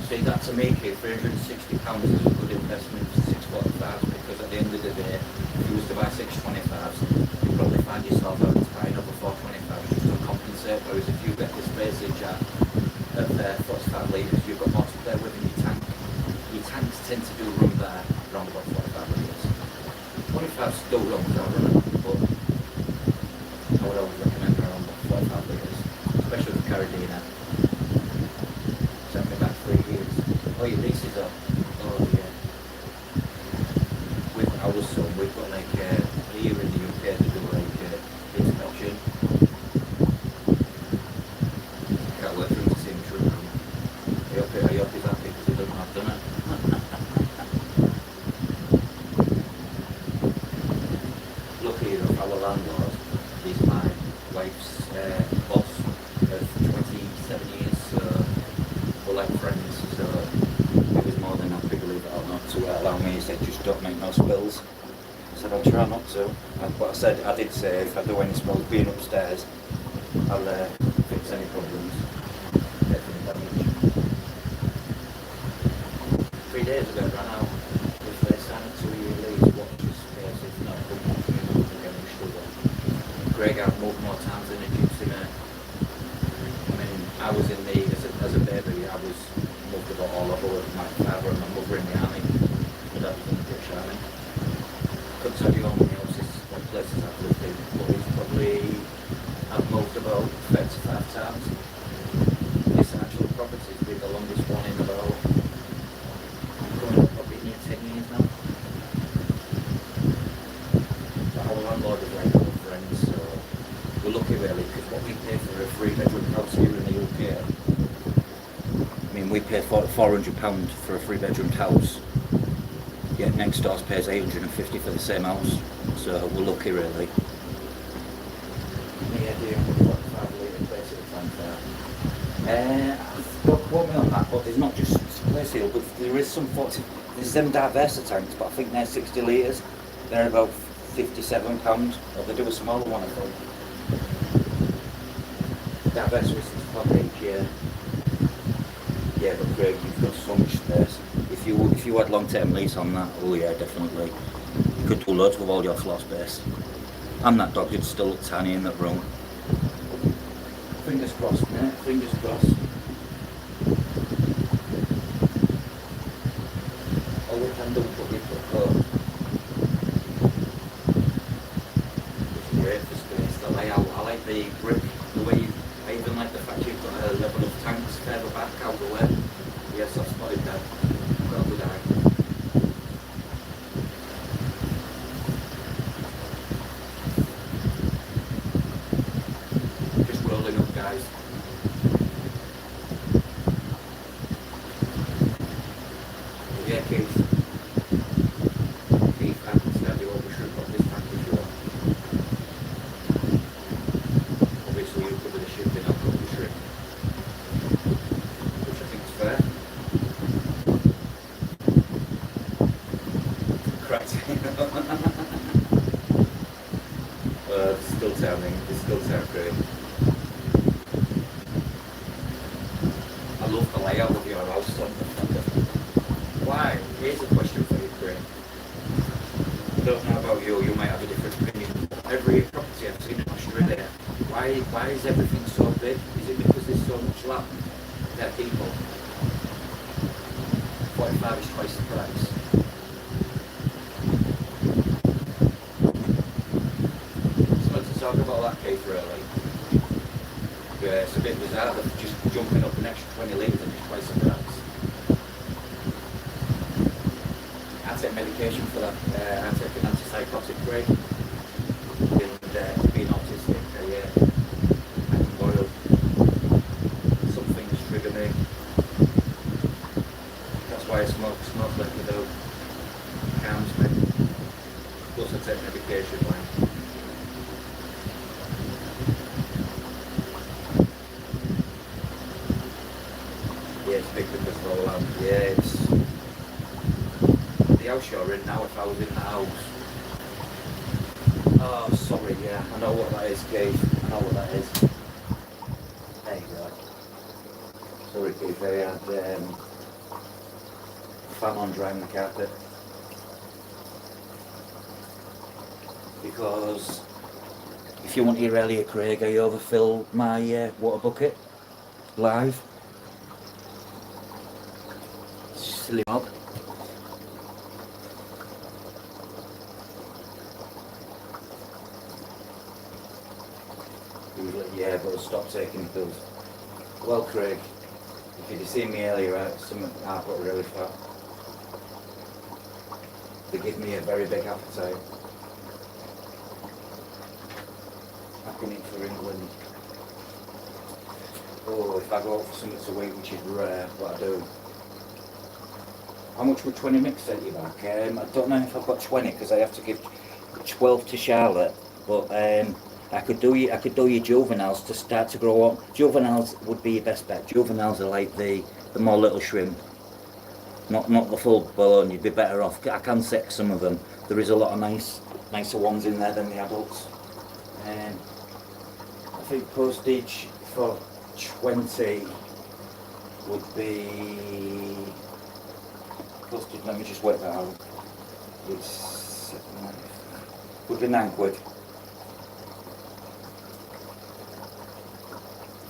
See, that to make it £360 is a good investment for 645s, because at the end of the day, if you was to buy 625s, you'd probably find yourself having to buy another 425s just to compensate. Whereas if you get this basage at 45 litres, you've got more to play with in your tank. Your tanks tend to do run there around about 45 litres. 25s still run, but I would always recommend around about 45 litres, especially with Carradina. Sent me back 3 years. Oh, your lease is up. Oh yeah. With our son, we've got like here in the UK to do like inspection. Can't wait for him to see him through. I hope he's happy because he doesn't have done it. Luckily enough, our landlord is my wife's boss of 27 years, so we're like friends, so it was more than happy, believe it or not, to allow me. He said, just don't make no spills. I said, I'll try not to. But I did say, if I do any spills being upstairs, I'll fix any problems. Definitely damage. 3 days ago, ran out. If they sign a 2-year lease, watch this space. If not, come on to me, we're going to struggle. Greg, I've moved more times than a gypsy, mate. I mean, I was in the, as a baby, I was moved about all over with my father and my mother in the army. My dad was in the British Army. Couldn't tell you how many houses and places I've lived in, but it's probably, I've moved about 35 times. This actual property has been the longest one in about, coming up probably near 10 years now. But our landlord was we pay £400 for a 3-bedroom house. Yet next door pays £850 for the same house. So we're lucky, really. Yeah, do 145 litre basic tank there. Don't quote me on that, but there's not just place here, but there is some 40. There's them Diversa tanks, but I think they're 60 litres. They're about £57. Or they do a smaller one, I think. Diversa is £6 each, yeah. Yeah, but Craig, you've got so much space. If you had long-term lease on that, oh yeah, definitely. You could do loads with all your floor space. And that dog, you'd still look tiny in that room. Fingers crossed, mate. Fingers crossed. All we can do is put you put home. It's great for space. The layout, I like the brick, the way I even like the fact you've got a level of tanks further back out the way. Yes, I've spotted that. Got a good eye. Just rolling up, guys. Yeah, Keith. Keith, I can tell you what we should put this package on. Obviously, you cover the shipping, I'll cover the shrimp. Which I think is fair. Correct. It's still sounding great. I love the layout of your house. Why? Here's a question for you, Craig. I don't know about you, you might have a different opinion. Every property I've seen in Australia, why is everything so big? Is it because there's so much land? There are people. 45 is twice the price. Talk about that, Keith, really. Yeah, it's a bit bizarre that just jumping up an extra 20 litres and just twice the price. I take medication for that. I take an antipsychotic break. And being autistic, I can boil. Some things trigger me. That's why I smoke like I do. Calms me. Plus I take medication like. Yeah, it's big because of all the land. Yeah, it's the house you're in now. If I was in the house, oh sorry, yeah, I know what that is, Keith. I know what that is. There you go. Sorry, Keith. I had fan on drying the carpet because if you want to hear earlier, Craig, I overfilled my water bucket live. Silly mob. He was like, yeah, but stop taking the pills. Well, Craig, if you'd have seen me earlier, I got really fat. They give me a very big appetite. I can eat for England. Oh, if I go out for something to eat, which is rare, but I do. How much would 20 mix set you back? I don't know if I've got 20 because I have to give 12 to Charlotte. But I could do your juveniles to start to grow up. Juveniles would be your best bet. Juveniles are like the more little shrimp, not the full blown. You'd be better off. I can sex some of them. There is a lot of nicer ones in there than the adults. I think postage for 20 would be. Postage, let me just work that out. It's would be £9.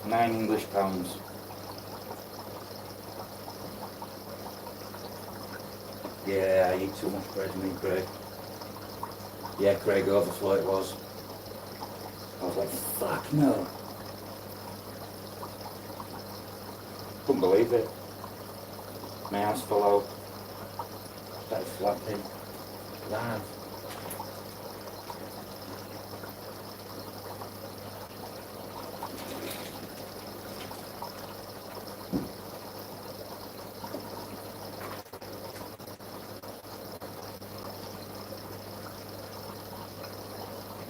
9 English pounds. Yeah, I eat too much bread, me, Craig. Yeah, Craig, overflow it was. I was like, fuck no. Couldn't believe it. My ass fell out. Started flapping. Live.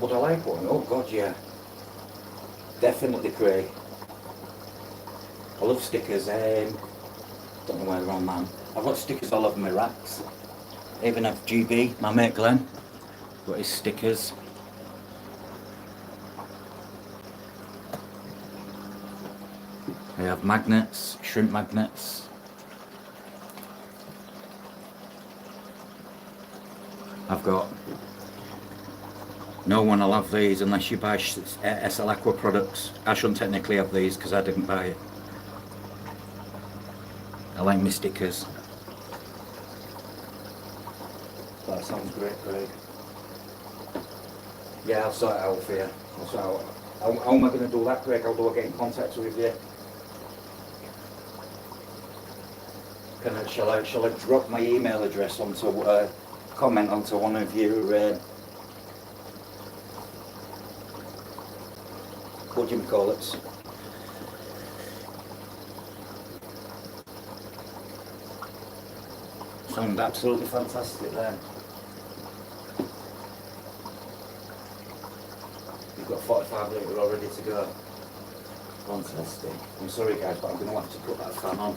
Would I like one? Oh God, yeah. Definitely, Craig. I love stickers. Don't know where they're on, man. I've got stickers all over my racks. I even have GB, my mate Glenn, got his stickers. I have magnets, shrimp magnets. I've got, no one will have these unless you buy SL Aqua products. I shouldn't technically have these because I didn't buy it. I like my stickers. That sounds great, Craig. Yeah, I'll sort it out for you. I'll sort it out. How am I going to do that, Craig? How do I get in contact with you? Shall I drop my email address onto comment onto one of your what do you call it? Sounds absolutely fantastic then. You've got 45 litre all ready to go. Fantastic. I'm sorry guys, but I'm going to have to put that fan on.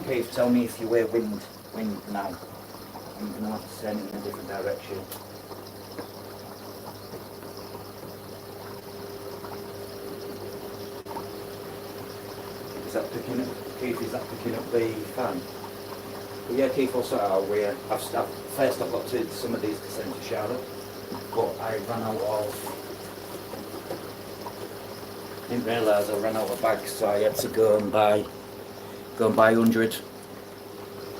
Keith, tell me if you wear wind now. I'm going to have to send it in a different direction. Is that picking up, Keith, is that picking up the fan? But yeah, Keith, also first I've got some of these to send to Charlotte, but I ran out of, didn't realise I ran out of bags, so I had to go and buy 100,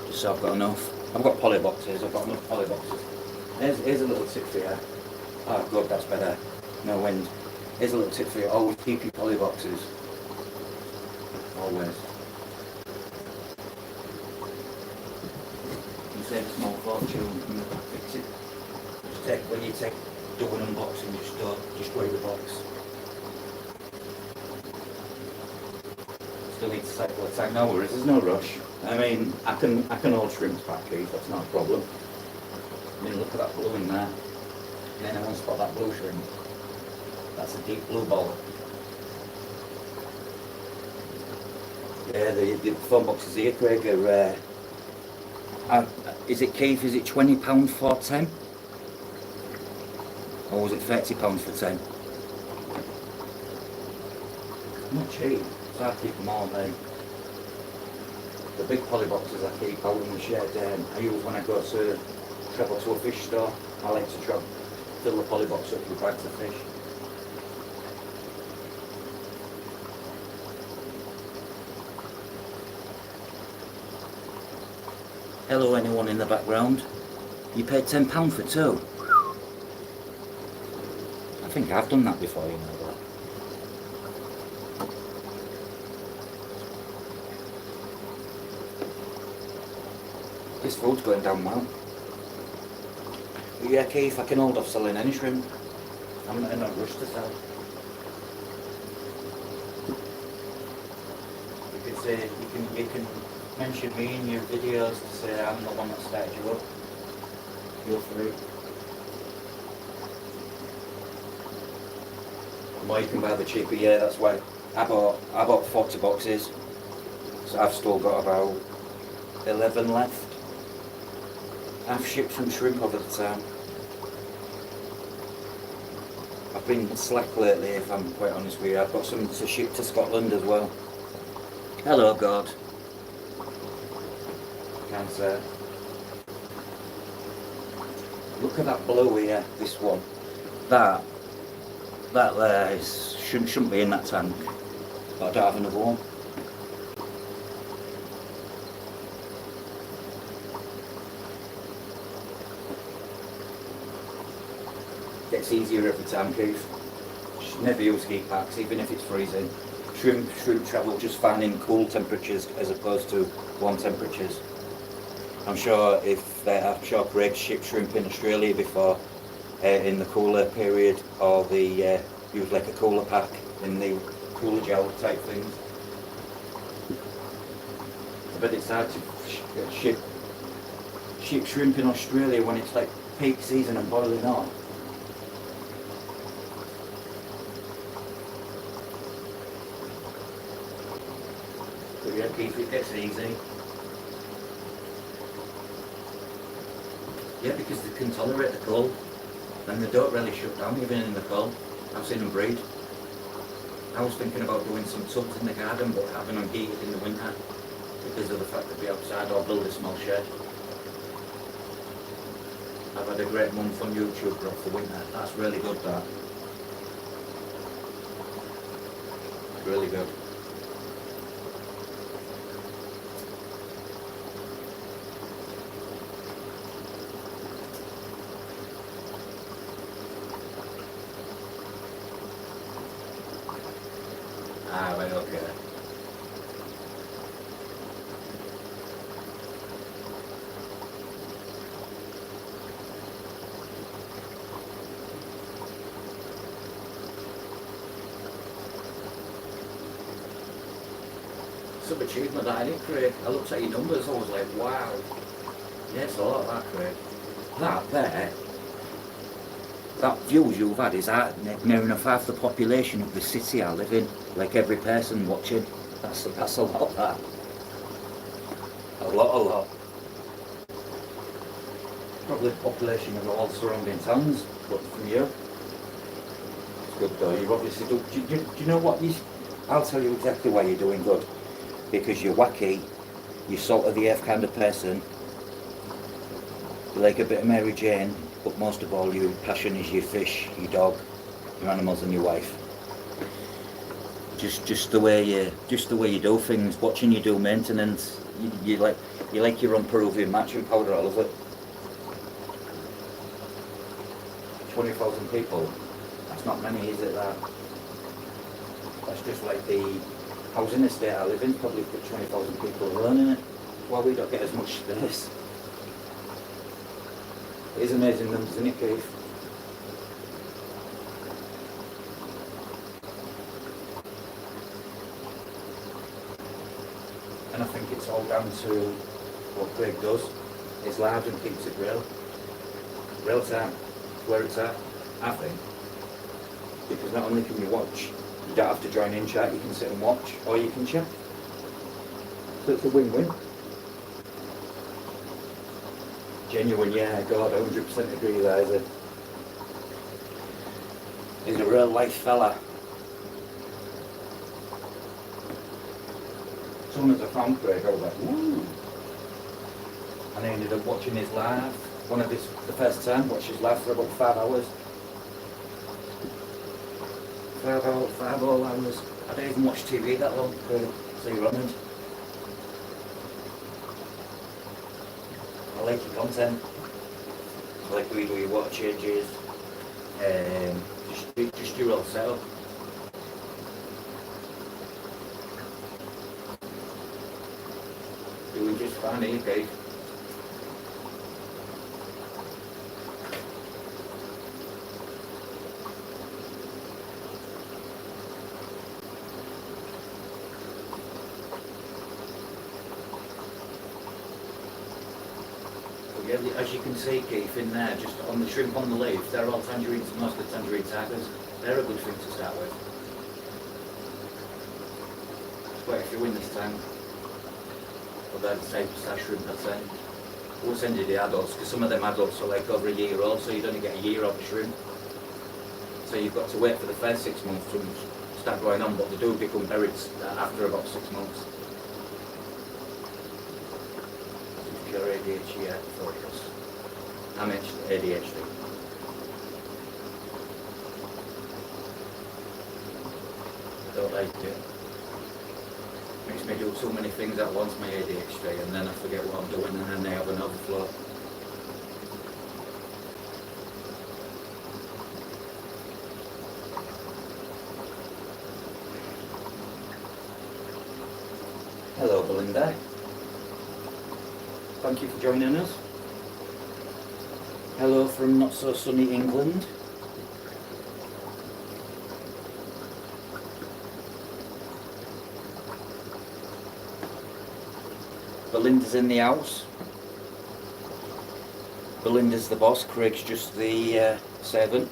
just so I've got enough. I've got poly boxes, I've got enough poly boxes. Here's a little tip for you. Oh good, that's better. No wind. Here's a little tip for you. Always keep your poly boxes. Always. You save a small fortune when you fix it. When you do an unboxing, just weigh the box. Still need to cycle a tank. No worries, there's no rush. I mean, I can hold shrimps back, Keith, that's not a problem. I mean, look at that blue in there. Can anyone spot that blue shrimp? That's a deep blue ball. Yeah, the phone boxes here, Craig, are, is it Keith, is it £20 for 10? Or was it £30 for 10? Not cheap, so I keep them all, mate. The big poly boxes I keep out in the shed, I use when I go to travel to a fish store. I like to fill the poly box up with bags of fish. Hello anyone in the background. You paid £10 for two? I think I've done that before, you know that. This food's going down well. But yeah, Keith, I can hold off selling any shrimp. I'm not in a rush to sell. You could say, you can mention me in your videos to say I'm the one that started you up. Feel free. Or you can buy the cheaper, yeah, that's why I bought 40 boxes. So I've still got about 11 left. I've shipped some shrimp over the time. I've been slack lately, if I'm quite honest with you. I've got some to ship to Scotland as well. Hello, God. Cancer. Look at that blue here, this one. That there shouldn't be in that tank. But I don't have another one. Gets easier every time, Keith. Never use heat packs, even if it's freezing. Shrimp travel just fine in cool temperatures as opposed to warm temperatures. I'm sure Craig shipped shrimp in Australia before in the cooler period, or the use like a cooler pack in the cooler gel type things. But it's hard to ship shrimp in Australia when it's like peak season and boiling hot. But yeah, Keith, it gets easy. Yeah, because they can tolerate the cold. And they don't really shut down even in the cold. I've seen them breed. I was thinking about doing some tubs in the garden, but having them heated in the winter because of the fact that we're outside, or build a small shed. I've had a great month on YouTube for winter. That's really good, that. Really good. Ah, right, okay. Some achievement that I did, Craig. I looked at your numbers, I was like, wow. Yes, a lot of that, Craig. That there, that views you've had is near enough half the population of the city I live in. Like every person watching. That's a lot, that. A lot. Probably the population of all surrounding towns, but from you. It's good though, you've obviously do you know what, I'll tell you exactly why you're doing good. Because you're wacky, you're salt of the earth kind of person, you like a bit of Mary Jane, but most of all your passion is your fish, your dog, your animals and your wife. Just the way you do things, watching you do maintenance, you like your own Peruvian matching powder, I love it. 20,000 people, that's not many, is it, that? That's just like the housing estate I live in, probably put 20,000 people alone in it. Why we don't get as much space. It is amazing numbers, isn't it, Keith? And I think it's all down to what Craig does. It's large and keeps it real. Real time, where it's at, I think. Because not only can you watch, you don't have to join in chat, you can sit and watch, or you can chat. So it's a win-win. Genuine, yeah, God, 100% agree there, is it? He's a real life fella. As soon as I found Craig, I was like, woo! And I ended up watching his live, the first time, watched his live for about 5 hours. 5 whole hours. I don't even watch TV that long, so you're honoured. I like your content. I like the way you do your water changes. Just your old setup. Doing just fine, eh, Dave? As you can see, Keith, in there, just on the shrimp on the leaf, they're all tangerines, most of the tangerine tigers. They're a good thing to start with. But if you win this time, well, they're the same size shrimp, I'd say. We'll send you the adults, because some of them adults are like over a year old, so you'd only get a year of the shrimp. So you've got to wait for the first 6 months to start going on, but they do become berries after about 6 months. Your ADHD focus. I'm ADHD. I don't like it. Makes me do so many things at once, my ADHD, and then I forget what I'm doing and then they have an overflow. Hello, Belinda. Thank you for joining us. Hello from not so sunny England. Belinda's in the house. Belinda's the boss, Craig's just the servant.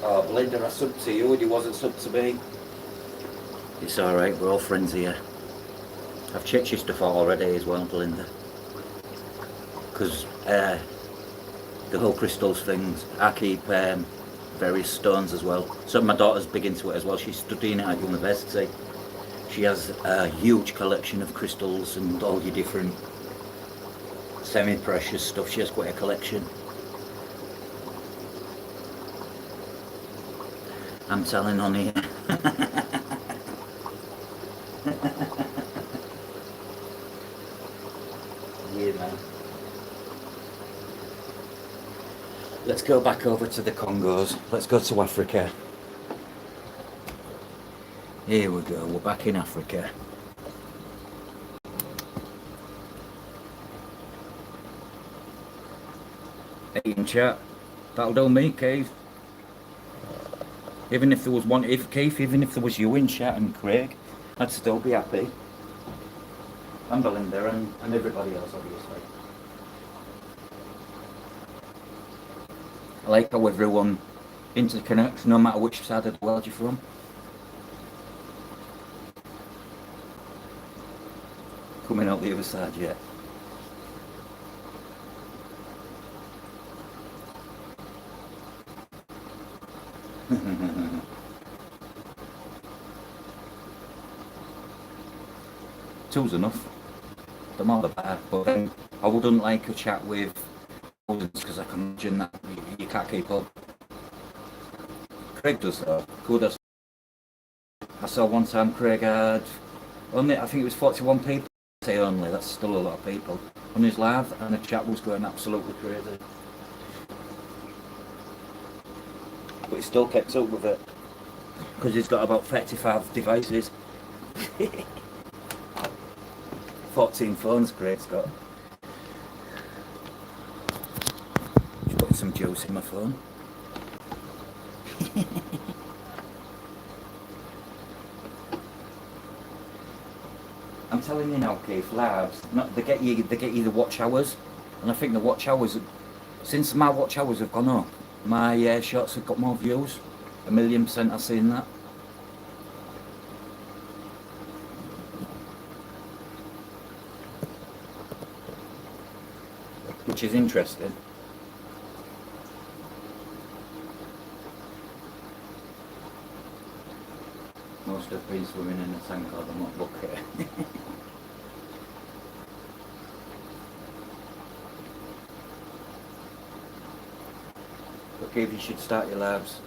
Oh, Belinda, I subbed to you and you wasn't subbed to me. It's alright, we're all friends here. I've checked your stuff out already as well, Belinda. Because the whole crystals things, I keep various stones as well. So my daughter's big into it as well. She's studying it at university. She has a huge collection of crystals and all your different semi-precious stuff. She has quite a collection. I'm telling on here. Yeah, man. Let's go back over to the Congos. Let's go to Africa. Here we go, we're back in Africa. Hey, in chat. That'll do me, Keith. Even if there was one, Keith, even if there was you in chat and Craig, I'd still be happy. And Belinda and everybody else, obviously. I like how everyone interconnects, no matter which side of the world you're from. Coming out the other side yet. Two's enough. The more the better. But then I wouldn't like a chat with thousands because I can imagine that you can't keep up. Craig does though. Kudos. I saw one time Craig had only, I think it was 41 people. I say only, that's still a lot of people on his live, and the chat was going absolutely crazy. But he still kept up with it because he's got about 35 devices. 14 phones Craig's got. Just putting some juice in my phone. I'm telling you now, Keith, labs, they get you the watch hours, and I think the watch hours, since my watch hours have gone up, my shorts have got more views. 1,000,000% I've seen that. Which is interesting. Most have been swimming in a tank or the mop bucket. Okay, if you should start your labs.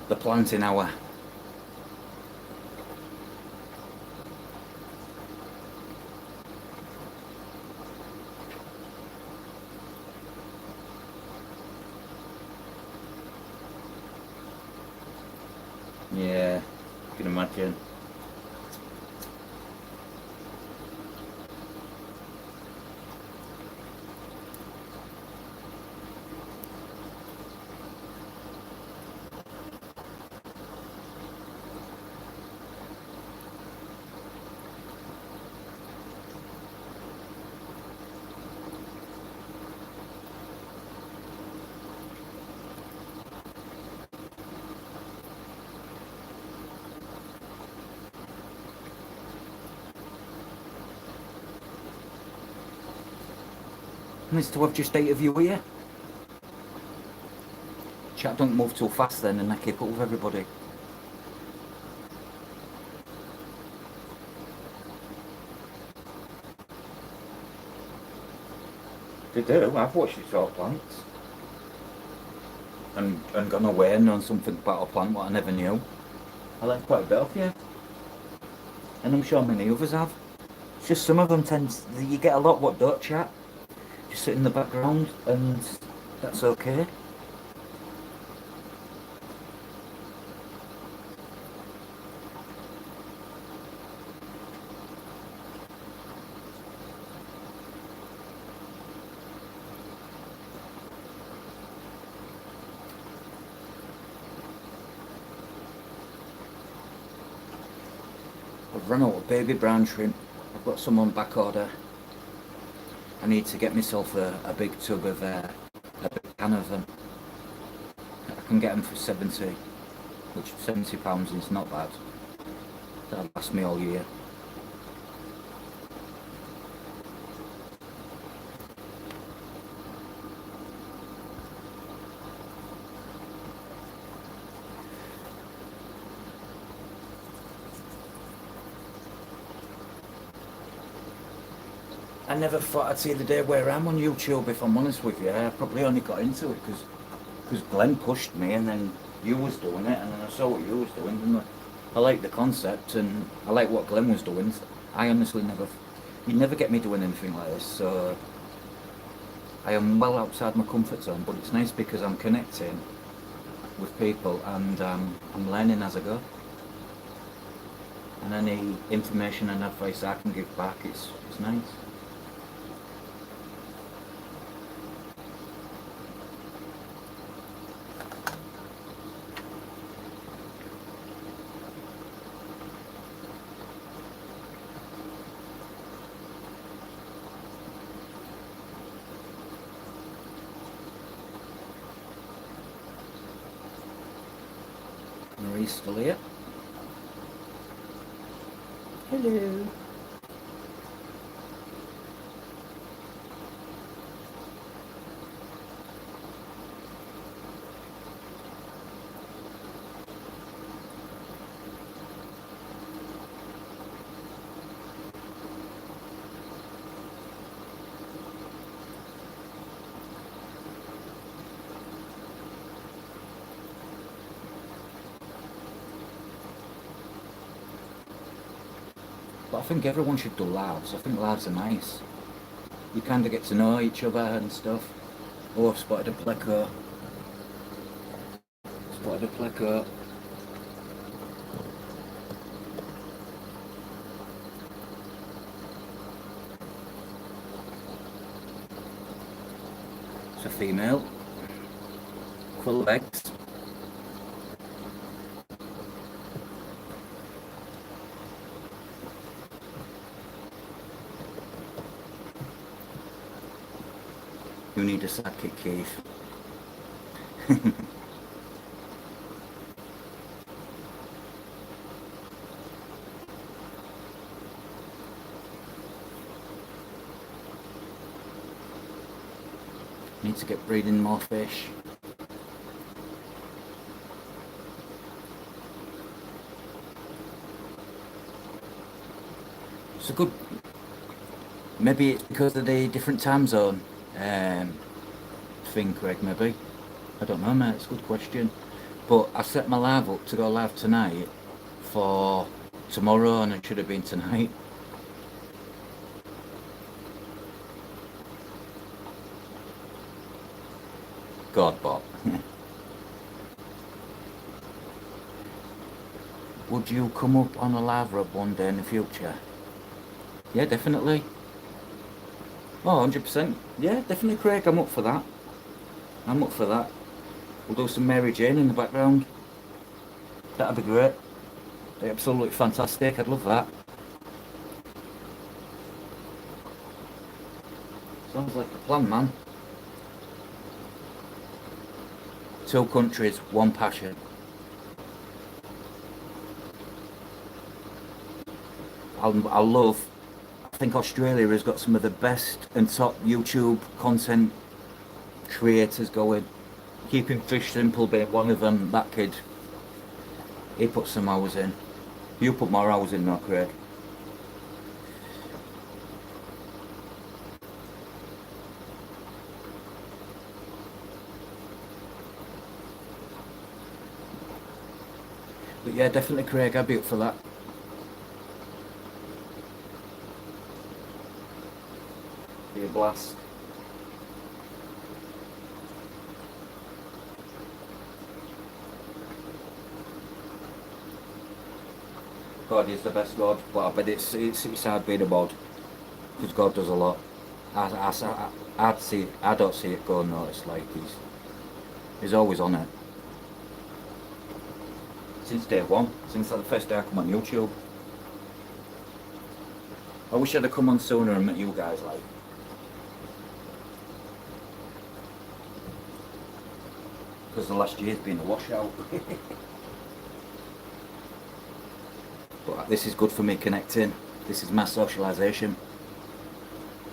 The planting hour. Yeah, you can imagine. Nice to have just 8 of you here. Chat don't move too fast then, and I keep up with everybody. They do, I've watched you talk plants. And gone away and known something about a plant what I never knew. I like quite a bit of you. And I'm sure many others have. It's just some of them you get a lot what don't chat. Just sit in the background, and that's okay. I've run out of baby brown shrimp. I've got some on back order. I need to get myself a big tub of a big can of them. I can get them for 70, which £70 is not bad. That'll last me all year. I never thought I'd see the day where I'm on YouTube, if I'm honest with you. I probably only got into it because Glenn pushed me, and then you was doing it, and then I saw what you was doing, and I liked the concept, and I liked what Glenn was doing. I honestly you'd never get me doing anything like this, so I am well outside my comfort zone, but it's nice because I'm connecting with people, and I'm learning as I go. And any information and advice I can give back, it's nice. Marie's still here. Hello. But I think everyone should do lives. I think lives are nice. You kind of get to know each other and stuff. Oh, I've spotted a pleco. Spotted a pleco. It's a female. Full of eggs. You need a sidekick, Keith. Need to get breeding more fish. It's a good... Maybe it's because of the different time zone thing, Craig, maybe. I don't know, mate, it's a good question. But I set my live up to go live tonight for tomorrow, and it should have been tonight. God, Bob. Would you come up on a live rub one day in the future? Yeah, definitely. Oh, 100%. Yeah, definitely, Craig. I'm up for that. I'm up for that. We'll do some Mary Jane in the background. That'd be great. Absolutely fantastic. I'd love that. Sounds like a plan, man. 2 countries, 1 passion. I love... I think Australia has got some of the best and top YouTube content creators going. Keeping Fish Simple being one of them. That kid, he put some hours in. You put more hours in, not Craig. But yeah, definitely, Craig, I'd be up for that. Be a blast. God is the best God, but I bet it's hard being a mod, because God does a lot. I don't see it going noticed, like he's always on it. Since day one, since the first day I come on YouTube. I wish I'd have come on sooner and met you guys, like. because the last year's been a washout. But this is good for me connecting. This is my socialisation.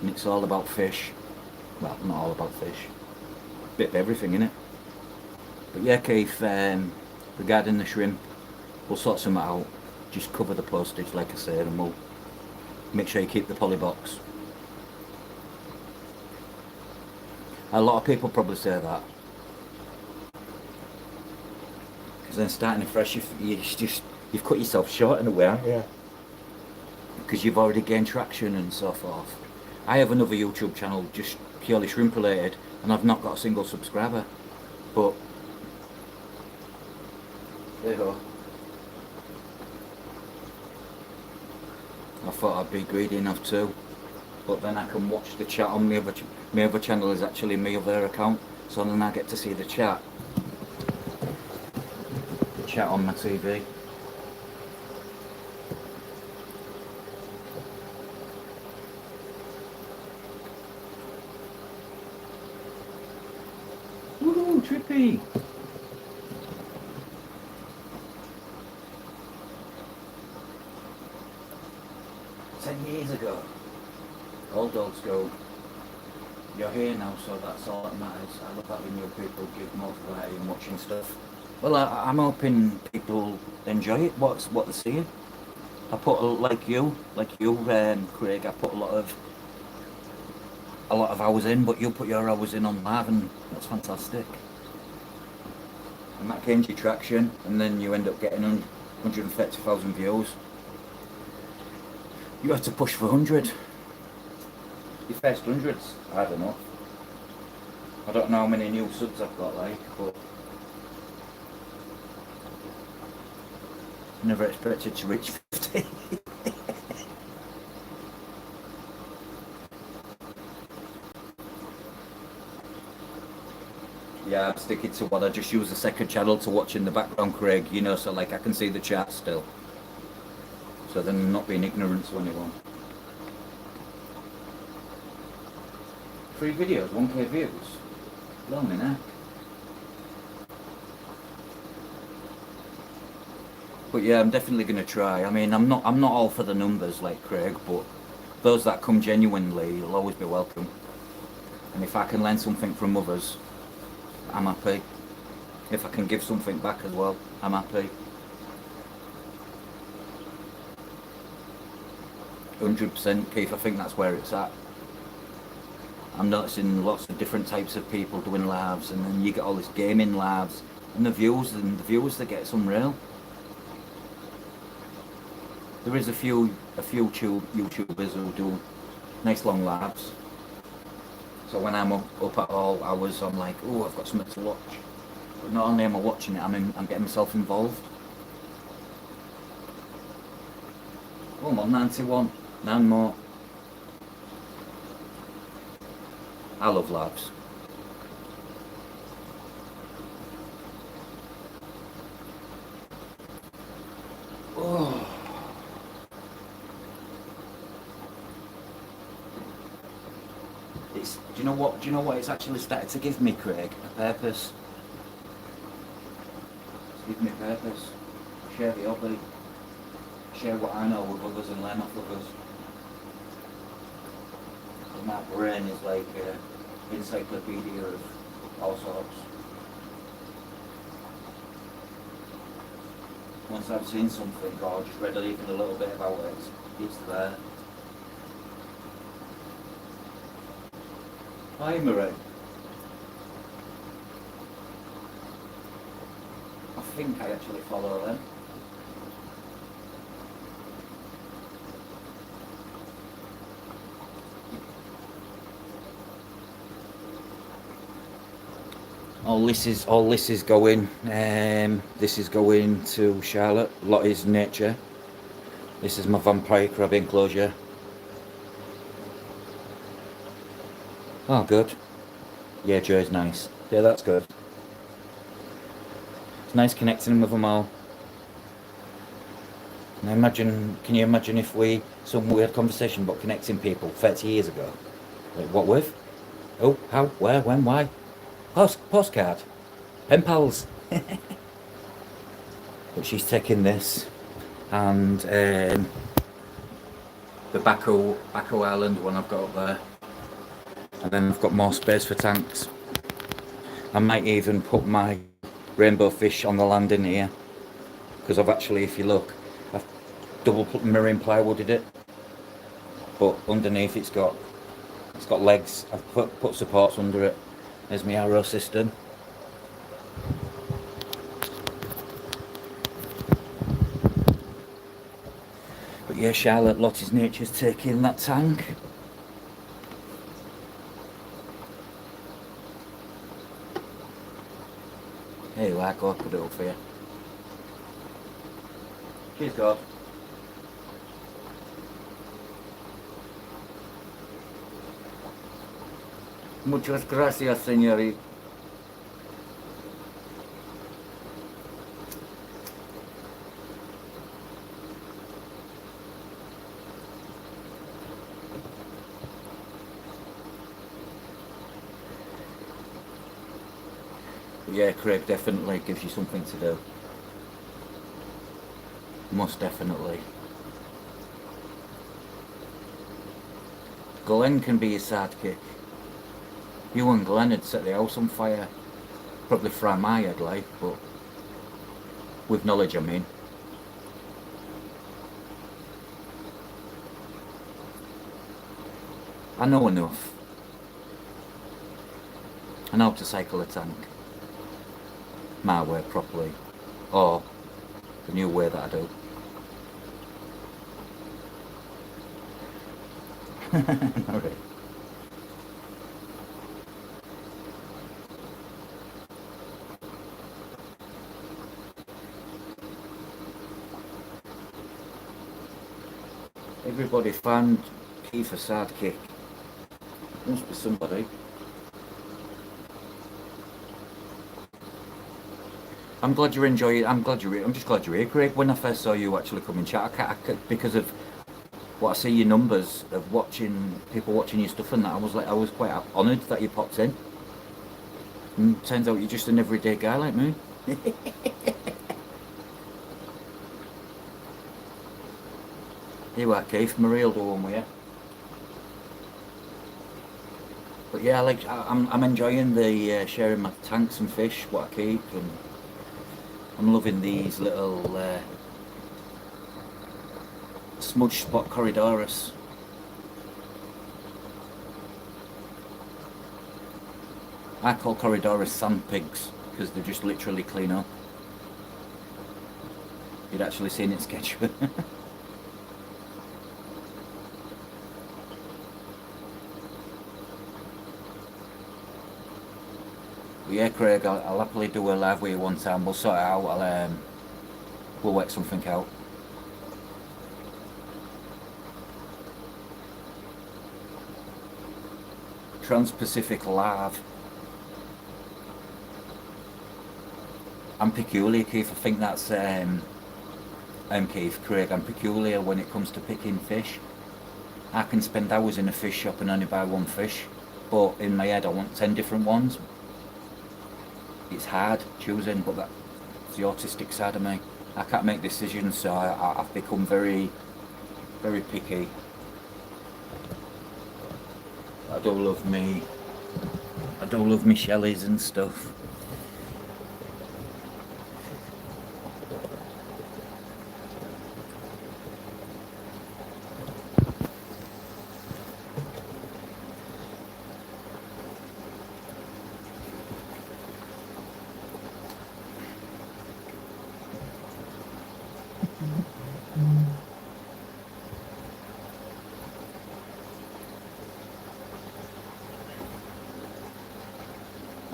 And it's all about fish. Well, not all about fish. Bit of everything, innit? But yeah, Keith, regarding the shrimp, we'll sort something out. Just cover the postage, like I said, and we'll make sure you keep the poly box. A lot of people probably say that. Because then starting afresh, you've cut yourself short in a way, aren't you? Because you've already gained traction and so forth. I have another YouTube channel just purely shrimp related, and I've not got a single subscriber. But there you go. I thought I'd be greedy enough too, but then I can watch the chat on my other channel is actually my other account, so then I get to see the chat on my TV. Woohoo, trippy! Years ago, all dogs go. You're here now, so that's all that matters. I love having new people give more variety and watching stuff. Well, I'm hoping people enjoy it. What they're seeing. I put like you, Craig. I put a lot of hours in, but you put your hours in on live, and that's fantastic. And that gains you traction, and then you end up getting 130,000 views. You have to push for 100. Your first hundreds, I don't know. I don't know how many new subs I've got, but never expected to reach 50. Yeah, I'm sticking to what I just use the second channel to watch in the background, Craig, you know, so like I can see the chat still. So then I'm not being ignorant to anyone. 3 videos, 1k views. Blimey, neck. But yeah, I'm definitely gonna try. I mean, I'm not all for the numbers like Craig, but those that come genuinely will always be welcome. And if I can learn something from others, I'm happy. If I can give something back as well, I'm happy. 100%, Keith, I think that's where it's at. I'm noticing lots of different types of people doing lives, and then you get all this gaming lives, and the views they get, it's unreal. There is a few YouTubers who do nice long lives. So when I'm up at all hours, I'm like, oh, I've got something to watch. But not only am I watching it, I'm getting myself involved. Oh, I'm on 91. 9 more. I love lives. Oh. Do you know what it's actually started to give me, Craig? A purpose. It's given me purpose. Share the hobby. Share what I know with others and learn off others. My brain is like an encyclopedia of all sorts. Once I've seen something or just read even a little bit about it, it's there. Hi, Marie. I think I actually follow them. All this is going. This is going to Charlotte. Lottie's nature. This is my vampire crab enclosure. Oh, good. Yeah, Joe's nice. Yeah, that's good. It's nice connecting with them all. And can you imagine if some weird conversation about connecting people 30 years ago? Like, what with? Oh, how, where, when, why? Postcard. Pen pals. But she's taking this and the Baco Island one I've got up there. And then I've got more space for tanks. I might even put my rainbow fish on the land in here. Because I've actually, if you look, I've double marine plywooded it. But underneath it's got legs. I've put supports under it. There's my arrow system. But yeah, Charlotte, Lottie's Nature's taking that tank. Here you are, go, put it up for you. Cheers, God. Muchas gracias, señorita. Yeah, Craig definitely gives you something to do. Most definitely. Glenn can be your sidekick. You and Glenn would set the house on fire. Probably fry my head like, but with knowledge I mean. I know enough. I know how to cycle a tank. My way properly. Or the new way that I do. Alright. Everybody found Keith a sidekick. Must be somebody. I'm glad you're enjoying. I'm just glad you're here, Craig. When I first saw you actually come and chat, because of what I see your numbers of people watching your stuff and that, I was quite honoured that you popped in. And turns out you're just an everyday guy like me. Here you are, Keith. Maria'll do one with you. But yeah, I'm enjoying the sharing my tanks and fish, what I keep, and I'm loving these little smudge spot corridorus. I call corridorus sand pigs because they're just literally clean up. You'd actually seen it sketch. Yeah, Craig, I'll happily do a live with you one time. We'll sort it out. We'll work something out. Trans-Pacific Live. I'm peculiar, Keith. I think that's Keith, Craig. I'm peculiar when it comes to picking fish. I can spend hours in a fish shop and only buy one fish, but in my head I want 10 different ones. It's hard choosing, but that's the autistic side of me. I can't make decisions, so I've become very, very picky. I do love me shellies and stuff.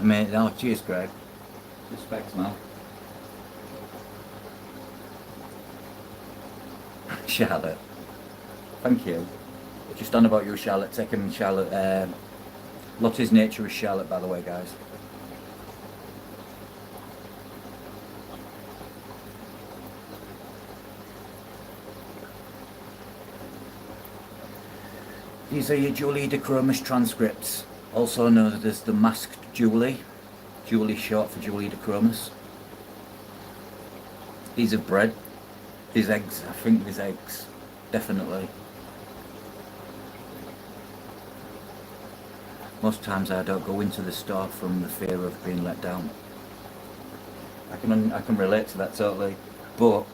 Mate, no, cheers, Greg. Respect, man. Charlotte. Thank you. Just on about you, Charlotte. Taking Charlotte. Lottie's Nature is Charlotte, by the way, guys. These are your Julie de Chromis transcripts, also known as the Masked Julie. Julie, short for Julie de Chromis. These are bred. These eggs, I think these eggs, definitely. Most times I don't go into the store from the fear of being let down. I can relate to that totally, but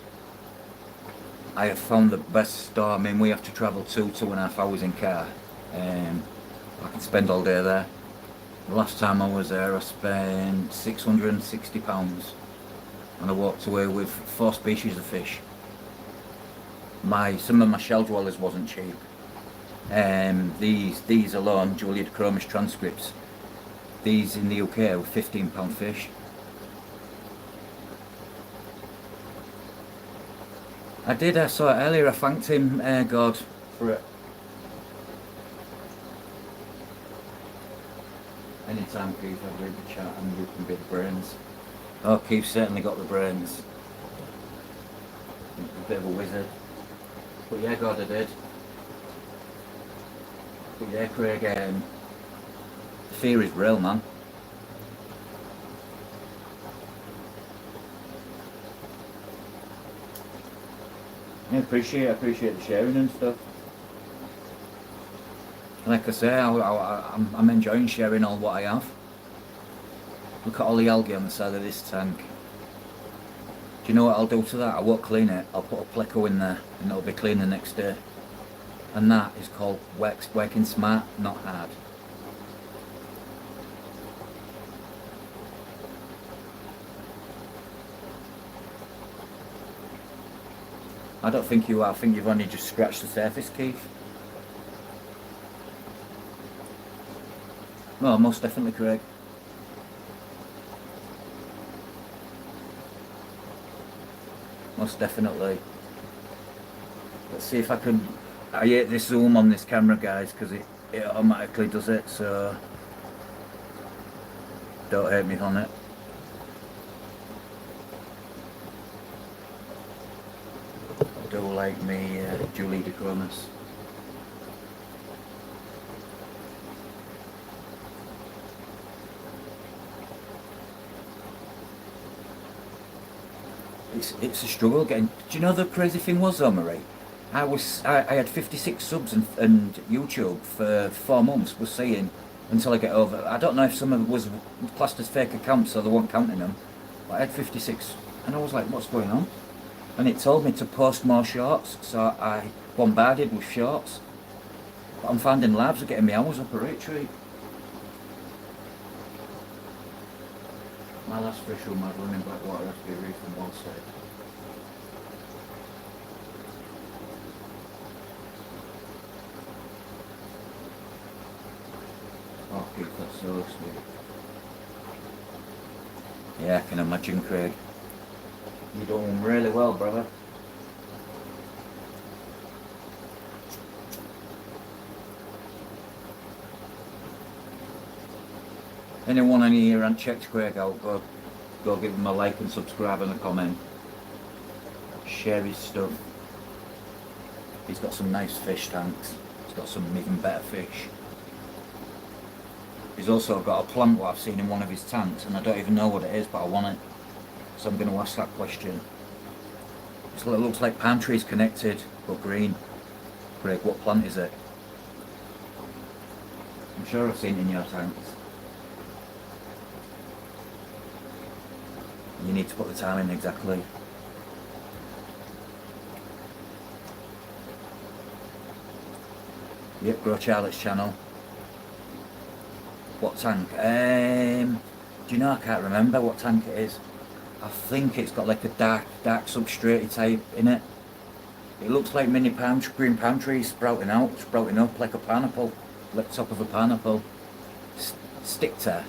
I have found the best store. I mean, we have to travel 2.5 hours in car. I can spend all day there. The last time I was there, I spent £660, and I walked away with 4 species of fish. Some of my shell dwellers wasn't cheap. These alone, Julia de Chromis transcripts, these in the UK were £15 fish. I saw it earlier, I thanked him, God, for it. Anytime, Keith, I've read the chat and you can be the brains. Oh, Keith's certainly got the brains. A bit of a wizard. But yeah, God, I did. But yeah, Craig, the fear is real, man. I appreciate the sharing and stuff. Like I say, I'm enjoying sharing all what I have. Look at all the algae on the side of this tank. Do you know what I'll do to that? I won't clean it. I'll put a pleco in there and it'll be clean the next day. And that is called working smart, not hard. I don't think you are. I think you've only just scratched the surface, Keith. No, most definitely, Craig. Most definitely. Let's see if I can... I hate this zoom on this camera, guys, because it automatically does it, so... Don't hate me on it. I do like me Julie de Chromis. It's a struggle getting. Do you know the crazy thing was though, Marie? I had 56 subs and YouTube for 4 months was saying until I get over. I don't know if some of it was classed as fake accounts, so they weren't counting them. But I had 56, and I was like, what's going on? And it told me to post more shorts, so I bombarded with shorts. But I'm finding labs are getting me hours up a right treat. My last fish was Madeline in Blackwater Raspberry Reef and Walstead. Oh, Keith, that's so sweet. Yeah, I can imagine, Craig. You're doing really well, brother. Anyone in here and checked Craig out, go give him a like and subscribe and a comment. Share his stuff. He's got some nice fish tanks. He's got some even better fish. He's also got a plant what I've seen in one of his tanks, and I don't even know what it is, but I want it. So I'm going to ask that question. It looks like palm trees connected, but green. Craig, what plant is it? I'm sure I've seen it in your tanks. You need to put the time in exactly. Yep, Grow Charlotte's channel. What tank? Do you know, I can't remember what tank it is. I think it's got like a dark substrate type in it. It looks like mini green palm trees sprouting up like a pineapple, like the top of a pineapple. Stickter.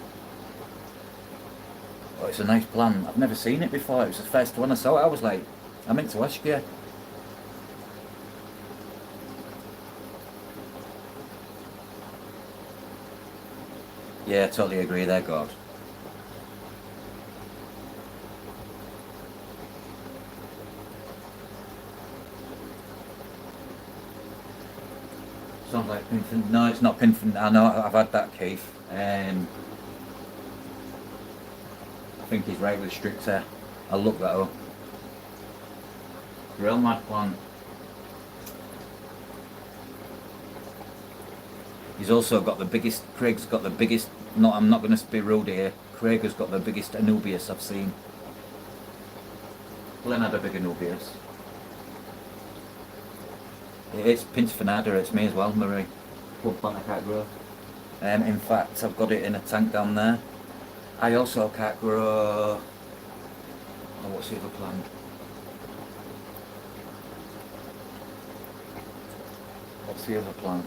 Oh, it's a nice plant. I've never seen it before. It was the first one I saw it. I was like, I meant to ask you. Yeah, I totally agree there, God. Sounds like Pinfin. No, it's not Pinfin. I know, I've had that, Keith. think he's right with stricter. I'll look that up. Real mad plant. He's also got the biggest, Craig's got the biggest, no, I'm not going to be rude here, Craig has got the biggest Anubias I've seen. Glenn had a big Anubias. It's Pintafanada, it's me as well, Marie. One plant I can't grow. In fact, I've got it in a tank down there. I also can't grow, oh, what's the other plant? What's the other plant?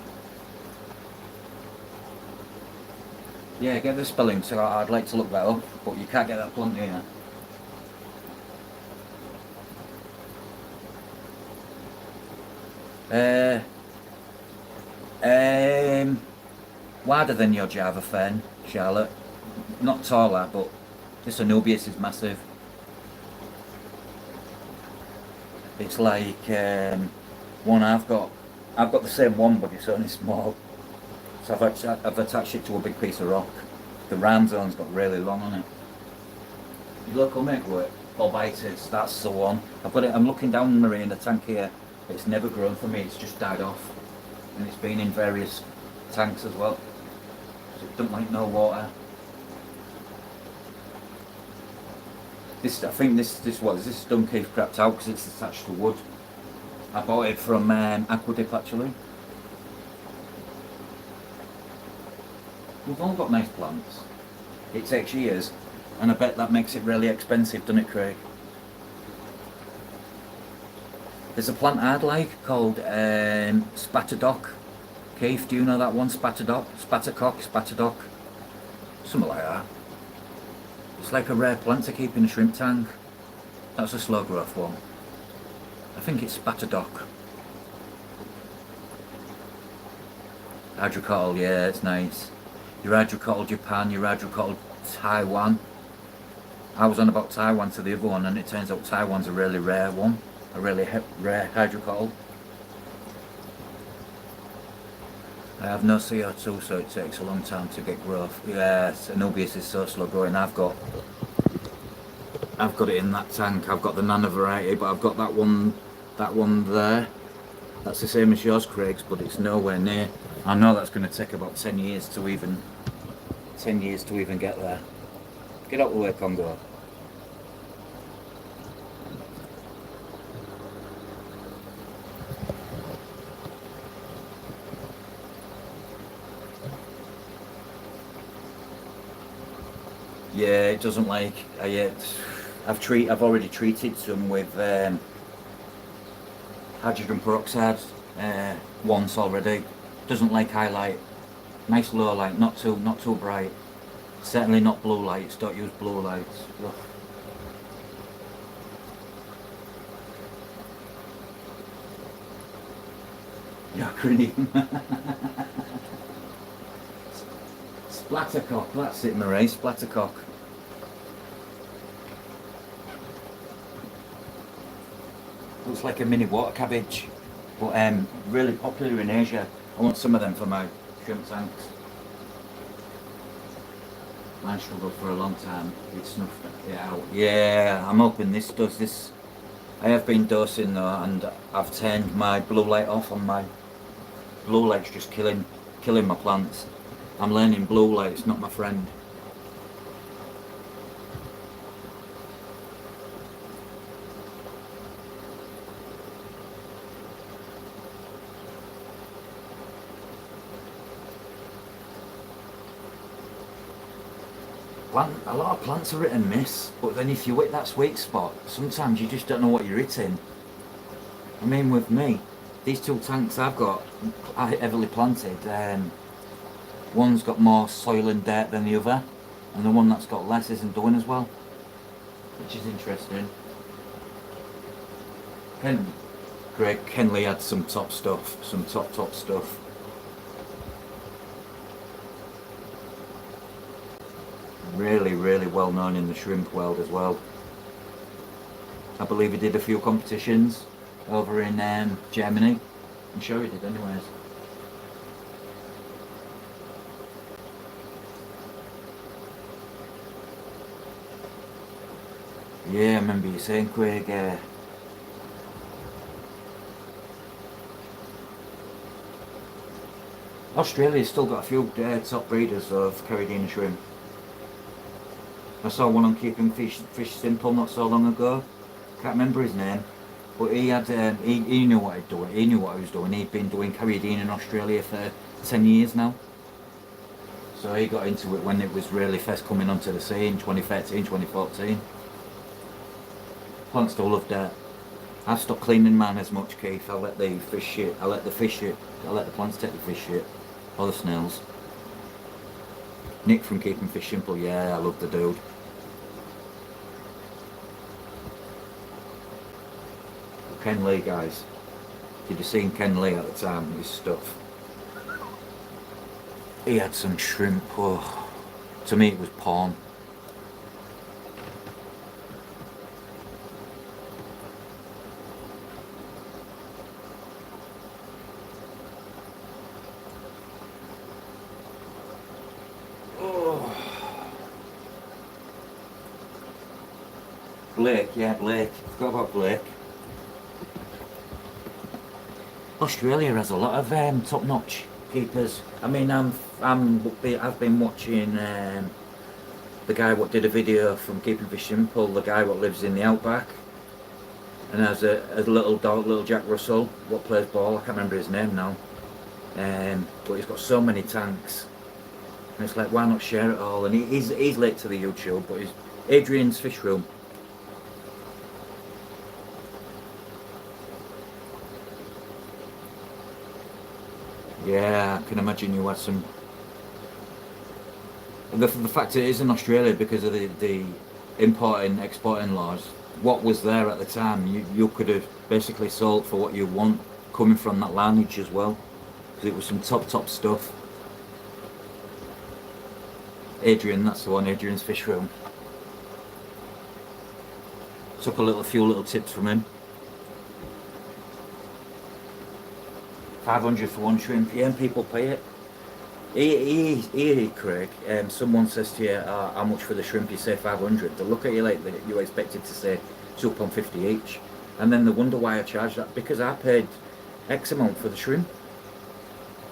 Yeah, get the spelling, so I'd like to look that up, but you can't get that plant here. Wider than your Java fern, Charlotte. Not taller, but this Anubias is massive. It's like one I've got the same one, but it's only small. So I've attached it to a big piece of rock. The round zone's got really long on it. Your local make work, Bobitis, that's the one. I'm looking down Marie in the tank here. It's never grown for me, it's just died off. And it's been in various tanks as well. So it doesn't like no water. I think this Dunkeith crapped out because it's attached to wood. I bought it from Aquadip actually. We've all got nice plants. It takes years, and I bet that makes it really expensive, doesn't it, Craig? There's a plant I'd like called Spatterdock. Keith, do you know that one? Spatterdock? Spatterdock? Something like that. It's like a rare plant to keep in a shrimp tank. That's a slow growth one. I think it's Spatterdock. Hydrocotyle, yeah, it's nice. Your hydrocotyle Japan, your hydrocotyle Taiwan. I was on about Taiwan to the other one, and it turns out Taiwan's a really rare one. A really rare hydrocotyle. I have no CO2, so it takes a long time to get growth. Yes, Anubias is so slow growing. I've got it in that tank. I've got the nano variety, but I've got that one there. That's the same as yours, Craig's, but it's nowhere near. I know that's going to take about 10 years to even get there. Get out of the way, Congo. Yeah, it doesn't like. I've already treated some with hydrogen peroxide once already. Doesn't like highlight. Nice low light, not too bright. Certainly not blue lights. Don't use blue lights. Ugh. You're cranium. Splattercock, that's it, Marie. Splattercock. Looks like a mini water cabbage, but really popular in Asia. I want some of them for my shrimp tanks. Mine struggled for a long time. It snuffed it out. Yeah, I'm hoping this does this. I have been dosing though, and I've turned my blue light off, and my blue light's just killing my plants. I'm learning blue light's not my friend. A lot of plants are hit and miss, but then if you hit that sweet spot, sometimes you just don't know what you're hitting. I mean, with me, these two tanks I've got heavily planted, one's got more soil and dirt than the other, and the one that's got less isn't doing as well, which is interesting. Greg Kenley had some top stuff, some top stuff. Really well known in the shrimp world as well. I believe he did a few competitions over in Germany. I'm sure he did anyways. Yeah, I remember you saying, Craig. Australia's still got a few top breeders of Caribbean shrimp. I saw one on Keeping Fish Simple not so long ago. Can't remember his name, but he had he knew what he'd doing. He knew what he was doing. He'd been doing Caribbean in Australia for 10 years now. So he got into it when it was really first coming onto the scene, 2013, 2014. Plants still love that. I've stopped cleaning mine as much, Keith. I let the fish shit. I let the fish shit. I let the plants take the fish shit. Or the snails. Nick from Keeping Fish Simple, yeah, I love the dude. Ken Lee, guys. Did you seen Ken Lee at the time with his stuff? He had some shrimp. Oh, to me, it was porn. Blake, yeah, Blake. Forgot about Blake. Australia has a lot of top-notch keepers. I mean, I've been watching the guy what did a video from Keeping Fish Simple, the guy what lives in the outback, and has a little dog, little Jack Russell, what plays ball. I can't remember his name now, but he's got so many tanks, and it's like, why not share it all? And he's late to the YouTube, but he's Adrian's Fish Room. Yeah, I can imagine you had some. The fact it is in Australia because of the importing exporting laws. What was there at the time, you could have basically sold for what you want, coming from that lineage as well, because it was some top stuff. Adrian, that's the one. Adrian's Fish Room. Took a few little tips from him. 500 for one shrimp, yeah, and people pay it. Craig, someone says to you, how much for the shrimp? You say 500. They look at you like you expected to say £2.50 each, and then they wonder why I charge that, because I paid X amount for the shrimp.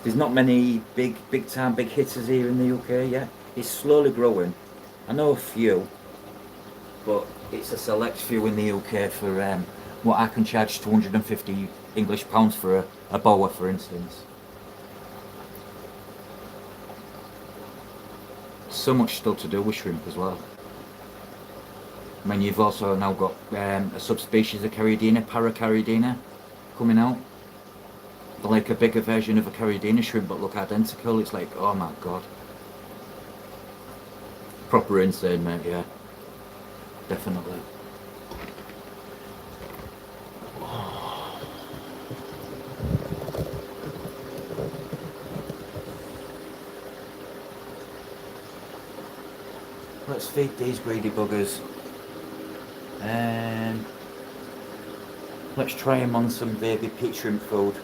There's not many big time big hitters here in the UK yet. It's slowly growing. I know a few, but it's a select few in the UK for what I can charge 250 English pounds for a boa, for instance. So much still to do with shrimp as well. I mean, you've also now got a subspecies of Caridina, Paracaridina, coming out. They're like a bigger version of a Caridina shrimp, but look identical. It's like, oh my god. Proper insane, mate, yeah. Definitely. Let's feed these greedy buggers. Let's try them on some baby peat shrimp food.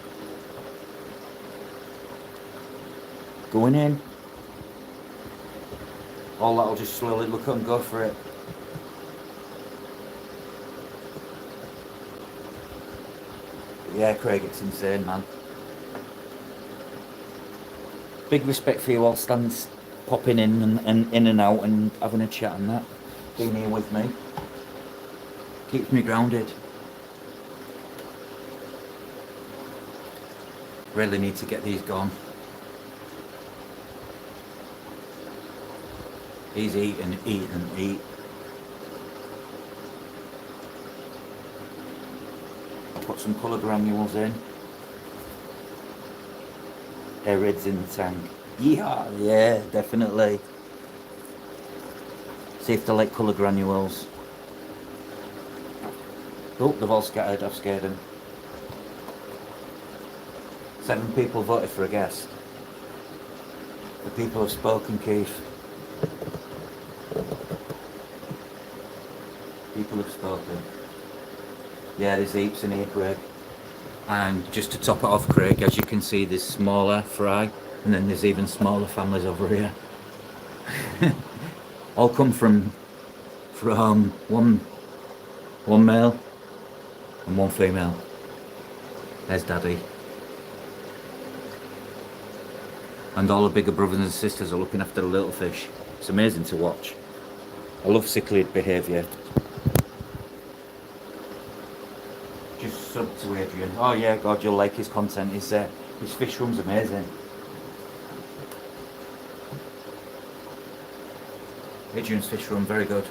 Going in. All that'll just slowly look and go for it. Yeah, Craig, it's insane, man. Big respect for you all stands popping in and in and out and having a chat and that. Being here with me. Keeps me grounded. Really need to get these gone. He's eat and eat and eat. I'll put some colour granules in. Airids in the tank. Yeah, definitely. See if they like colour granules. Oh, they've all scattered. I've scared them. 7 people voted for a guest. The people have spoken, Keith. People have spoken. Yeah, there's heaps in here, Craig. And just to top it off, Craig, as you can see, there's smaller fry, and then there's even smaller families over here. All come from one One male and one female. There's Daddy. And all the bigger brothers and sisters are looking after the little fish. It's amazing to watch. I love cichlid behaviour. Just sub to Adrian. Oh yeah, God, you'll like his content. His fish room's amazing. Adrian's fish room, very good.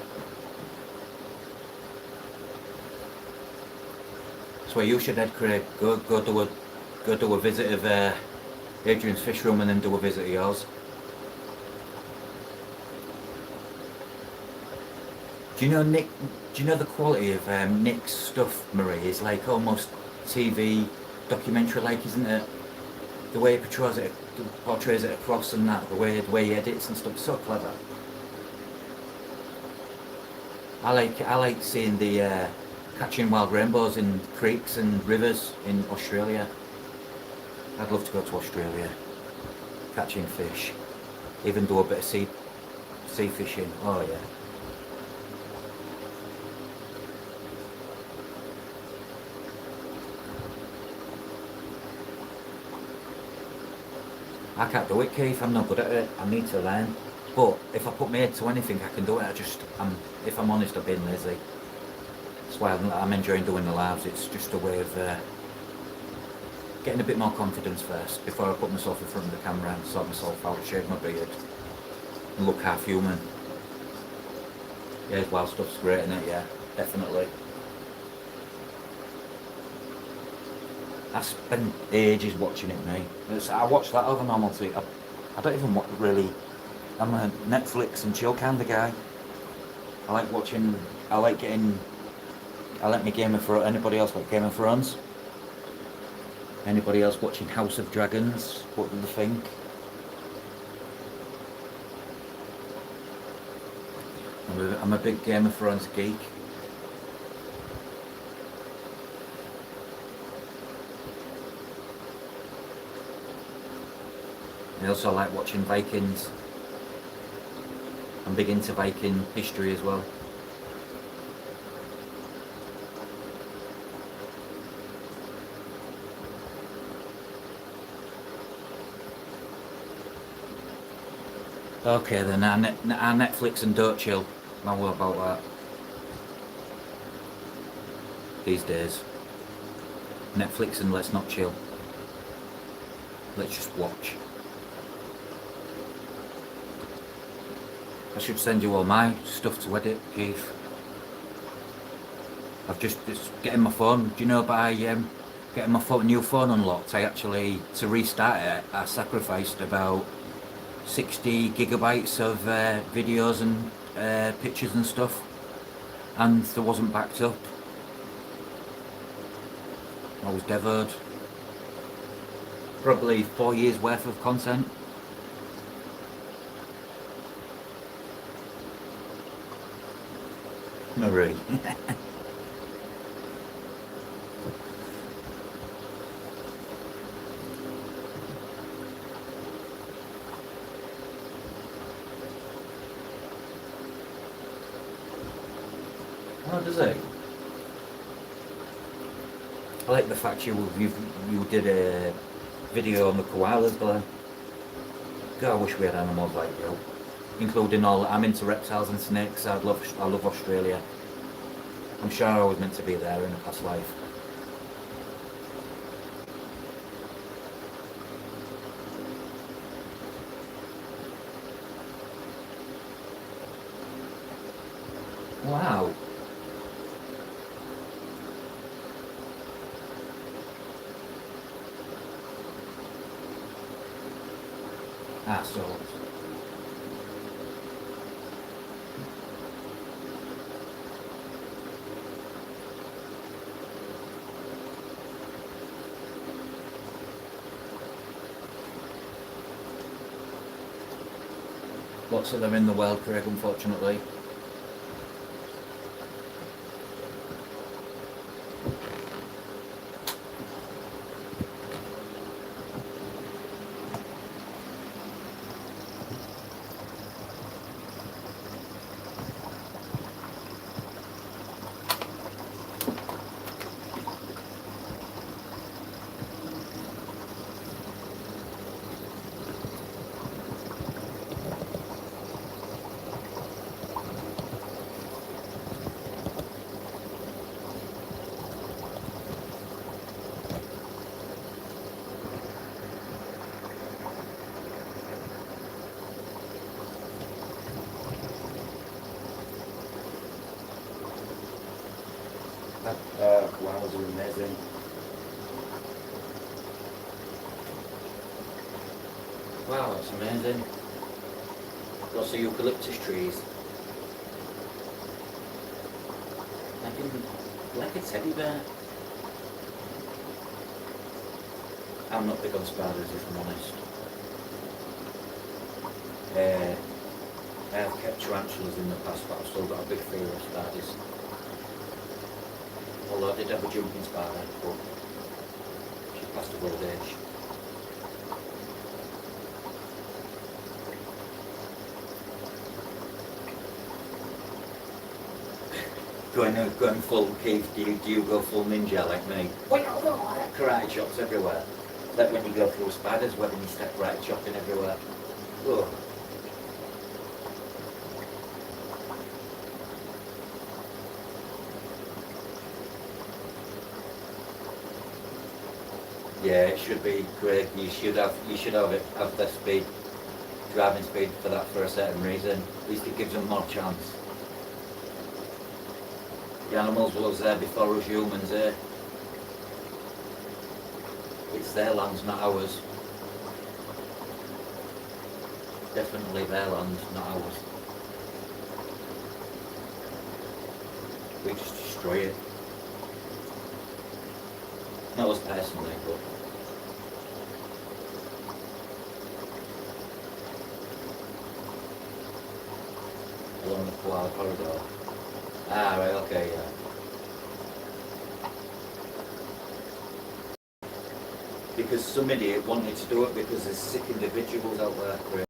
That's where you should head, Craig. Go do a visit of Adrian's fish room and then do a visit of yours. Do you know Nick? Do you know the quality of Nick's stuff, Marie? It's like almost TV documentary-like, isn't it? The way he portrays it across and that, the way he edits and stuff, so clever. I like seeing the catching wild rainbows in creeks and rivers in Australia. I'd love to go to Australia, catching fish, even do a bit of sea fishing. Oh yeah. I can't do it, Keith. I'm not good at it. I need to learn. But if I put my head to anything, I can do it. If I'm honest, I've been lazy. That's why I'm enjoying doing the lives. It's just a way of getting a bit more confidence first before I put myself in front of the camera and sort myself out, shave my beard, and look half human. Yeah, wild stuff's great, isn't it? Yeah, definitely. I spend ages watching it, mate. I watch that over normal TV. I don't even really. I'm a Netflix and chill kind of guy. I like watching. I like me Game of Thrones. Anybody else like Game of Thrones? Anybody else watching House of Dragons? What do they think? I'm a big Game of Thrones geek. I also like watching Vikings. I'm big into Viking history as well. Okay then, our Netflix and don't chill. Now what about that? These days. Netflix and let's not chill. Let's just watch. I should send you all my stuff to edit, Keith. It's getting my phone. Do you know by getting my new phone unlocked, to restart it, I sacrificed about 60 gigabytes of videos and pictures and stuff, and they wasn't backed up. I was devoured. Probably 4 years worth of content. Marie. Oh, does it? I like the fact you did a video on the koalas, Glenn. God, I wish we had animals like you. Including I'm into reptiles and snakes. I love Australia. I'm sure I was meant to be there in a past life. Wow. Assholes. Lots of them in the world, Craig, unfortunately. Koalas are amazing. Wow, that's amazing. Lots of eucalyptus trees. I didn't like a teddy bear. I'm not big on spiders, if I'm honest. I have kept tarantulas in the past, but I've still got a big fear of spiders. Although I did have a jumping spider, but she passed of old age. Going full Keith, do you go full ninja like me? Karate chops everywhere. Like when you go through a spider's web and you start karate chopping everywhere. Oh. Yeah, it should be great. You should have it, have the speed, driving speed for that for a certain reason. At least it gives them more chance. The animals was there before us humans, eh? It's their land, not ours. Definitely their land, not ours. We just destroy it. Not us personally, but... along the koala corridor. Ah, right, okay, yeah. Because some idiot wanted to do it because there's sick individuals out there, Chris.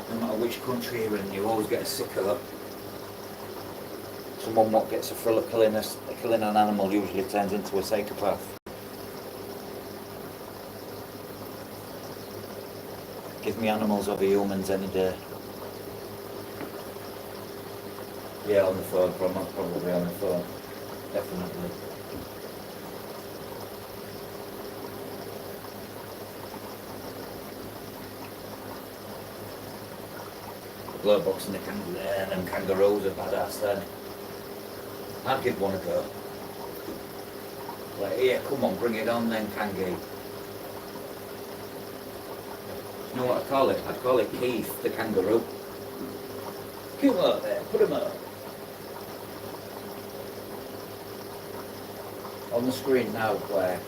No matter which country you're in, you always get a sicker. Someone what gets a thrill of killing an animal usually turns into a psychopath. Give me animals over humans any day. Yeah, on the phone, probably on the phone. Definitely. The glow box and them kangaroos are badass then. I'd give one a go. Like, yeah, come on, bring it on then, Kangi. You know what I'd call it? I'd call it Keith, the kangaroo. Come on there, put him up. On the screen now,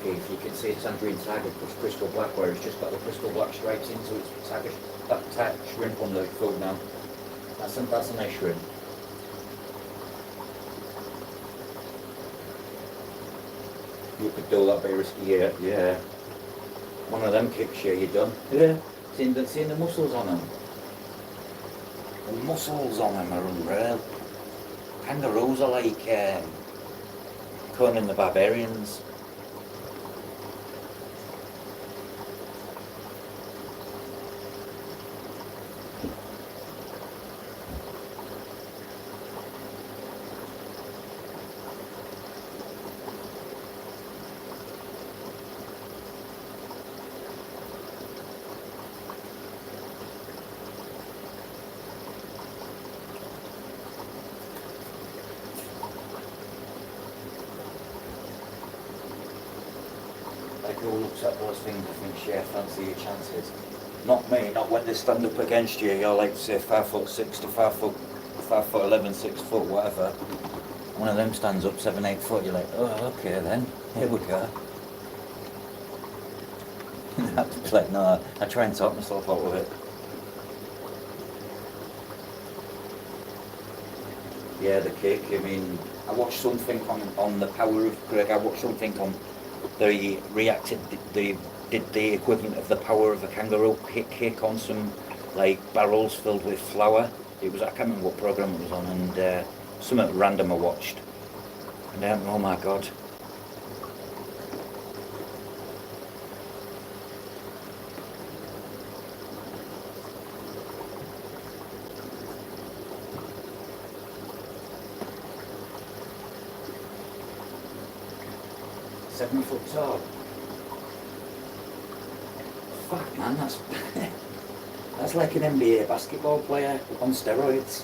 Keith, you can see it's Tangerine Tiger plus Crystal Black, where it's just got the Crystal Black stripes into its tiger, that shrimp on the food now. That's a nice shrimp. You could do that, be risky, yeah. One of them kicks you, you're done. Yeah. Seeing the muscles on them. The muscles on them are unreal. Kangaroos are like Conan the Barbarians. Who looks at those things and thinks, yeah, fancy your chances. Not me, not when they stand up against you. You're like, say, 5'6" to 5'11", 6 foot, whatever. One of them stands up 7, 8 foot. You're like, oh, okay then, here we go. Like, no, I try and talk myself out of it. Yeah, the kick. I mean, I watched something on the power of Greg. I watched something on. They did the equivalent of the power of a kangaroo kick on some like barrels filled with flour. It was, I can't remember what program it was on, and something random I watched. And oh my god. Seven foot tall. Fuck man, that's like an NBA basketball player on steroids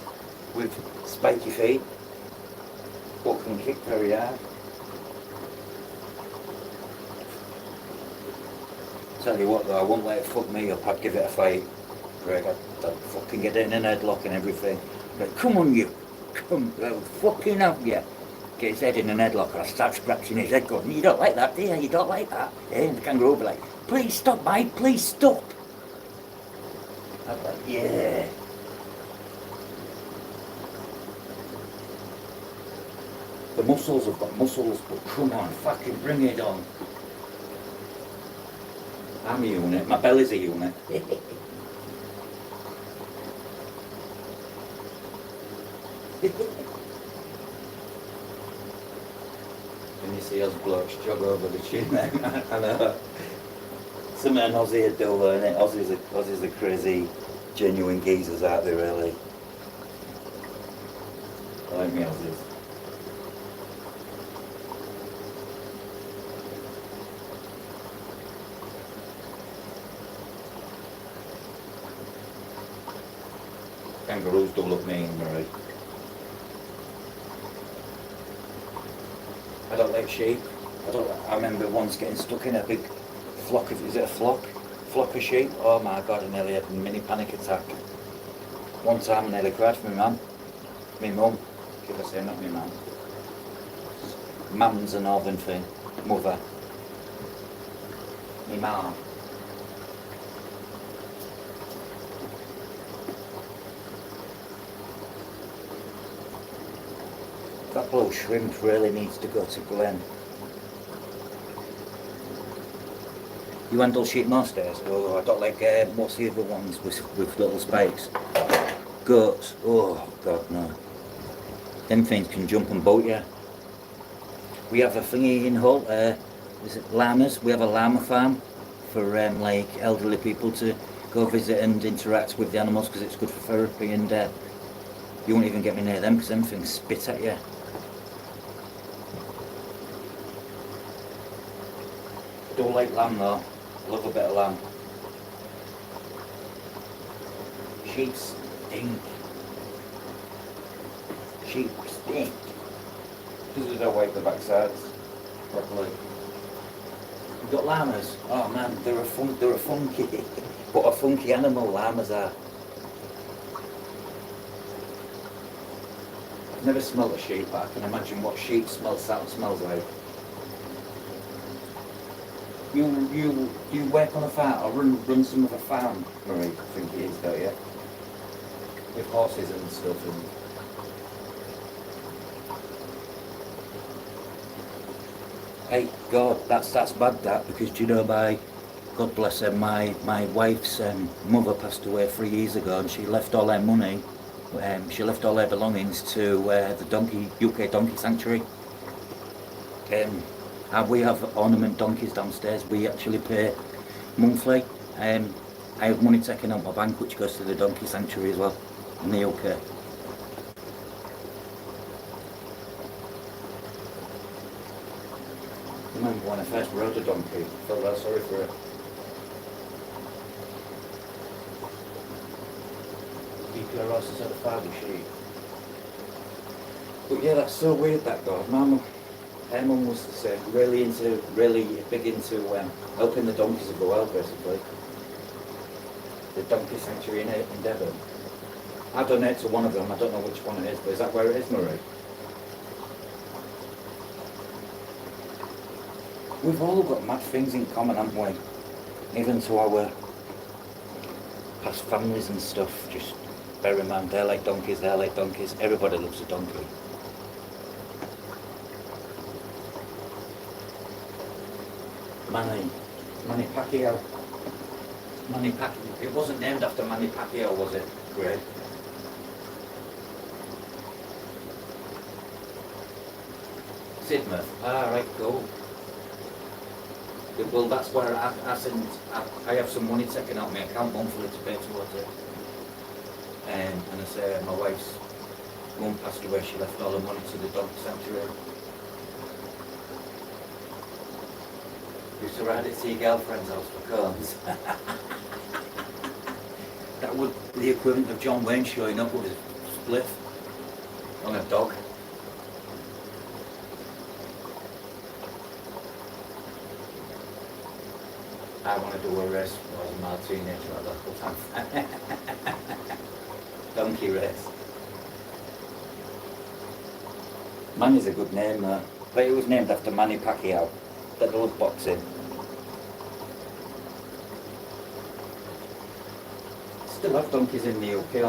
with spiky feet. but can kick very hard. Tell you what though, I won't let it fuck me up. I'd give it a fight, Greg. I'd fucking get it in an headlock and everything. But come on, you, come, I'll fucking have you. Get his head in an headlock and I start scratching his head going, you don't like that, do you? You don't like that? And the kangaroo will be like, please stop, mate, please stop. I'd be like, yeah. The muscles have got muscles, but come on, fucking bring it on. I'm a unit, my belly's a unit. And you see us blokes jog over the chin then. I know. Some of an Aussie would do learn it. Aussies are crazy, genuine geezers out there, really. I like me Aussies. Kangaroos do look mean, right? I don't like sheep. I remember once getting stuck in a big flock of, is it a flock? Flock of sheep? Oh my god, I nearly had a mini panic attack. One time I nearly cried for my mum. My mum, should I say, not my mum. Mum's a northern thing. Mother. My mum. That blue shrimp really needs to go to Glen. You handle sheep most days? Oh, I don't like most of the other ones with little spikes. Goats, oh god no. Them things can jump and boat you. We have a thingy in Hull, is it llamas? We have a llama farm for like elderly people to go visit and interact with the animals because it's good for therapy, and you won't even get me near them because them things spit at you. I don't like lamb though. I love a bit of lamb. Sheep stink. Sheep stink. Because they don't wipe the backsides properly. We've got llamas. Oh man, they're a funky, but a funky animal, llamas are. I've never smelled a sheep, but I can imagine what sheep smells like. You work on a farm or run some of a farm, Marie, I think it is, don't you? With horses and stuff. And hey, God, that's bad that, because do you know, God bless her, my wife's mother passed away 3 years ago, and she left all her money, she left all her belongings to the UK Donkey Sanctuary. We have ornament donkeys downstairs. We actually pay monthly. I have money taken out my bank which goes to the Donkey Sanctuary as well in the UK. I remember when I first rode a donkey, I felt very sorry for it. Keep your horses at the farm sheep. But yeah, that's so weird that God. Her mum was really big into helping the donkeys of the world, basically. The Donkey Sanctuary in Devon. I donate to one of them, I don't know which one it is, but is that where it is, Marie? We've all got mad things in common, haven't we? Even to our past families and stuff, just bear in mind, they're like donkeys, everybody loves a donkey. Manny Pacquiao. It wasn't named after Manny Pacquiao, was it? Great. Sidmouth. Ah, right, cool. Well, that's where I have some money taken out of my account monthly to pay towards it. And I say my wife's mum passed away, she left all her money to the Donkey Sanctuary. Used to ride it to your girlfriend's house for cones. That would be the equivalent of John Wayne showing up with a spliff on a dog. I want to do a race when I was a mad teenager at local time. Donkey race. Manny's a good name, but it was named after Manny Pacquiao, that does boxing. Still have donkeys in the UK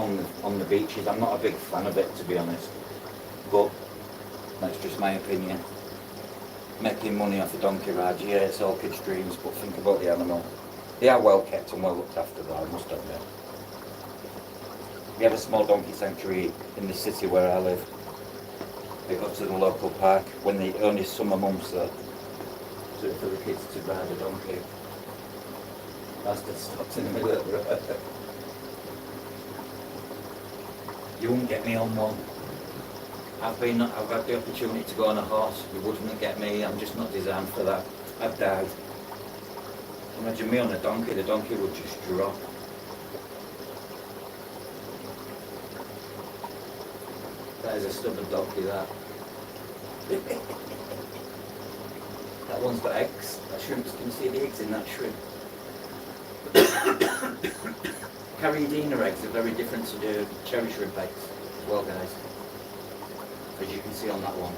on the beaches. I'm not a big fan of it, to be honest, but that's just my opinion. Making money off a donkey ride, yeah, it's all kids' dreams, but think about the animal. They are well kept and well looked after, though, I must admit. We have a small donkey sanctuary in the city where I live. We go to the local park when the only summer months though, so for the kids to ride a donkey. Bastard stopped in the middle of the road. You won't get me on one. I've had the opportunity to go on a horse. You wouldn't get me. I'm just not designed for that. I've died. Imagine me on a donkey. The donkey would just drop. That is a stubborn donkey, that. That one's got eggs. That shrimp, can you see the eggs in that shrimp? Carriedina eggs are very different to the cherry shrimp eggs as well, guys. As you can see on that one.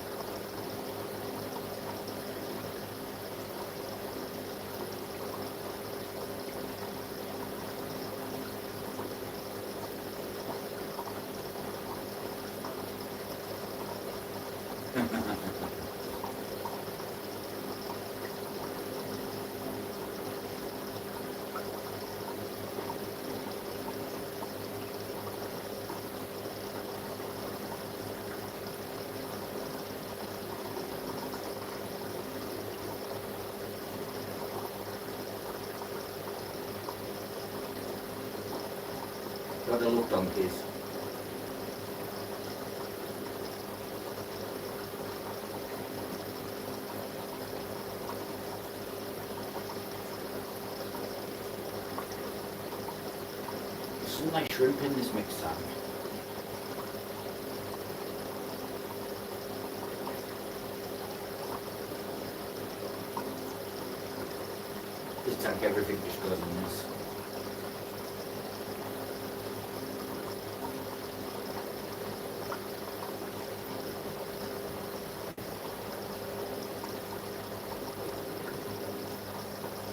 Gotta love donkeys. There's some nice shrimp in this mixed tank. This tank, everything just goes in this.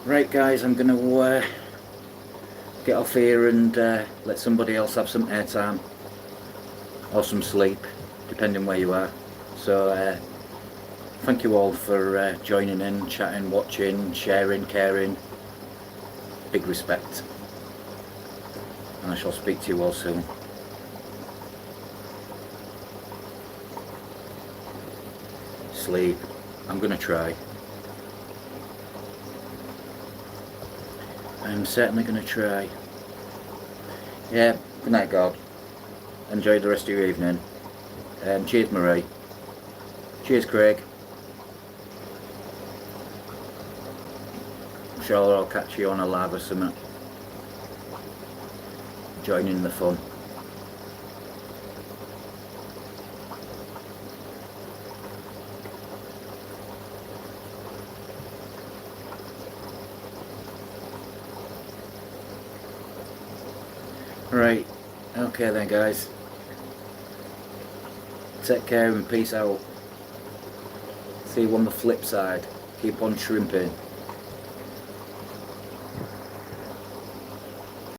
Right guys, I'm going to get off here and let somebody else have some airtime or some sleep, depending where you are. So thank you all for joining in, chatting, watching, sharing, caring. Big respect. And I shall speak to you all soon. Sleep. I'm going to try. I'm certainly going to try. Yeah, good night God. Enjoy the rest of your evening. Cheers Marie. Cheers Craig. I'm sure I'll catch you on a live or something. Joining the fun. Right, okay then guys. Take care and peace out. See you on the flip side. Keep on shrimping.